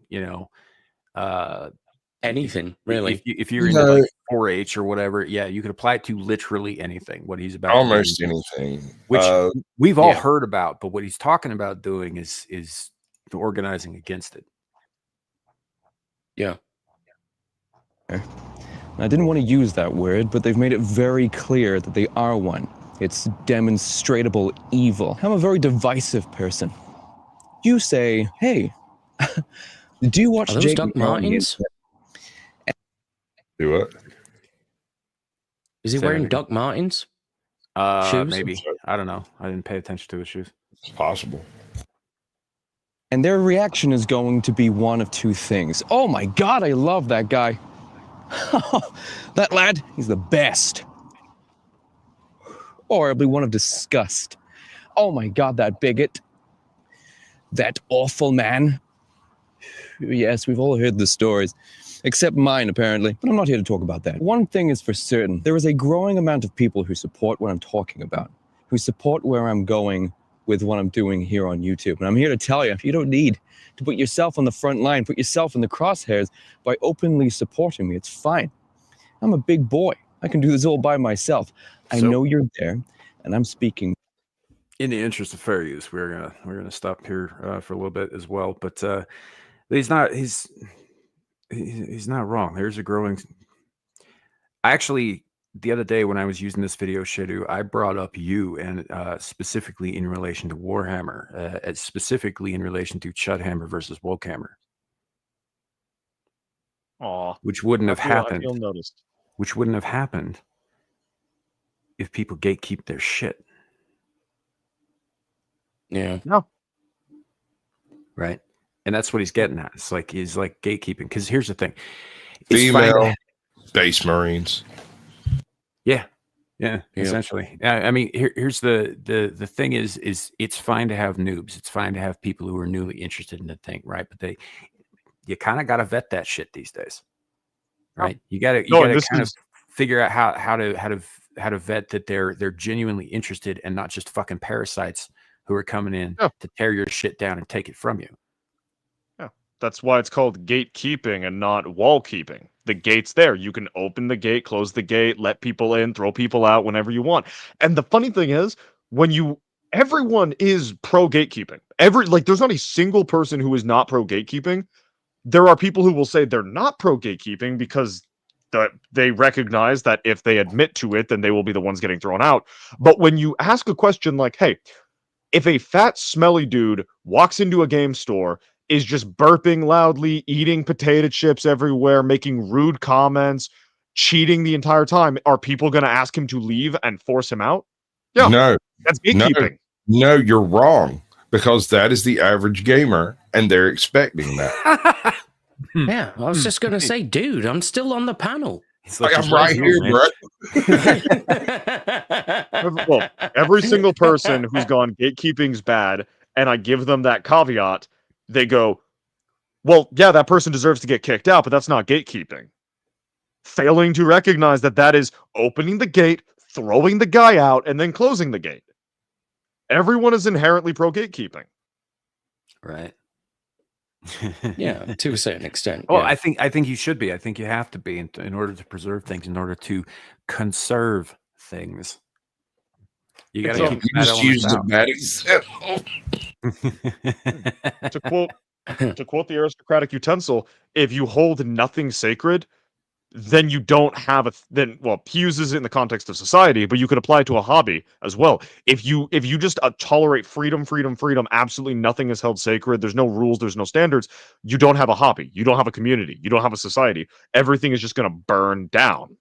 anything really. If you're into like 4-H or whatever, yeah, you could apply it to literally anything. What he's about, Almost to do, anything, which we've all heard about, but what he's talking about doing is organizing against it. Yeah. I didn't want to use that word, but they've made it very clear that they are one. It's demonstratable evil. I'm a very divisive person. You say, hey, do you watch those Doc Martens? Do what? Is he wearing Doc Martens? Shoes? Maybe. I don't know. I didn't pay attention to his shoes. It's possible. And their reaction is going to be one of two things. Oh my God, I love that guy. That lad, he's the best. Or it'll be one of disgust. Oh my God, that bigot. That awful man. Yes, we've all heard the stories. Except mine, apparently. But I'm not here to talk about that. One thing is for certain. There is a growing amount of people who support what I'm talking about. Who support where I'm going with what I'm doing here on YouTube. And I'm here to tell you, you don't need to put yourself on the front line, put yourself in the crosshairs by openly supporting me. It's fine. I'm a big boy. I can do this all by myself. I know you're there, and I'm speaking. In the interest of fair use, we're gonna stop here for a little bit as well. But he's not wrong. There's a growing. Actually, the other day when I was using this video, Shadoo, I brought up you and specifically in relation to Warhammer, specifically in relation to Chudhammer versus Wokehammer. Aw, which wouldn't have happened. I feel noticed. Which wouldn't have happened if people gatekeep their shit. Yeah. No. Right. And that's what he's getting at. It's like he's like gatekeeping. Because here's the thing. Female Space Marines. Yeah. Yeah. Essentially. I mean, here's the thing is it's fine to have noobs. It's fine to have people who are newly interested in the thing, right? But you kind of got to vet that shit these days. Right. You got to kind of figure out how to vet that they're genuinely interested and not just fucking parasites who are coming in to tear your shit down and take it from you. Yeah. That's why it's called gatekeeping and not wall keeping. The gate's there. You can open the gate, close the gate, let people in, throw people out whenever you want. And the funny thing is, everyone is pro gatekeeping. There's not a single person who is not pro gatekeeping. There are people who will say they're not pro gatekeeping because they recognize that if they admit to it, then they will be the ones getting thrown out. But when you ask a question like, hey, if a fat, smelly dude walks into a game store, is just burping loudly, eating potato chips everywhere, making rude comments, cheating the entire time, are people going to ask him to leave and force him out? Yeah. No. That's gatekeeping. No, you're wrong. Because that is the average gamer, and they're expecting that. Yeah, I was just going to say, dude, I'm still on the panel. I'm right here, bro. Well, every single person who's gone gatekeeping's bad, and I give them that caveat, they go, well, yeah, that person deserves to get kicked out, but that's not gatekeeping. Failing to recognize that is opening the gate, throwing the guy out, and then closing the gate. Everyone is inherently pro gatekeeping. Right. Yeah, to a certain extent. Well, yeah. I think you should be. I think you have to be in order to preserve things, in order to conserve things. You got to keep you just used a bad example. To quote the aristocratic utensil, if you hold nothing sacred, then you don't have he uses it in the context of society, but you could apply it to a hobby as well. If you just tolerate freedom, absolutely nothing is held sacred, there's no rules, there's no standards, you don't have a hobby, you don't have a community, you don't have a society. Everything is just going to burn down.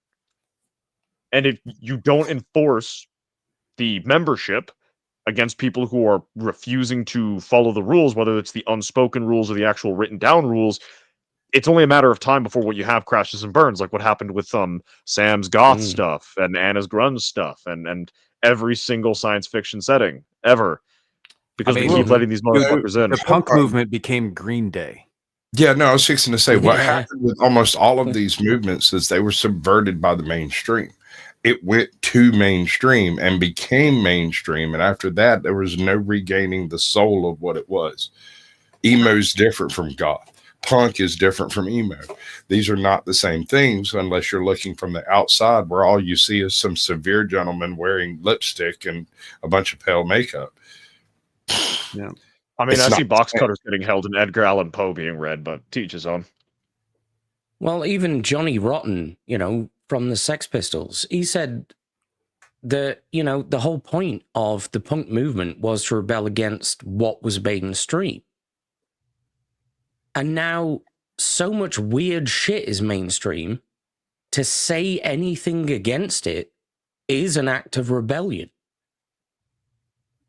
And if you don't enforce the membership against people who are refusing to follow the rules, whether it's the unspoken rules or the actual written down rules, it's only a matter of time before what you have crashes and burns, like what happened with Sam's goth stuff and Anna's grunge stuff and every single science fiction setting ever. Because we keep letting these motherfuckers in. The punk movement became Green Day. Yeah, no, I was fixing to say what happened with almost all of these movements is they were subverted by the mainstream. it went to mainstream and became mainstream. And after that, there was no regaining the soul of what it was. Emo's different from goth. Punk is different from emo. These are not the same things unless you're looking from the outside, where all you see is some severe gentleman wearing lipstick and a bunch of pale makeup. Yeah. I mean, I see box cutters getting held and Edgar Allan Poe being read, but teach his own. Well, even Johnny Rotten, you know, from the Sex Pistols, he said that, you know, the whole point of the punk movement was to rebel against what was mainstream. And now so much weird shit is mainstream. To say anything against it is an act of rebellion.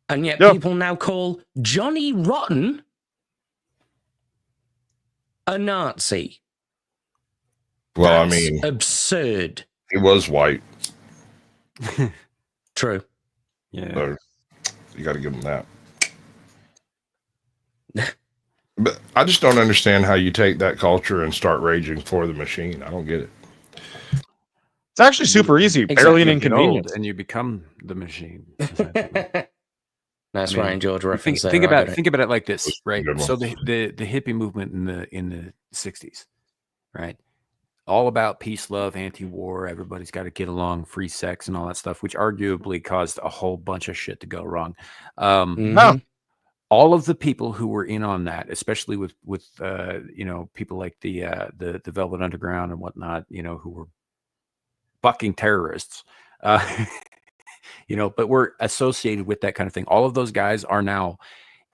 And yet people now call Johnny Rotten a Nazi. Well, That's I mean, absurd. he was white. True. Yeah. So you got to give him that. But I just don't understand how you take that culture and start raging for the machine. I don't get it. It's actually super easy. Barely an inconvenience. And you become the machine. That's Ryan George reference. Think about it like this, right? So the hippie movement in the 60s, right? All about peace, love, anti-war. Everybody's got to get along, free sex, and all that stuff, which arguably caused a whole bunch of shit to go wrong. All of the people who were in on that, especially with you know, people like the Velvet Underground and whatnot, you know, who were bucking terrorists, you know, but we're associated with that kind of thing. All of those guys are now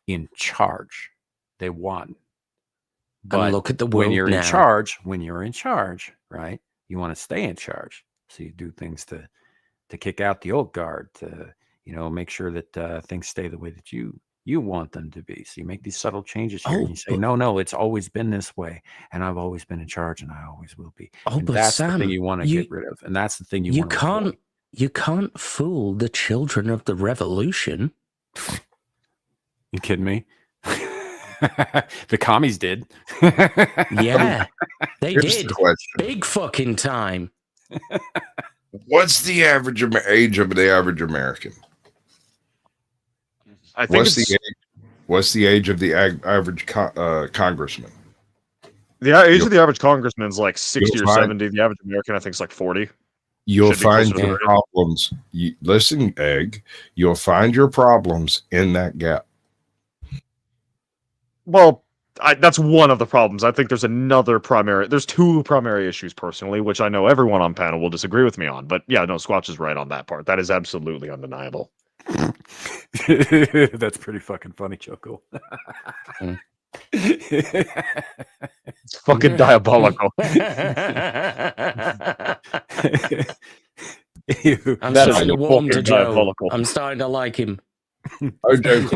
in charge. They won. But and look at the world when you're now. in charge, right? You want to stay in charge. So you do things to kick out the old guard, to, you know, make sure that things stay the way that you want them to be. So you make these subtle changes here, and you say, no, it's always been this way, and I've always been in charge, and I always will be. Oh, and but that's Sam, the thing you want to get rid of, and that's the thing you want to avoid. You can't fool the children of the revolution. You kidding me? The commies did. Yeah, they Here's did. the question. Big fucking time. What's the average age of the average American? I think what's the age of the average congressman? The age of the average congressman is like 60 or 70. The average American, I think, is like 40. You'll find your problems. Listen, Egg, you'll find your problems in that gap. Well, that's one of the problems. I think there's two primary issues personally, which I know everyone on panel will disagree with me on. But yeah, no, Squatch is right on that part. That is absolutely undeniable. That's pretty fucking funny, Choco. It's fucking diabolical. I'm starting to warm to Joe. I'm starting to like him. Oh, Joe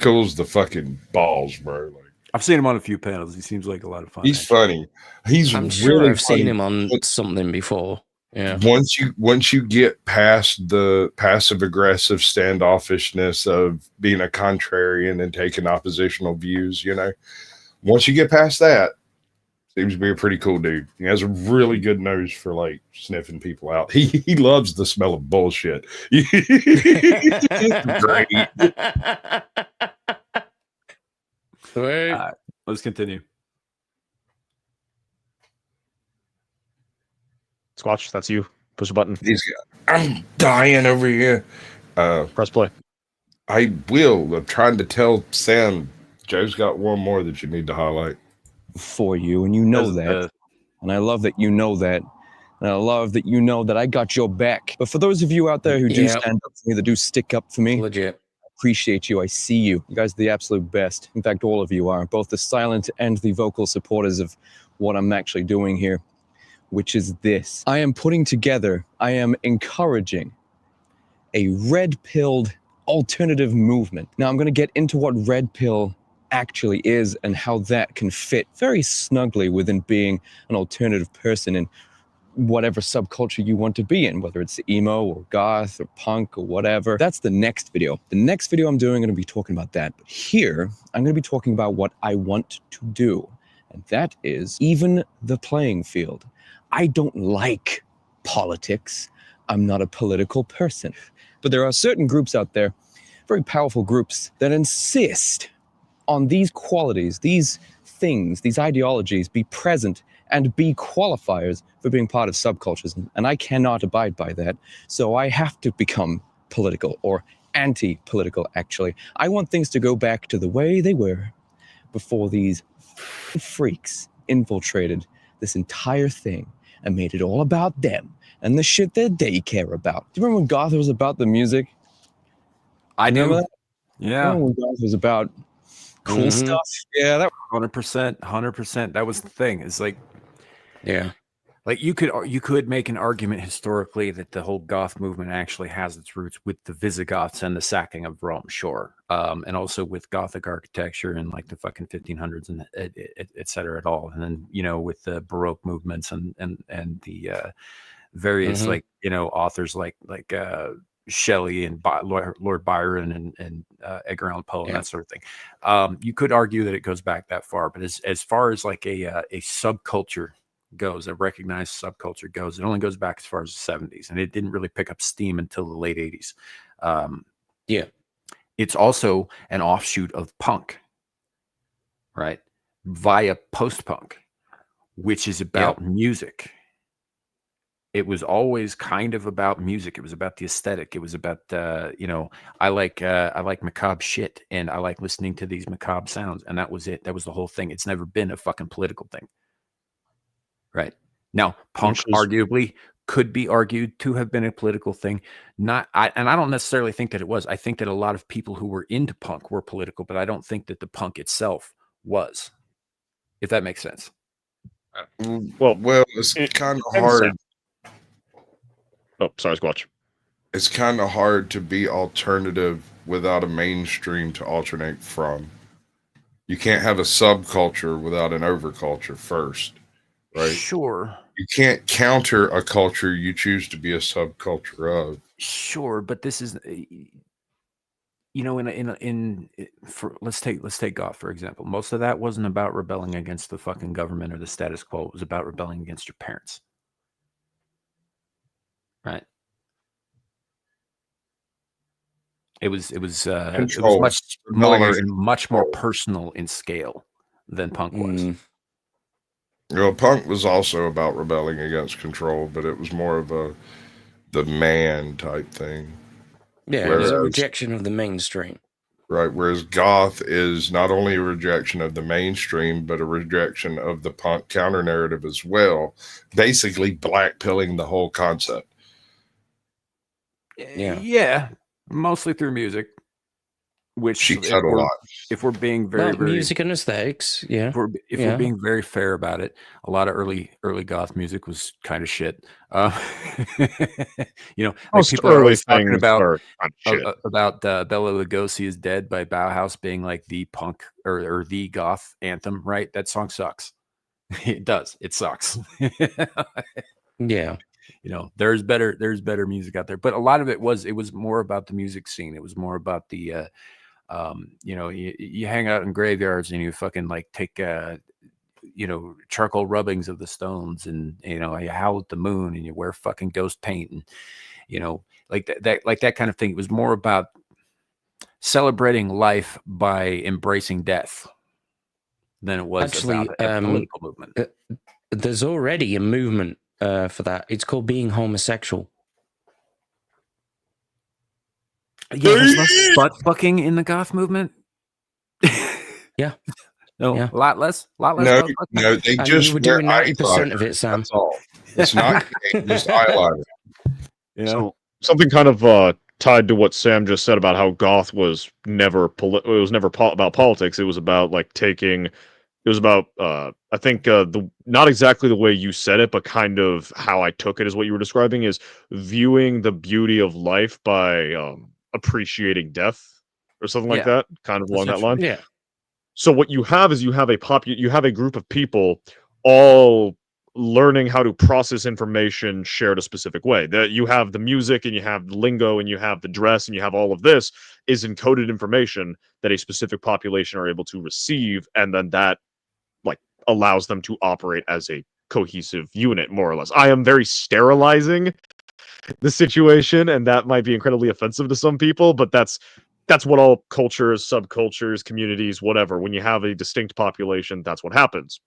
Cool's the fucking balls, bro. Like, I've seen him on a few panels. He seems like a lot of fun. He's funny. I'm sure I've seen him on something before. Yeah. Once you get past the passive aggressive standoffishness of being a contrarian and taking oppositional views, you know, once you get past that, seems to be a pretty cool dude. He has a really good nose for like sniffing people out. He loves the smell of bullshit. Great. Let's continue. Squatch, that's you. Push a button. I'm dying over here. Press play. I will. I'm trying to tell Sam, Joe's got one more that you need to highlight. For you, and you know that. And I love that you know that. And I love that you know that I got your back. But for those of you out there who do stand up for me, that do stick up for me, legit, I appreciate you. I see you. You guys are the absolute best. In fact, all of you are, both the silent and the vocal supporters of what I'm actually doing here, which is this. I am encouraging a red-pilled alternative movement. Now, I'm going to get into what red pill actually is and how that can fit very snugly within being an alternative person in whatever subculture you want to be in, whether it's emo or goth or punk or whatever. That's the next video. The next video I'm doing, I'm going to be talking about that. But here, I'm going to be talking about what I want to do. And that is even the playing field. I don't like politics. I'm not a political person. But there are certain groups out there, very powerful groups, that insist on these qualities, these things, these ideologies be present and be qualifiers for being part of subcultures. And I cannot abide by that. So I have to become political, or anti-political, actually. I want things to go back to the way they were before these freaks infiltrated this entire thing and made it all about them and the shit that they care about. Do you remember when goth was about the music? I do. Remember that? Yeah. Remember when goth was about cool stuff? Yeah, that 100%. That was the thing. It's like, yeah, like you could make an argument historically that the whole goth movement actually has its roots with the Visigoths and the sacking of Rome, sure, and also with Gothic architecture and like the fucking 1500s and et cetera at all, and then with the Baroque movements and the various like authors like Shelley and Lord Byron and Edgar Allan Poe and that sort of thing. You could argue that it goes back that far, but as far as like a subculture goes, a recognized subculture goes, it only goes back as far as the 70s, and it didn't really pick up steam until the late 80s. It's also an offshoot of punk, right? Via post-punk, which is about music. It was always kind of about music. It was about the aesthetic. It was about I like macabre shit, and I like listening to these macabre sounds, and that was it. That was the whole thing. It's never been a fucking political thing. Right. Now, punk arguably could be argued to have been a political thing. And I don't necessarily think that it was. I think that a lot of people who were into punk were political, but I don't think that the punk itself was, if that makes sense. Well, it's kind of hard. Oh, sorry, Squatch. It's kind of hard to be alternative without a mainstream to alternate from. You can't have a subculture without an overculture first. Right. Sure. You can't counter a culture you choose to be a subculture of. Sure, but this is, let's take goth for example. Most of that wasn't about rebelling against the fucking government or the status quo. It was about rebelling against your parents. Right. It was much smaller and much more personal in scale than punk was. Punk was also about rebelling against control, but it was more of the man type thing. Yeah, it was a rejection of the mainstream. Right, whereas goth is not only a rejection of the mainstream, but a rejection of the punk counter narrative as well, basically blackpilling the whole concept. Yeah, mostly through music. Which she cut a lot. If we're being very music and aesthetics, if we're being very fair about it, a lot of early goth music was kind of shit. Like people are always talking about Bela Lugosi is Dead by Bauhaus being like the punk or the goth anthem, right? That song sucks. It does. It sucks. Yeah. There's better music out there, but a lot of it was more about the music scene. It was more about the you hang out in graveyards and you fucking like take charcoal rubbings of the Stones, and you howl at the moon and you wear fucking ghost paint, and like that kind of thing. It was more about celebrating life by embracing death than it was about a political movement. There's already a movement for that. It's called being homosexual. Yeah, there's less butt fucking in the goth movement. Yeah. No, yeah. a lot less. No, they just were doing 90% of it, Sam. That's all. It's not just eyeliner. So something kind of tied to what Sam just said about how goth was never about politics. It was about I think not exactly the way you said it, but kind of how I took it is what you were describing, is viewing the beauty of life by appreciating death or something like that, kind of along that line. Yeah. So what you have is you have a group of people all learning how to process information shared a specific way. That you have the music and you have the lingo and you have the dress and you have all of this is encoded information that a specific population are able to receive, and then that allows them to operate as a cohesive unit, more or less. I am very sterilizing the situation, and that might be incredibly offensive to some people, but that's what all cultures, subcultures, communities, whatever, when you have a distinct population, that's what happens.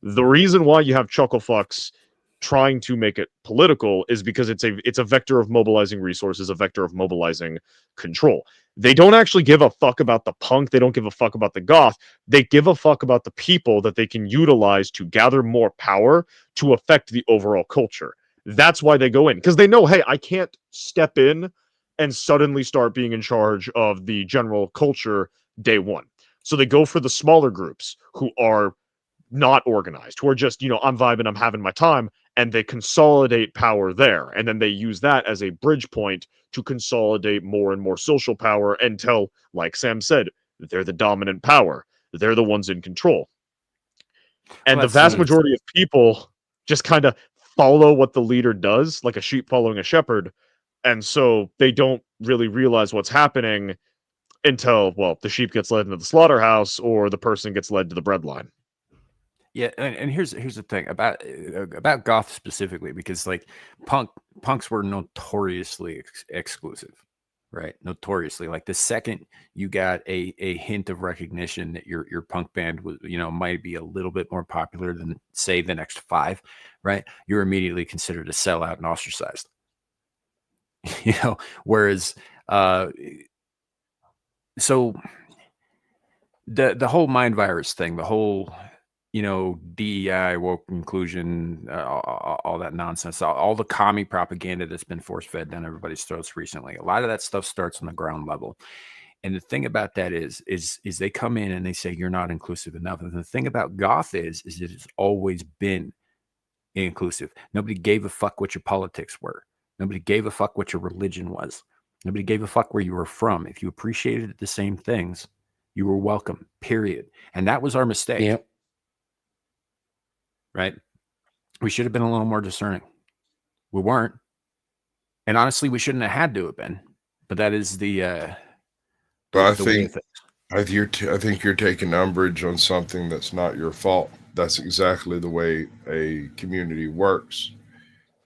The reason why you have chucklefucks trying to make it political is because it's a vector of mobilizing resources, a vector of mobilizing control. They don't actually give a fuck about the punk, they don't give a fuck about the goth, they give a fuck about the people that they can utilize to gather more power to affect the overall culture. That's why they go in, because they know, hey, I can't step in and suddenly start being in charge of the general culture day one. So they go for the smaller groups who are not organized, who are just, I'm vibing, I'm having my time, and they consolidate power there. And then they use that as a bridge point to consolidate more and more social power until, like Sam said, they're the dominant power. They're the ones in control. And the vast majority of people just kind of follow what the leader does, like a sheep following a shepherd. And so they don't really realize what's happening until, well, the sheep gets led into the slaughterhouse or the person gets led to the breadline. Yeah, and here's the thing about goth specifically, because like punks were notoriously exclusive, right? Notoriously, like the second you got a hint of recognition that your punk band was, might be a little bit more popular than say the next five, right? You're immediately considered a sellout and ostracized. Whereas so the whole mind virus thing, the whole DEI, woke inclusion, all that nonsense, all the commie propaganda that's been force fed down everybody's throats recently. A lot of that stuff starts on the ground level. And the thing about that is they come in and they say you're not inclusive enough. And the thing about goth is it has always been inclusive. Nobody gave a fuck what your politics were. Nobody gave a fuck what your religion was. Nobody gave a fuck where you were from. If you appreciated the same things, you were welcome, period. And that was our mistake. Yep. Right? We should have been a little more discerning. We weren't. And honestly, we shouldn't have had to have been. But that is the but way I think you're taking umbrage on something that's not your fault. That's exactly the way a community works.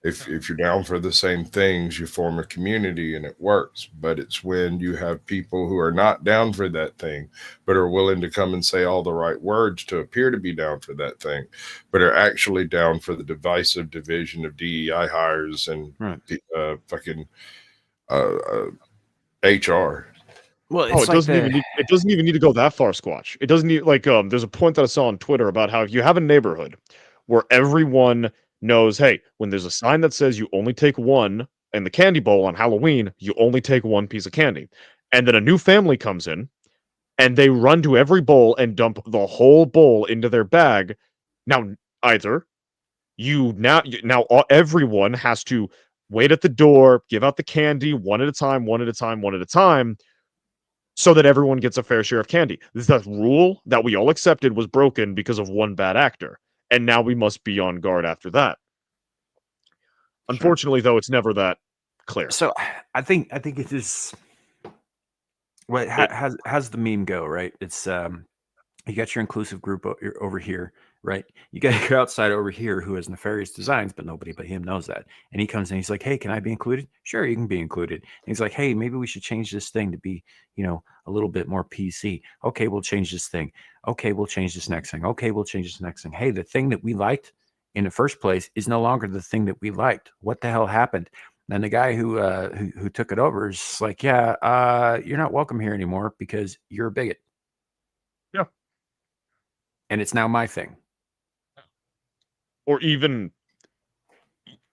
If you're down for the same things, you form a community and it works. But it's when you have people who are not down for that thing, but are willing to come and say all the right words to appear to be down for that thing, but are actually down for the divisive division of DEI hires and fucking HR. Well, it doesn't even need to go that far, Squatch. It doesn't need, like, there's a point that I saw on Twitter about how if you have a neighborhood where everyone knows, hey, when there's a sign that says you only take one in the candy bowl on Halloween, you only take one piece of candy. And then a new family comes in and they run to every bowl and dump the whole bowl into their bag. Now, either everyone has to wait at the door, give out the candy one at a time, so that everyone gets a fair share of candy. The rule that we all accepted was broken because of one bad actor. And now we must be on guard after that. Unfortunately, though, it's never that clear. So I think it is. What how's the meme go, right? It's you got your inclusive group over here, right? You got your outside over here who has nefarious designs, but nobody but him knows that. And he comes in, he's like, "Hey, can I be included?" Sure, you can be included. And he's like, "Hey, maybe we should change this thing to be, a little bit more PC." Okay, we'll change this thing. Okay, we'll change this next thing. Okay, we'll change this next thing. Hey, the thing that we liked in the first place is no longer the thing that we liked. What the hell happened? And the guy who took it over is just like, "Yeah, you're not welcome here anymore because you're a bigot." Yeah. And it's now my thing. Or even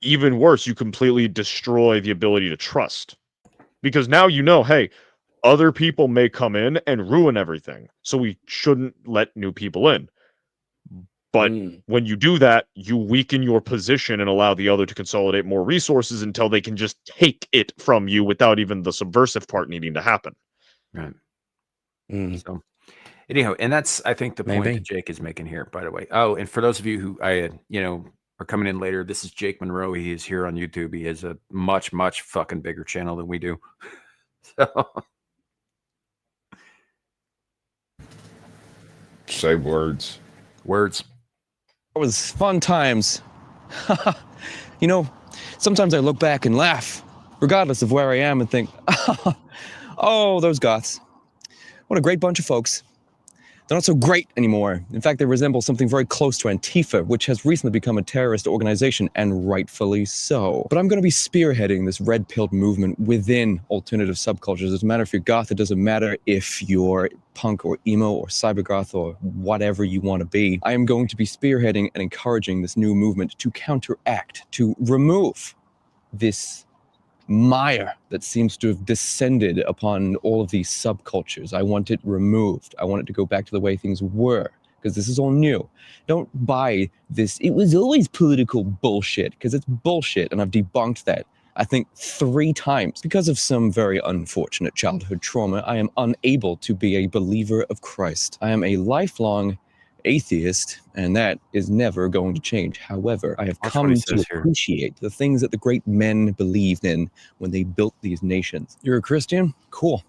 worse, you completely destroy the ability to trust. Because now hey, other people may come in and ruin everything. So we shouldn't let new people in. But when you do that, you weaken your position and allow the other to consolidate more resources until they can just take it from you without even the subversive part needing to happen. Right. So anyhow, and that's, I think, the point that Jake is making here, by the way. Oh, and for those of you who are coming in later, this is Jake Monroe. He is here on YouTube. He has a much, much fucking bigger channel than we do. So say words. It was fun times. You know, sometimes I look back and laugh, regardless of where I am, and think, oh, those Goths. What a great bunch of folks. They're not so great anymore. In fact, they resemble something very close to Antifa, which has recently become a terrorist organization, and rightfully so. But I'm going to be spearheading this red-pilled movement within alternative subcultures. It doesn't matter if you're goth, it doesn't matter if you're punk or emo or cybergoth or whatever you want to be. I am going to be spearheading and encouraging this new movement to counteract, to remove this mire that seems to have descended upon all of these subcultures. I want it removed. I want it to go back to the way things were, because this is all new. Don't buy this, it was always political bullshit, because it's bullshit, and I've debunked that, I think 3 times. Because of some very unfortunate childhood trauma, I am unable to be a believer of Christ. I am a lifelong atheist, and that is never going to change. However, I have come to appreciate the things that the great men believed in when they built these nations. You're a Christian? Cool.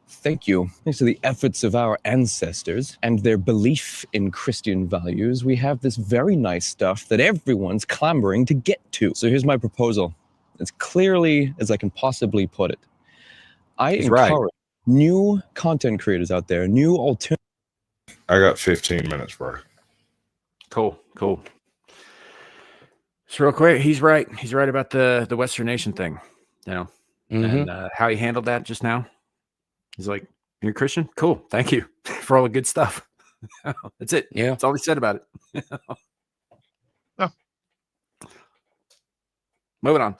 Thank you. Thanks to the efforts of our ancestors and their belief in Christian values, we have this very nice stuff that everyone's clamoring to get to. So here's my proposal, as clearly as I can possibly put it. I encourage new content creators out there, new alternative. I got 15 minutes, bro. Cool. So real quick, he's right. He's right about the Western nation thing, you know, and how he handled that just now. He's like, "You're a Christian? Cool. Thank you for all the good stuff." That's it. Yeah, that's all he said about it. Oh. Moving on.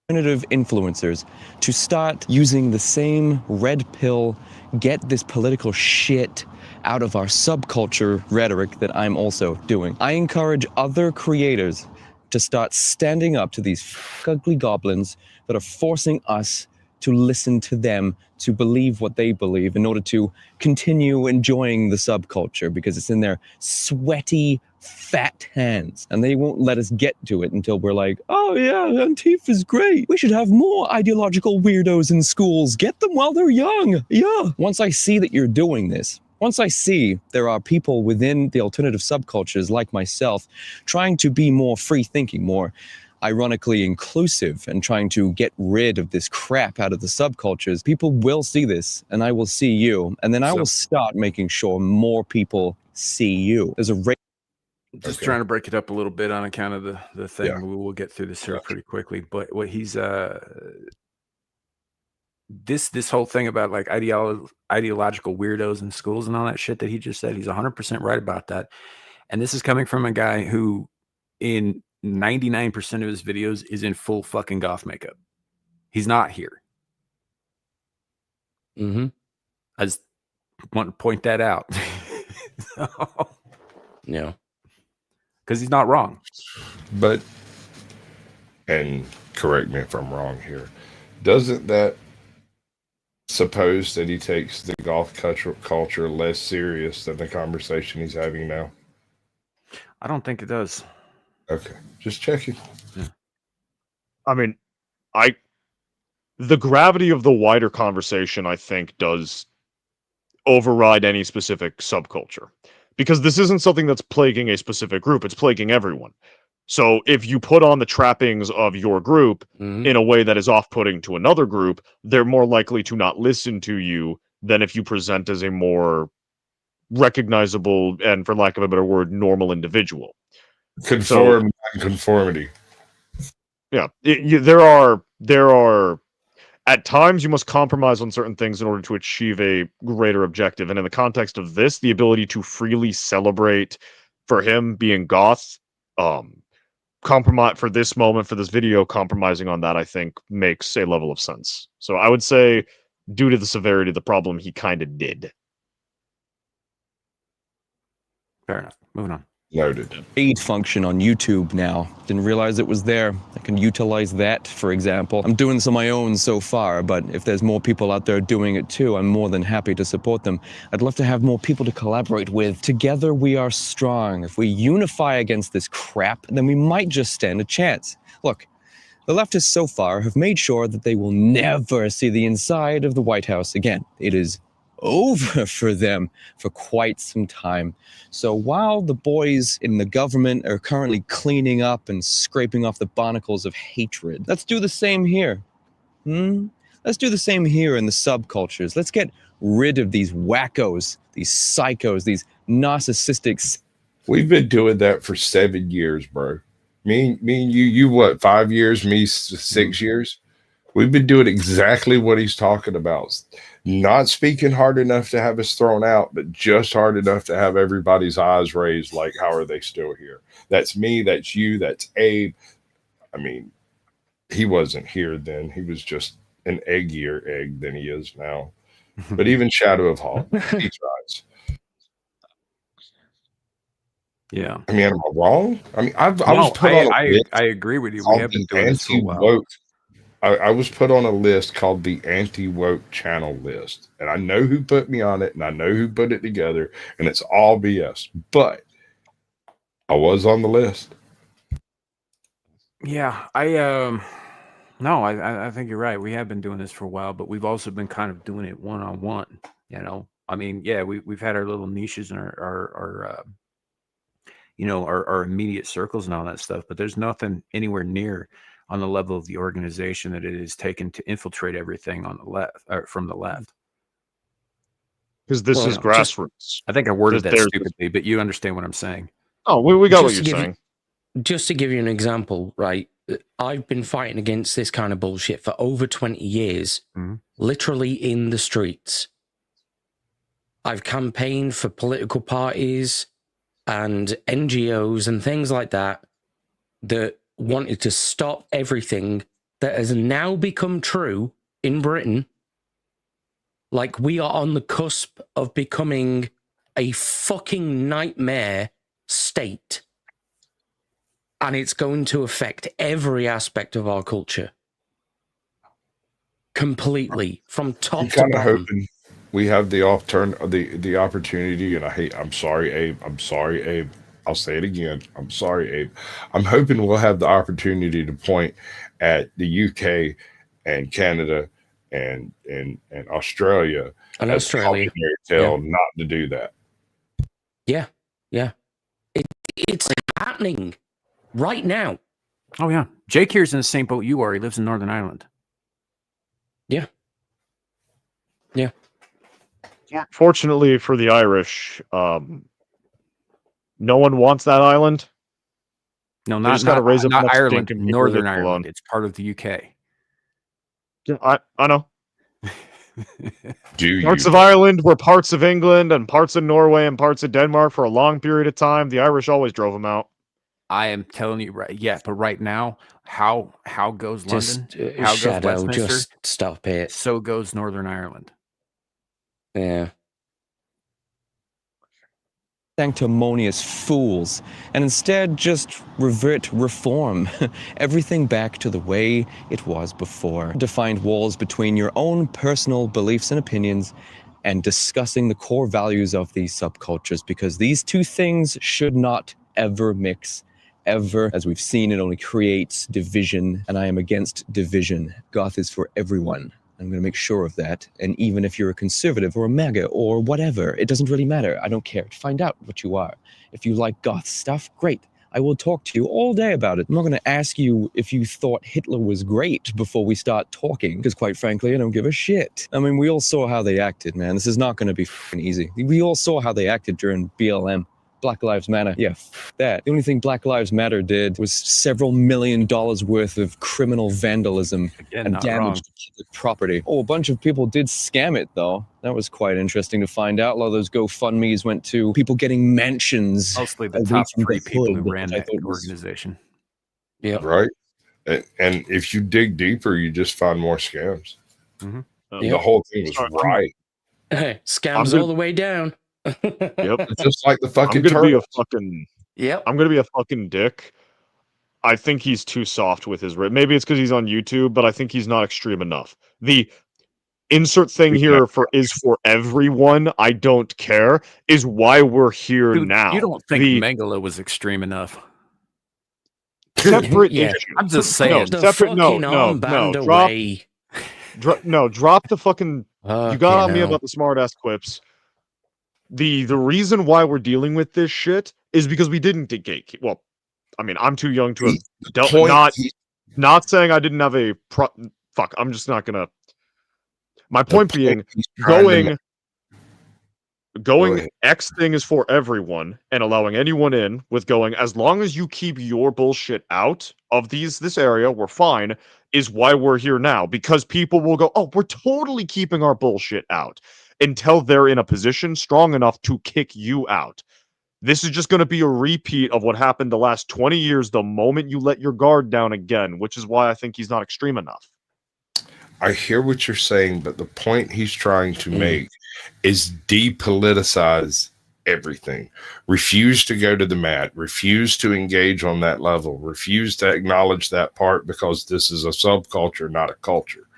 Alternative influencers to start using the same red pill, get this political shit out of our subculture rhetoric that I'm also doing. I encourage other creators to start standing up to these ugly goblins that are forcing us to listen to them, to believe what they believe in order to continue enjoying the subculture, because it's in their sweaty, fat hands, and they won't let us get to it until we're like, oh yeah, Antifa's great. We should have more ideological weirdos in schools. Get them while they're young. Yeah. Once I see that you're doing this, once I see there are people within the alternative subcultures like myself trying to be more free-thinking, more ironically inclusive, and trying to get rid of this crap out of the subcultures, people will see this, and I will see you, and then I will start making sure more people see you. There's a just trying to break it up a little bit on account of the thing. Yeah. We'll get through this here pretty quickly, but what he's this whole thing about like ideological weirdos in schools and all that shit that he just said, he's 100% right about that. And this is coming from a guy who in 99% of his videos is in full fucking goth makeup. He's not here. I just want to point that out. Yeah. Because he's not wrong. But, and correct me if I'm wrong here, doesn't that suppose that he takes the goth culture less serious than the conversation he's having now? I don't think it does. Okay, just checking. Yeah. I mean, the gravity of the wider conversation, I think, does override any specific subculture. Because this isn't something that's plaguing a specific group, it's plaguing everyone. So if you put on the trappings of your group in a way that is off-putting to another group, they're more likely to not listen to you than if you present as a more recognizable and, for lack of a better word, normal individual. Conformity. Yeah, there are at times you must compromise on certain things in order to achieve a greater objective. And in the context of this, the ability to freely celebrate for him being goth, compromise for this moment, for this video, compromising on that, I think makes a level of sense. So I would say, due to the severity of the problem, he kind of did. Fair enough. Moving on. Noted. Aid function on YouTube now. Didn't realize it was there. I can utilize that, for example. I'm doing this on my own so far, but if there's more people out there doing it too, I'm more than happy to support them. I'd love to have more people to collaborate with. Together we are strong. If we unify against this crap, then we might just stand a chance. Look, the leftists so far have made sure that they will never see the inside of the White House again. It is over for them for quite some time. So while the boys in the government are currently cleaning up and scraping off the barnacles of hatred, let's do the same here. Let's do the same here in the subcultures. Let's get rid of these wackos, these psychos, these narcissistics. We've been doing that for 7 years, bro. Me and you what, 5 years, me 6 years? We've been doing exactly what he's talking about. Not speaking hard enough to have us thrown out, but just hard enough to have everybody's eyes raised like, how are they still here? That's me, that's you, that's Abe. I mean, he wasn't here then. He was just an eggier egg than he is now. But even Shadow of Hawk, he tries. Yeah. I mean, am I wrong? I mean, I was put on a list. I agree with you. We have been doing this for a while. Anti-woke. I was put on a list called the anti-woke channel list. And I know who put me on it, and I know who put it together, and it's all BS. But I was on the list. Yeah, I think you're right. We have been doing this for a while, but we've also been kind of doing it one-on-one. You know, I mean, yeah, we've had our little niches and our immediate circles and all that stuff, but there's nothing anywhere near on the level of the organization that it is taken to infiltrate everything on the left or from the left. Because this is grassroots. I think I worded that stupidly, but you understand what I'm saying. Oh, we got what you're saying. Just to give you an example, right? I've been fighting against this kind of bullshit for over 20 years, literally in the streets. I've campaigned for political parties and NGOs and things like that that wanted to stop everything that has now become true in Britain. Like, we are on the cusp of becoming a fucking nightmare state. And it's going to affect every aspect of our culture. Completely, from top to bottom. Hoping we have the opportunity, and I'm sorry, Abe. I'll say it again. I'm sorry, Abe. I'm hoping we'll have the opportunity to point at the UK and Canada and Australia and Australia not to do that. Yeah. It's happening right now. Oh yeah, Jake here's in the same boat you are. He lives in Northern Ireland. Yeah. Fortunately for the Irish, no one wants that island. No, not Ireland. Northern Ireland. It's part of the UK. Yeah, I know. Do parts of Ireland were parts of England and parts of Norway and parts of Denmark for a long period of time. The Irish always drove them out. I am telling you, right? Yeah, but right now, how goes London? How Shadoo, goes Westminster? just stop it. So goes Northern Ireland. Yeah. Sanctimonious fools, and instead just reform everything back to the way it was before. Defined walls between your own personal beliefs and opinions and discussing the core values of these subcultures, because these two things should not ever mix. Ever. As we've seen, it only creates division, and I am against division. Goth is for everyone. I'm going to make sure of that. And even if you're a conservative or a MAGA or whatever, it doesn't really matter. I don't care. Find out what you are. If you like goth stuff, great. I will talk to you all day about it. I'm not going to ask you if you thought Hitler was great before we start talking, because quite frankly, I don't give a shit. I mean, we all saw how they acted, man. This is not going to be fucking easy. We all saw how they acted during BLM. Black Lives Matter. Yeah, that. The only thing Black Lives Matter did was several $1 million worth of criminal vandalism and damage to public property. Oh, a bunch of people did scam it, though. That was quite interesting to find out. A lot of those GoFundMes went to people getting mansions. Mostly the top 3 people who ran that organization. Yeah. Right. And if you dig deeper, you just find more scams. The whole thing was right. Hey, scams all the way down. Yep. Just like the fucking I'm gonna be a fucking dick. I think he's too soft with his maybe it's because he's on YouTube, but I think he's not extreme enough. The insert thing here is for everyone, I don't care, is why we're here now. You don't think Mengele was extreme enough? Separate issue. I'm just saying. Drop the fucking You got on me about the smart-ass quips. The reason why we're dealing with this shit is because we didn't get gatekeep. Well, I mean, I'm too young to have dealt. Not saying I didn't have a fuck. I'm just not gonna. My point being, going X thing is for everyone, and allowing anyone in with going as long as you keep your bullshit out of this area, we're fine. Is why we're here now, because people will go, oh, we're totally keeping our bullshit out until they're in a position strong enough to kick you out. This is just going to be a repeat of what happened the last 20 years the moment you let your guard down again, which is why I think he's not extreme enough. I hear what you're saying, but the point he's trying to make is depoliticize everything. Refuse to go to the mat. Refuse to engage on that level. Refuse to acknowledge that part because this is a subculture, not a culture.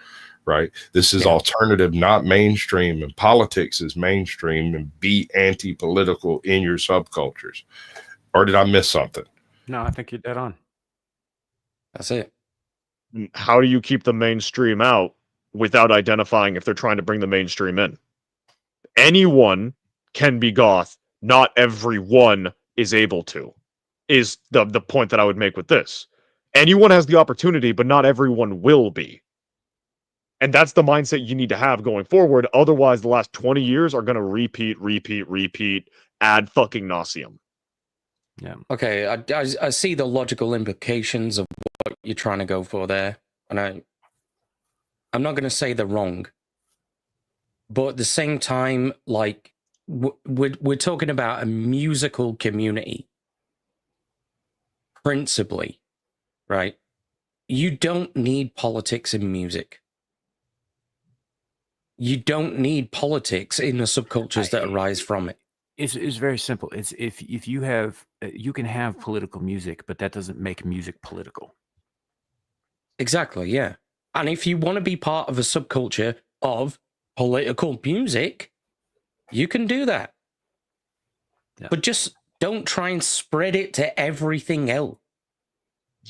Right? This is alternative, not mainstream, and politics is mainstream, and be anti-political in your subcultures. Or did I miss something? No, I think you're dead on. That's it. How do you keep the mainstream out without identifying if they're trying to bring the mainstream in? Anyone can be goth. Not everyone is able to, is the point that I would make with this. Anyone has the opportunity, but not everyone will be. And that's the mindset you need to have going forward. Otherwise, the last 20 years are going to repeat ad fucking nauseum. Yeah. Okay, I see the logical implications of what you're trying to go for there. And I'm not going to say they're wrong. But at the same time, like, we're talking about a musical community. Principally, right? You don't need politics in music. You don't need politics in the subcultures that arise from it. It's very simple. It's if you have you can have political music, but that doesn't make music political. Exactly, yeah. And if you want to be part of a subculture of political music, you can do that. Yeah. But just don't try and spread it to everything else.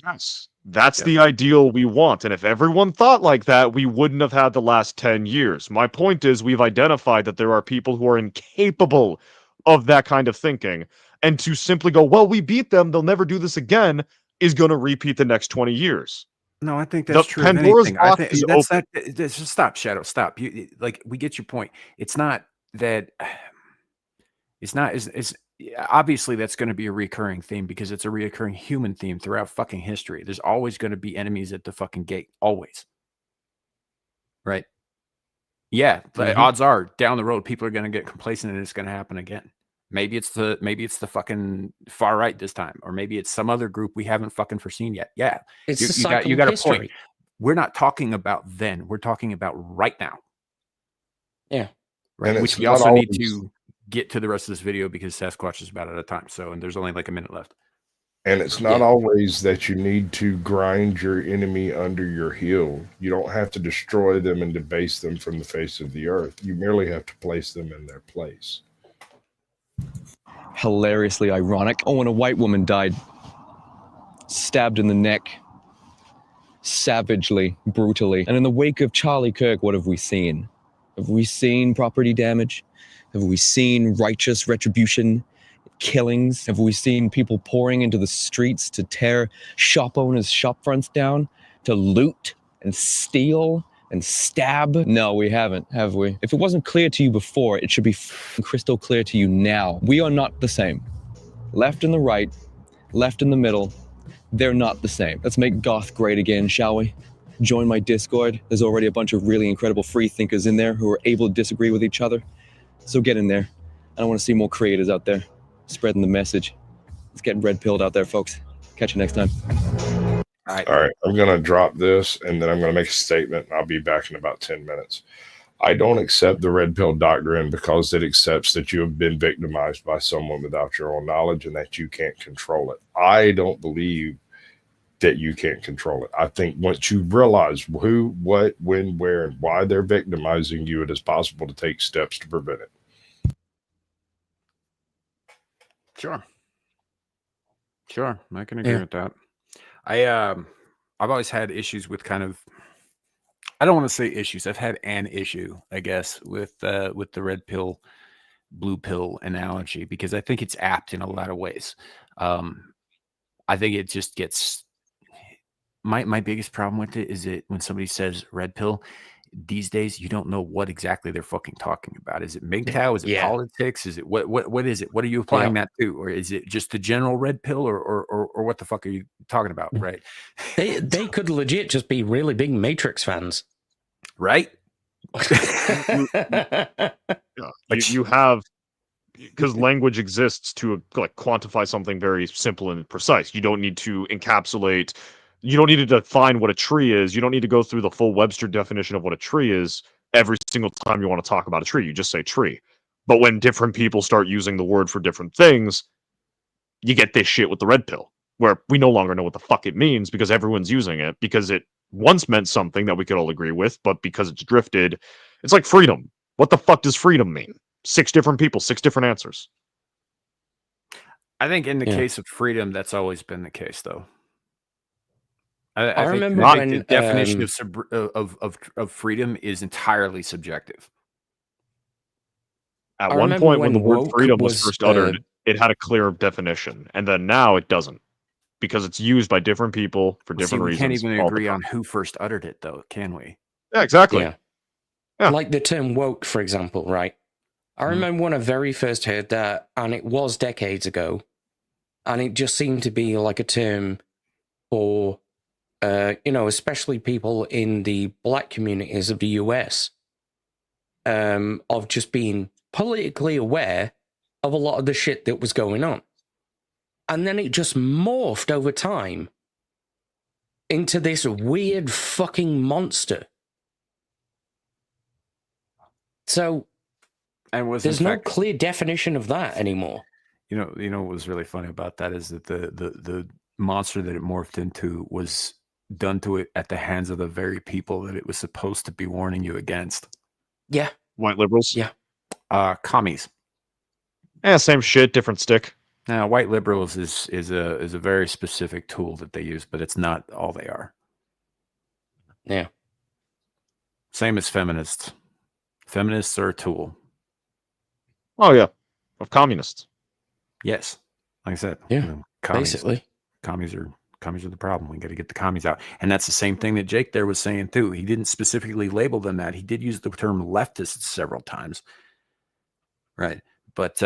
Yes. That's the ideal we want. And if everyone thought like that, we wouldn't have had the last 10 years. My point is we've identified that there are people who are incapable of that kind of thinking. And to simply go, well, we beat them, they'll never do this again, is going to repeat the next 20 years. No, I think that's true. Pandora's box I think is that's open. not. Stop, Shadow. Stop. Like, we get your point. It's not that. It's not. It's obviously that's going to be a recurring theme because it's a recurring human theme throughout fucking history. There's always going to be enemies at the fucking gate. Always. Right. Yeah. The odds are down the road people are going to get complacent and it's going to happen again. Maybe it's the fucking far right this time, or maybe it's some other group we haven't fucking foreseen yet. Yeah, it's you got a point. We're not talking about then. We're talking about right now. Yeah, right. Which we also need to get to the rest of this video because Sasquatch is about out of time. So, and there's only like a minute left. And it's not always that you need to grind your enemy under your heel. You don't have to destroy them and debase them from the face of the earth. You merely have to place them in their place. Hilariously ironic. Oh, when a white woman died, stabbed in the neck, savagely, brutally. And in the wake of Charlie Kirk, what have we seen? Have we seen property damage? Have we seen righteous retribution, killings? Have we seen people pouring into the streets to tear shop owners' shop fronts down, to loot and steal and stab? No, we haven't, have we? If it wasn't clear to you before, it should be crystal clear to you now. We are not the same. Left and the right, left in the middle, they're not the same. Let's make goth great again, shall we? Join my Discord. There's already a bunch of really incredible free thinkers in there who are able to disagree with each other. So get in there. I want to see more creators out there spreading the message. It's getting red-pilled out there, folks. Catch you next time. All right, I'm going to drop this, and then I'm going to make a statement, and I'll be back in about 10 minutes. I don't accept the red pill doctrine because it accepts that you have been victimized by someone without your own knowledge and that you can't control it. I don't believe that you can't control it. I think once you realize who, what, when, where, and why they're victimizing you, it is possible to take steps to prevent it. Sure, I can agree with that. I've always had issues with kind of I don't want to say issues. I've had an issue, I guess, with the red pill, blue pill analogy because I think it's apt in a lot of ways. I think it just gets my biggest problem with it is that when somebody says red pill these days, you don't know what exactly they're fucking talking about. Is it MGTOW? Is it politics? Is it what is it? What are you applying that to? Or is it just the general red pill or what the fuck are you talking about? Right. They could legit just be really big Matrix fans. Right? You have, because language exists to like quantify something very simple and precise. You don't need to encapsulate, you don't need to define what a tree is. You don't need to go through the full Webster definition of what a tree is every single time you want to talk about a tree. You just say tree. But when different people start using the word for different things, you get this shit with the red pill, where we no longer know what the fuck it means because everyone's using it because it once meant something that we could all agree with, but because it's drifted, it's like freedom. What the fuck does freedom mean? 6 different people, 6 different answers. I think in the case of freedom, that's always been the case, though. I remember when the definition of freedom is entirely subjective. At one point, when the word freedom was first uttered, it had a clear definition, and then now it doesn't, because it's used by different people for different reasons. We can't even agree on who first uttered it, though, can we? Yeah, exactly. Yeah. Like the term woke, for example, right? I remember when I very first heard that, and it was decades ago, and it just seemed to be like a term for, especially people in the black communities of the US, of just being politically aware of a lot of the shit that was going on. And then it just morphed over time into this weird fucking monster. So there's no clear definition of that anymore. You know what was really funny about that is that the monster that it morphed into was done to it at the hands of the very people that it was supposed to be warning you against. Yeah. White liberals. Yeah. Commies. Yeah, same shit, different stick. Now, white liberals is a very specific tool that they use, but it's not all they are. Yeah. Same as feminists. Feminists are a tool. Oh yeah, of communists. Yes, like I said. Yeah, basically, commies are the problem. We got to get the commies out, and that's the same thing that Jake there was saying too. He didn't specifically label them that. He did use the term leftists several times, right? But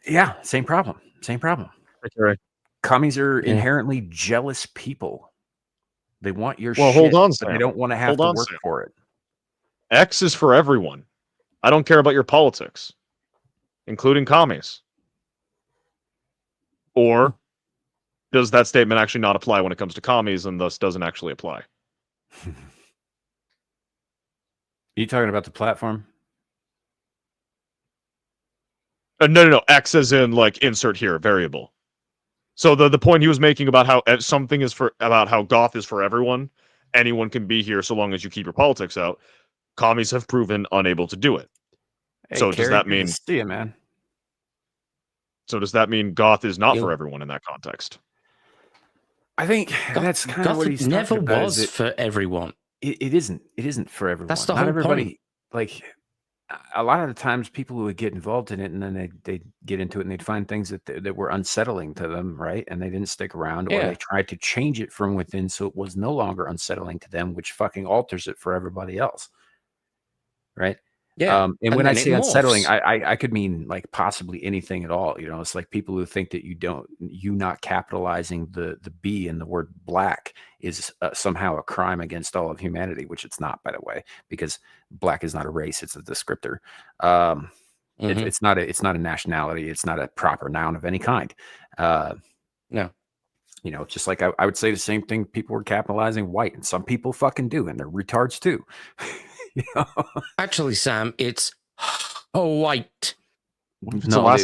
yeah, same problem. Same problem. Right. Commies are inherently jealous people. They want your shit, hold on, Sam. But they don't want to have to work for it. X is for everyone. I don't care about your politics, including commies. Or does that statement actually not apply when it comes to commies and thus doesn't actually apply? Are you talking about the platform? No. X as in like insert here, variable. So the point he was making about how something is about how goth is for everyone, anyone can be here so long as you keep your politics out. Commies have proven unable to do it. Hey, so does that mean? See you, man. So does that mean goth is not for everyone in that context? I think that's kind of what he's never talking about, was for everyone. It isn't. It isn't for everyone. That's the not whole everybody. point. Like a lot of the times, people who would get involved in it and then they get into it and they'd find things that were unsettling to them, right? And they didn't stick around, or they tried to change it from within so it was no longer unsettling to them, which fucking alters it for everybody else. Right. Yeah. And when I say unsettling, I could mean like possibly anything at all. You know, it's like people who think that you not capitalizing the B in the word black is somehow a crime against all of humanity, which it's not, by the way, because black is not a race; it's a descriptor. It's not a nationality. It's not a proper noun of any kind. No. You know, just like I would say the same thing. People were capitalizing white, and some people fucking do, and they're retards too. You know? Actually, Sam, it's white. No,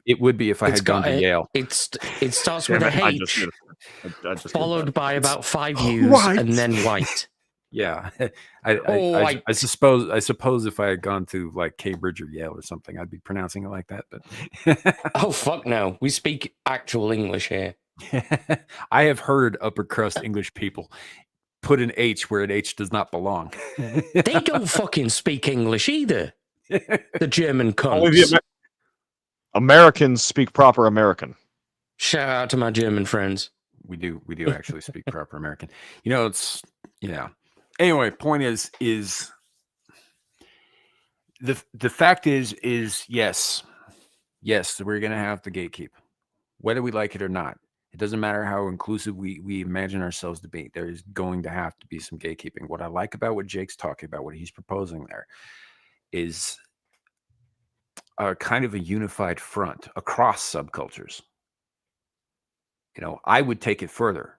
it would be if I had gone to Yale. It starts with a H, followed by about 5 U's, and then white. Yeah, I suppose if I had gone to like Cambridge or Yale or something, I'd be pronouncing it like that. But oh fuck no, we speak actual English here. I have heard upper crust English people put an H where an H does not belong. They don't fucking speak English either. The German Only cunts. the Americans speak proper American. Shout out to my German friends. We do actually speak proper American. You know, it's Anyway, point is the fact is yes, we're gonna have the gatekeep, whether we like it or not. It doesn't matter how inclusive we imagine ourselves to be. There is going to have to be some gatekeeping. What I like about what Jake's talking about, what he's proposing there, is a kind of a unified front across subcultures. You know, I would take it further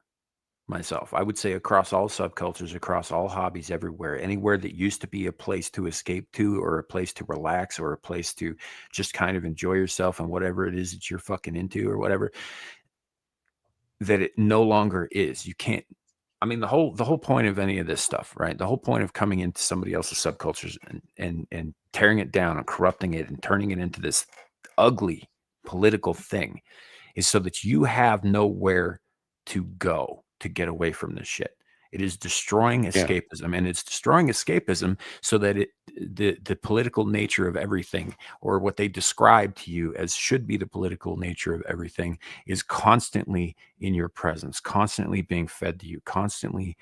myself. I would say across all subcultures, across all hobbies, everywhere, anywhere that used to be a place to escape to, or a place to relax, or a place to just kind of enjoy yourself and whatever it is that you're fucking into or whatever, that it no longer is. You can't. I mean, the whole point of any of this stuff, right? The whole point of coming into somebody else's subcultures and tearing it down and corrupting it and turning it into this ugly political thing is so that you have nowhere to go to get away from this shit. It is destroying escapism, and it's destroying escapism so that the political nature of everything, or what they describe to you as should be the political nature of everything, is constantly in your presence, constantly being fed to you, constantly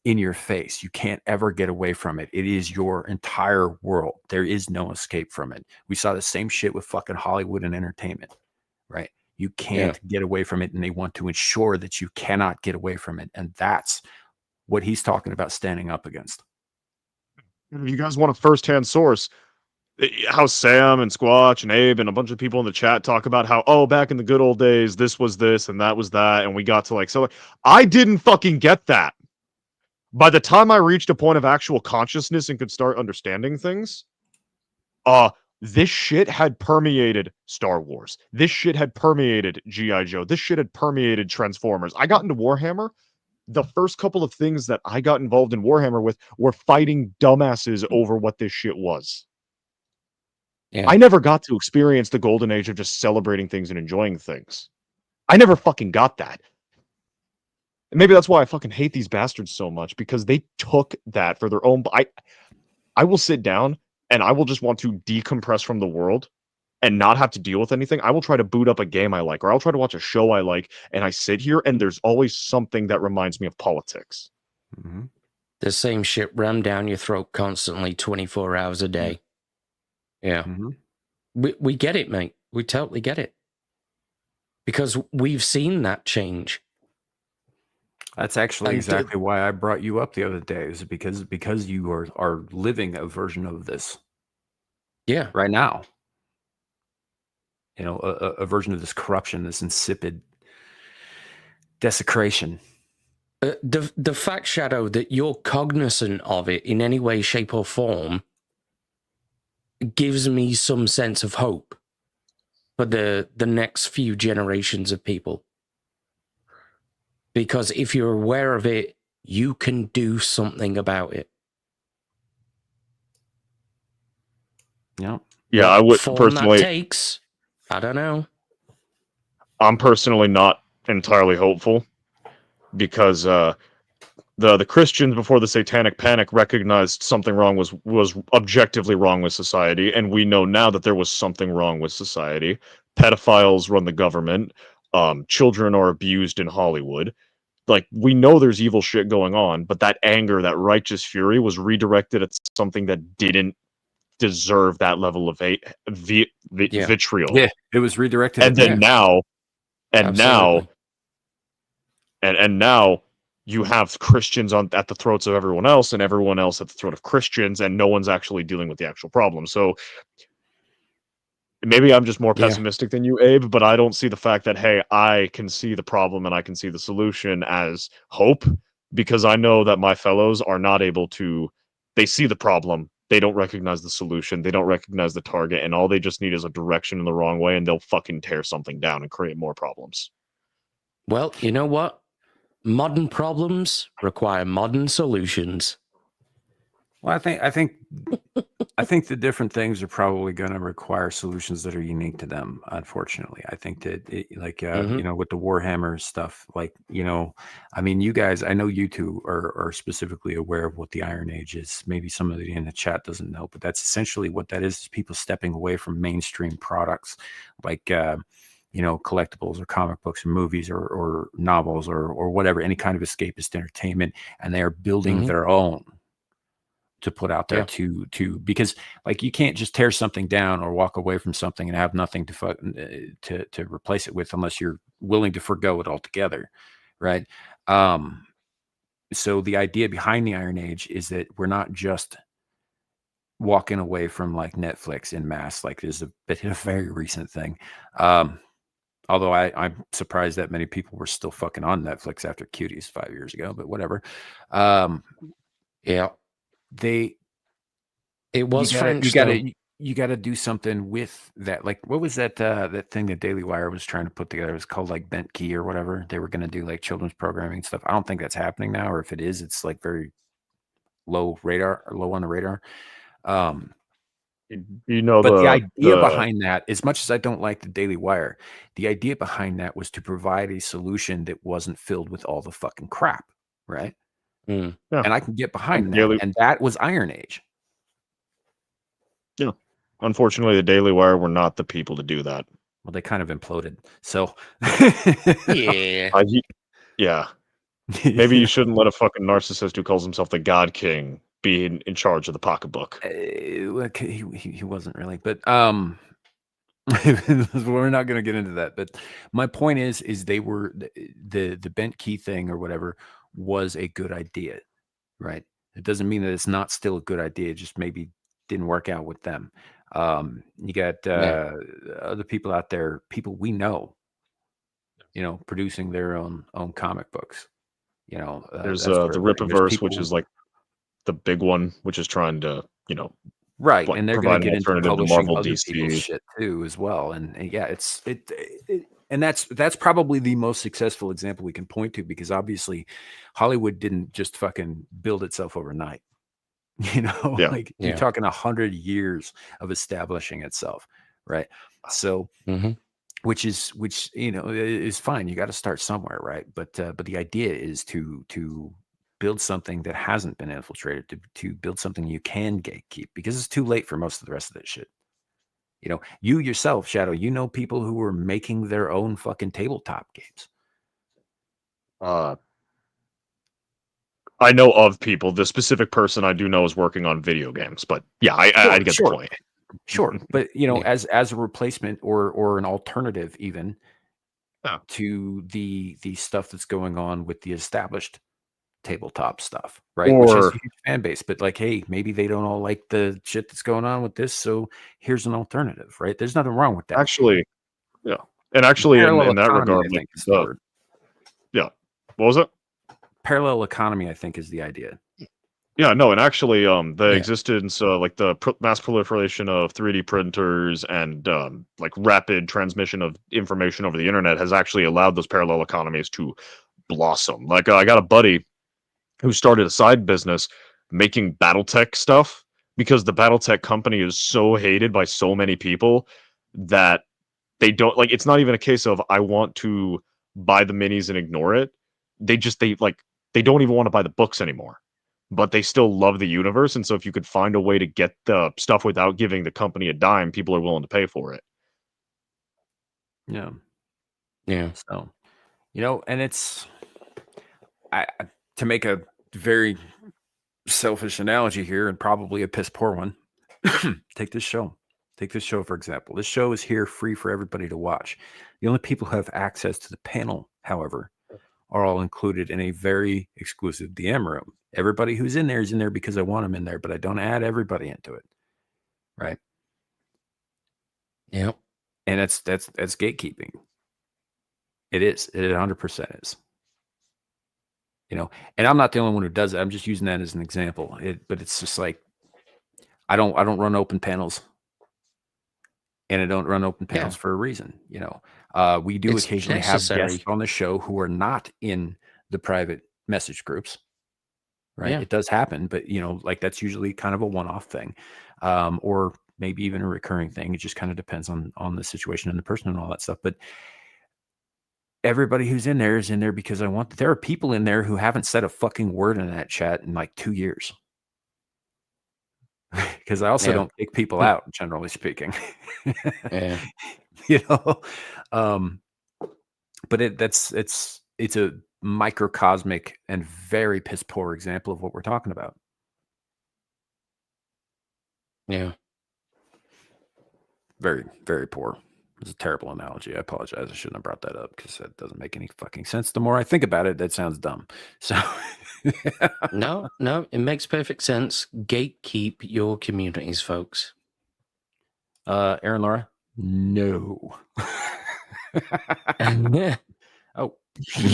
in your face. You can't ever get away from it. It is your entire world. There is no escape from it. We saw the same shit with fucking Hollywood and entertainment, right? You can't get away from it, and they want to ensure that you cannot get away from it. And that's what he's talking about standing up against. If you guys want a first-hand source, how Sam and Squatch and Abe and a bunch of people in the chat talk about how, oh, back in the good old days, this was this and that was that, and we got to like, so I didn't fucking get that. By the time I reached a point of actual consciousness and could start understanding things, this shit had permeated Star Wars. This shit had permeated G.I. Joe. This shit had permeated Transformers. I got into Warhammer. The first couple of things that I got involved in Warhammer with were fighting dumbasses over what this shit was. Yeah. I never got to experience the golden age of just celebrating things and enjoying things. I never fucking got that. And maybe that's why I fucking hate these bastards so much, because they took that for their own. I will sit down and I will just want to decompress from the world and not have to deal with anything. I will try to boot up a game I like, or I'll try to watch a show I like, and I sit here and there's always something that reminds me of politics. Mm-hmm. The same shit rammed down your throat constantly, 24 hours a day. Yeah. Mm-hmm. We get it, mate. We totally get it. Because we've seen that change. That's actually exactly why I brought you up the other day, is because you are living a version of this. Yeah. Right now. You know, a version of this corruption, this insipid desecration. The fact, Shadoo, that you're cognizant of it in any way, shape, or form gives me some sense of hope for the next few generations of people. Because if you're aware of it, you can do something about it. Yeah. Yeah, I would personally. That takes, I don't know. I'm personally not entirely hopeful, because the Christians before the Satanic Panic recognized something wrong was objectively wrong with society, and we know now that there was something wrong with society. Pedophiles run the government. Children are abused in Hollywood. Like, we know there's evil shit going on, but that anger, that righteous fury, was redirected at something that didn't deserve that level of vitriol. Yeah, it was redirected. And then now you have Christians at the throats of everyone else, and everyone else at the throat of Christians, and no one's actually dealing with the actual problem. So maybe I'm just more pessimistic than you, Abe, but I don't see the fact that, hey, I can see the problem and I can see the solution as hope, because I know that my fellows are not able to. They see the problem. They don't recognize the solution. They don't recognize the target, and all they just need is a direction in the wrong way, and they'll fucking tear something down and create more problems. Well, you know what? Modern problems require modern solutions. Well, I think the different things are probably going to require solutions that are unique to them. Unfortunately, I think that you know, with the Warhammer stuff, like, you know, I mean, you guys, I know you two are specifically aware of what the Iron Age is. Maybe somebody in the chat doesn't know, but that's essentially what that is people stepping away from mainstream products like you know, collectibles or comic books or movies or novels or whatever, any kind of escapist entertainment, and they are building their own to put out there to because, like, you can't just tear something down or walk away from something and have nothing to replace it with unless you're willing to forgo it altogether, right? So the idea behind the Iron Age is that we're not just walking away from like Netflix in mass, like there's a very recent thing. Although I'm surprised that many people were still fucking on Netflix after Cuties 5 years ago, but whatever. Yeah. It was French. You gotta do something with that. Like, what was that that thing that Daily Wire was trying to put together? It was called like Bent Key or whatever. They were gonna do like children's programming and stuff. I don't think that's happening now, or if it is, it's like very low on the radar. You know, but the idea behind that, as much as I don't like the Daily Wire, the idea behind that was to provide a solution that wasn't filled with all the fucking crap, right? Yeah. And I can get behind that, and that was Iron Age. Yeah. Unfortunately, the Daily Wire were not the people to do that. Well, they kind of imploded. So, yeah. Yeah. Maybe you shouldn't let a fucking narcissist who calls himself the God King be in charge of the pocketbook. He wasn't really, but we're not going to get into that. But my point is they were the bent key thing or whatever was a good idea, right? It doesn't mean that it's not still a good idea. It just maybe didn't work out with them. You got other people out there, people we know, you know, producing their own comic books. You know, there's the Rippaverse, which is like the big one, which is trying to, you know, right, like, and they're going to get into publishing Marvel, other DC people's shit too, as well. And yeah, and that's probably the most successful example we can point to, because obviously Hollywood didn't just fucking build itself overnight. You know, like you're talking 100 years of establishing itself, right? So, which you know is fine. You got to start somewhere, right? But the idea is to build something that hasn't been infiltrated, to build something you can gatekeep, because it's too late for most of the rest of that shit. You know, you yourself, Shadow, you know people who are making their own fucking tabletop games. I know of people. The specific person I do know is working on video games, but yeah, I get the point. Sure, but you know, as a replacement or an alternative, even to the stuff that's going on with the established tabletop stuff, right? Which has a huge fan base, but like, hey, maybe they don't all like the shit that's going on with this, so here's an alternative, right? There's nothing wrong with that. Actually, yeah, and actually, in that regard, like, yeah, what was it? Parallel economy, I think, is the idea. Yeah, no, and actually, the existence, like the mass proliferation of 3D printers and like rapid transmission of information over the internet has actually allowed those parallel economies to blossom. Like, I got a buddy who started a side business making BattleTech stuff, because the BattleTech company is so hated by so many people that they don't, like, it's not even a case of I want to buy the minis and ignore it. They don't even want to buy the books anymore, but they still love the universe. And so if you could find a way to get the stuff without giving the company a dime, people are willing to pay for it. Yeah. Yeah. So, you know, and it's, to make a very selfish analogy here, and probably a piss poor one, take this show. Take this show, for example. This show is here free for everybody to watch. The only people who have access to the panel, however, are all included in a very exclusive DM room. Everybody who's in there is in there because I want them in there, but I don't add everybody into it. Right? Yep. And that's gatekeeping. It is. It 100% is. You know, and I'm not the only one who does it. I'm just using that as an example. But it's just like, I don't run open panels. And I don't run open panels for a reason. You know, we do occasionally have guests on the show who are not in the private message groups, right? Yeah. It does happen, but like that's usually kind of a one-off thing, or maybe even a recurring thing. It just kind of depends on the situation and the person and all that stuff. But everybody who's in there is in there because there are people in there who haven't said a fucking word in that chat in like 2 years. Because I also don't kick people out, generally speaking. Yeah. But it's a microcosmic and very piss poor example of what we're talking about. Yeah. Very, very poor. It's a terrible analogy. I apologize. I shouldn't have brought that up because that doesn't make any fucking sense. The more I think about it, that sounds dumb. So No, it makes perfect sense. Gatekeep your communities, folks. Aaron, Laura? No. Oh.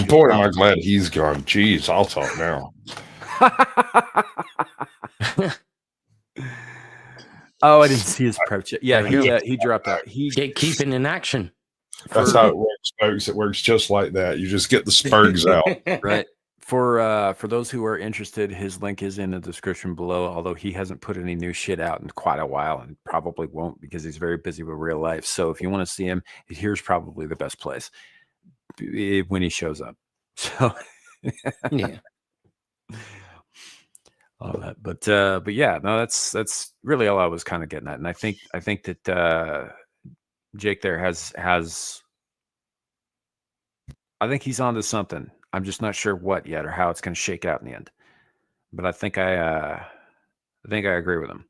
Boy, am I glad he's gone. Jeez, I'll talk now. Oh, I didn't see his prep chat. Yeah, he dropped out. Gatekeeping in action. That's how it works, folks. It works just like that. You just get the spurgs out. Right. For those who are interested, his link is in the description below, although he hasn't put any new shit out in quite a while and probably won't because he's very busy with real life. So if you want to see him, here's probably the best place when he shows up. So yeah. All that. But yeah, no, that's really all I was kind of getting at. And I think that Jake there has I think he's onto something. I'm just not sure what yet or how it's going to shake out in the end. But I think I agree with him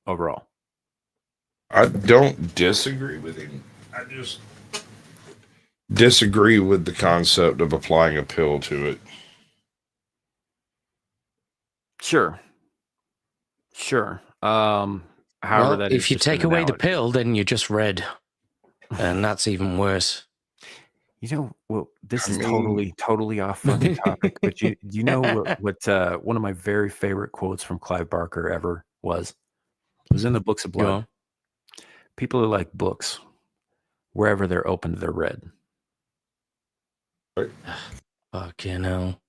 overall. I don't disagree with him. I just disagree with the concept of applying a pill to it. Sure. However, if you take away the pill, then you're just red, and that's even worse. Well, this is totally off fucking topic. But you know what one of my very favorite quotes from Clive Barker ever was? It was in the Books of Blood. People are like books. Wherever they're opened, they're read. Right. Fucking hell.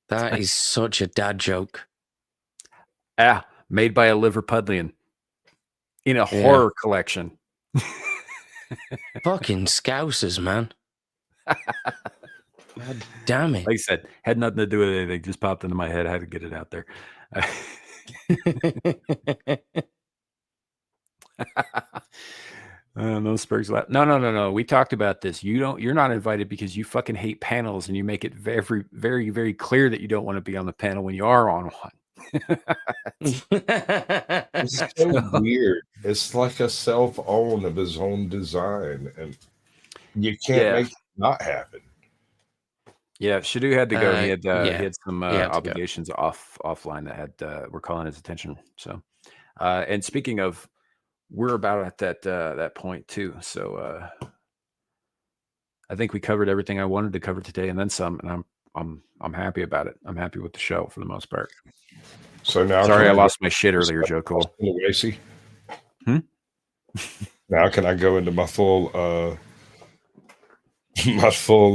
That is such a dad joke. Yeah, made by a Liverpudlian in a horror collection. Fucking Scousers, man. God damn it. Like I said, had nothing to do with anything. Just popped into my head. I had to get it out there. No Spurgs left. No. We talked about this. You're not invited because you fucking hate panels and you make it very, very, very clear that you don't want to be on the panel when you are on one. It's so weird. It's like a self-own of his own design, and you can't make it not happen. Yeah, Shadoo had to go. He had some obligations offline that were calling his attention. So, and speaking of, we're about at that point too. So, I think we covered everything I wanted to cover today, and then some. And I'm happy about it. I'm happy with the show for the most part. So now, sorry, I lost my shit earlier, Joe Cole. Now can I go into my full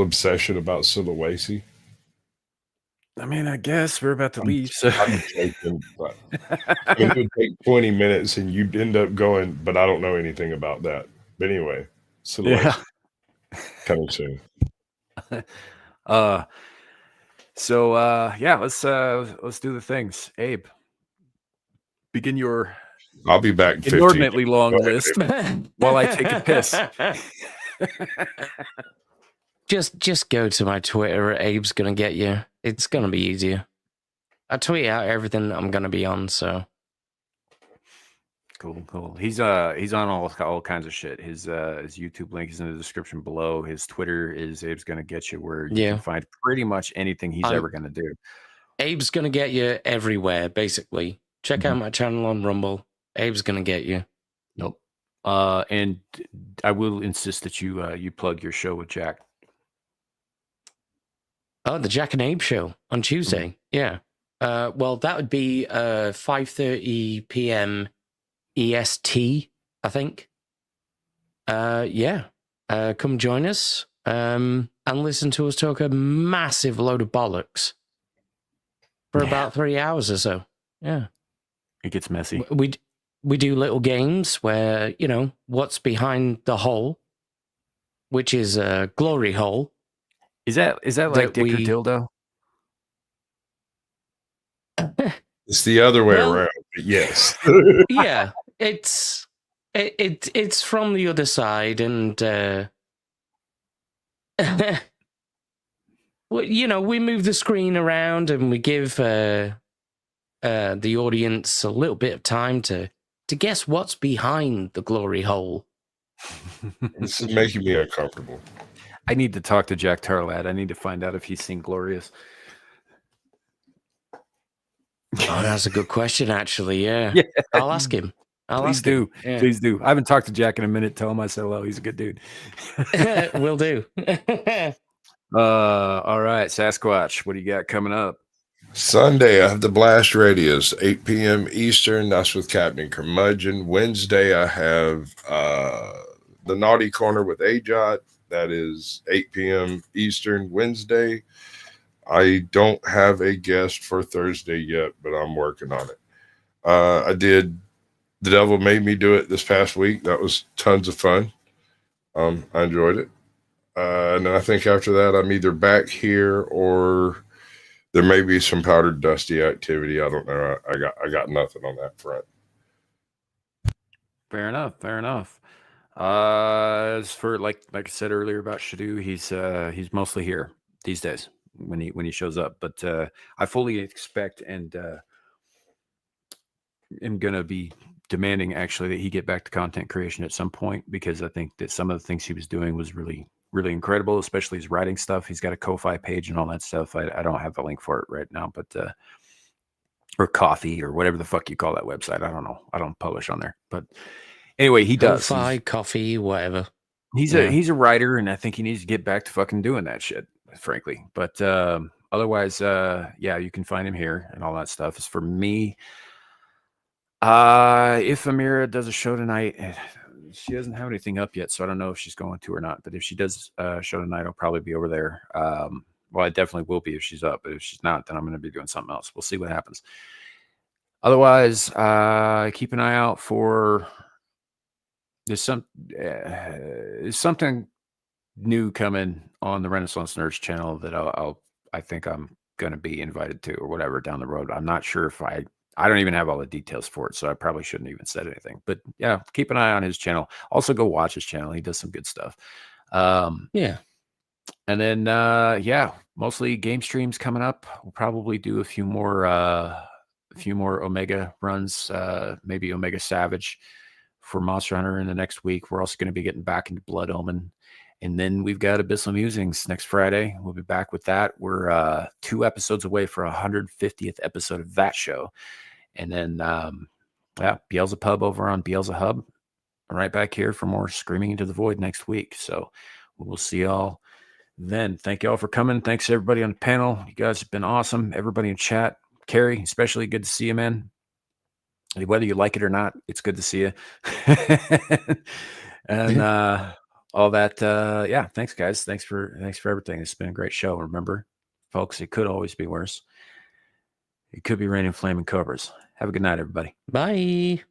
obsession about Sulawesi? I mean, I guess we're about to leave. So I'm joking, but it would take 20 minutes, and you'd end up going. But I don't know anything about that. But anyway, Sulawesi coming soon. So let's do the things. Abe, begin your I'll be back in inordinately long list while I take a piss. Just go to my Twitter. Abe's gonna get you. It's gonna be easier. I tweet out everything I'm gonna be on. So cool. He's on all kinds of shit. His YouTube link is in the description below. His Twitter is Abe's gonna get you, where you can find pretty much anything he's ever gonna do. Abe's gonna get you everywhere, basically. Check out my channel on Rumble. Abe's gonna get you. Nope. And I will insist that you plug your show with Jack. Oh, the Jack and Abe show on Tuesday. Yeah. Well, that would be 5:30 p.m. EST, I think. Come join us. and listen to us talk a massive load of bollocks for about 3 hours or so. Yeah. It gets messy. We do little games where, you know, what's behind the hole, which is a glory hole. Is that like Dick or Dildo? It's the other way around, but yes. Yeah, it's from the other side, and well, you know, we move the screen around and we give the audience a little bit of time to guess what's behind the glory hole. This is making me uncomfortable. I need to talk to Jack Tarlad. I need to find out if he's seen Glorious. Oh, that's a good question, actually. Yeah. I'll ask him. Please do. Yeah. Please do. I haven't talked to Jack in a minute. Tell him I said hello. He's a good dude. Will do. All right, Sasquatch, what do you got coming up? Sunday, I have the Blast Radius, 8 p.m. Eastern. That's with Captain Curmudgeon. Wednesday, I have the Naughty Corner with Ajot. That is 8 p.m. Eastern Wednesday. I don't have a guest for Thursday yet, but I'm working on it. I did The Devil Made Me Do It this past week. That was tons of fun. I enjoyed it. And then I think after that, I'm either back here or there may be some Powdered Dusty activity. I don't know. I got nothing on that front. Fair enough. Fair enough. As for like I said earlier about Shadoo, he's mostly here these days when he shows up. But I fully expect and am gonna be demanding actually that he get back to content creation at some point, because I think that some of the things he was doing was really, really incredible, especially his writing stuff. He's got a Ko-Fi page and all that stuff. I don't have the link for it right now, but or Coffee or whatever the fuck you call that website. I don't know. I don't publish on there, but anyway, he does. Ko-Fi, Coffee, whatever. He's a writer, and I think he needs to get back to fucking doing that shit, frankly. But otherwise, yeah, you can find him here and all that stuff. As for me, if Amira does a show tonight, she doesn't have anything up yet, so I don't know if she's going to or not. But if she does a show tonight, I'll probably be over there. Well, I definitely will be if she's up. But if she's not, then I'm going to be doing something else. We'll see what happens. Otherwise, keep an eye out for there's something new coming on the Renaissance Nerds channel that I think I'm going to be invited to or whatever down the road. I'm not sure if I don't even have all the details for it, so I probably shouldn't even said anything. But yeah, keep an eye on his channel. Also, go watch his channel. He does some good stuff. Yeah. And then, yeah, mostly game streams coming up. We'll probably do a few more Omega runs, maybe Omega Savage for Monster Hunter in the next week. We're also going to be getting back into Blood Omen. And then we've got Abyssal Musings next Friday. We'll be back with that. We're 2 episodes away for 150th episode of that show. And then, yeah, Beelzepub over on Beelzehub. Right back here for more Screaming Into the Void next week. So we'll see y'all then. Thank y'all for coming. Thanks to everybody on the panel. You guys have been awesome. Everybody in chat. Carrie, especially good to see you, man. Whether you like it or not, it's good to see you. And all that. Yeah, thanks, guys. Thanks for everything. It's been a great show. Remember, folks, it could always be worse. It could be raining flaming cobras. Have a good night, everybody. Bye.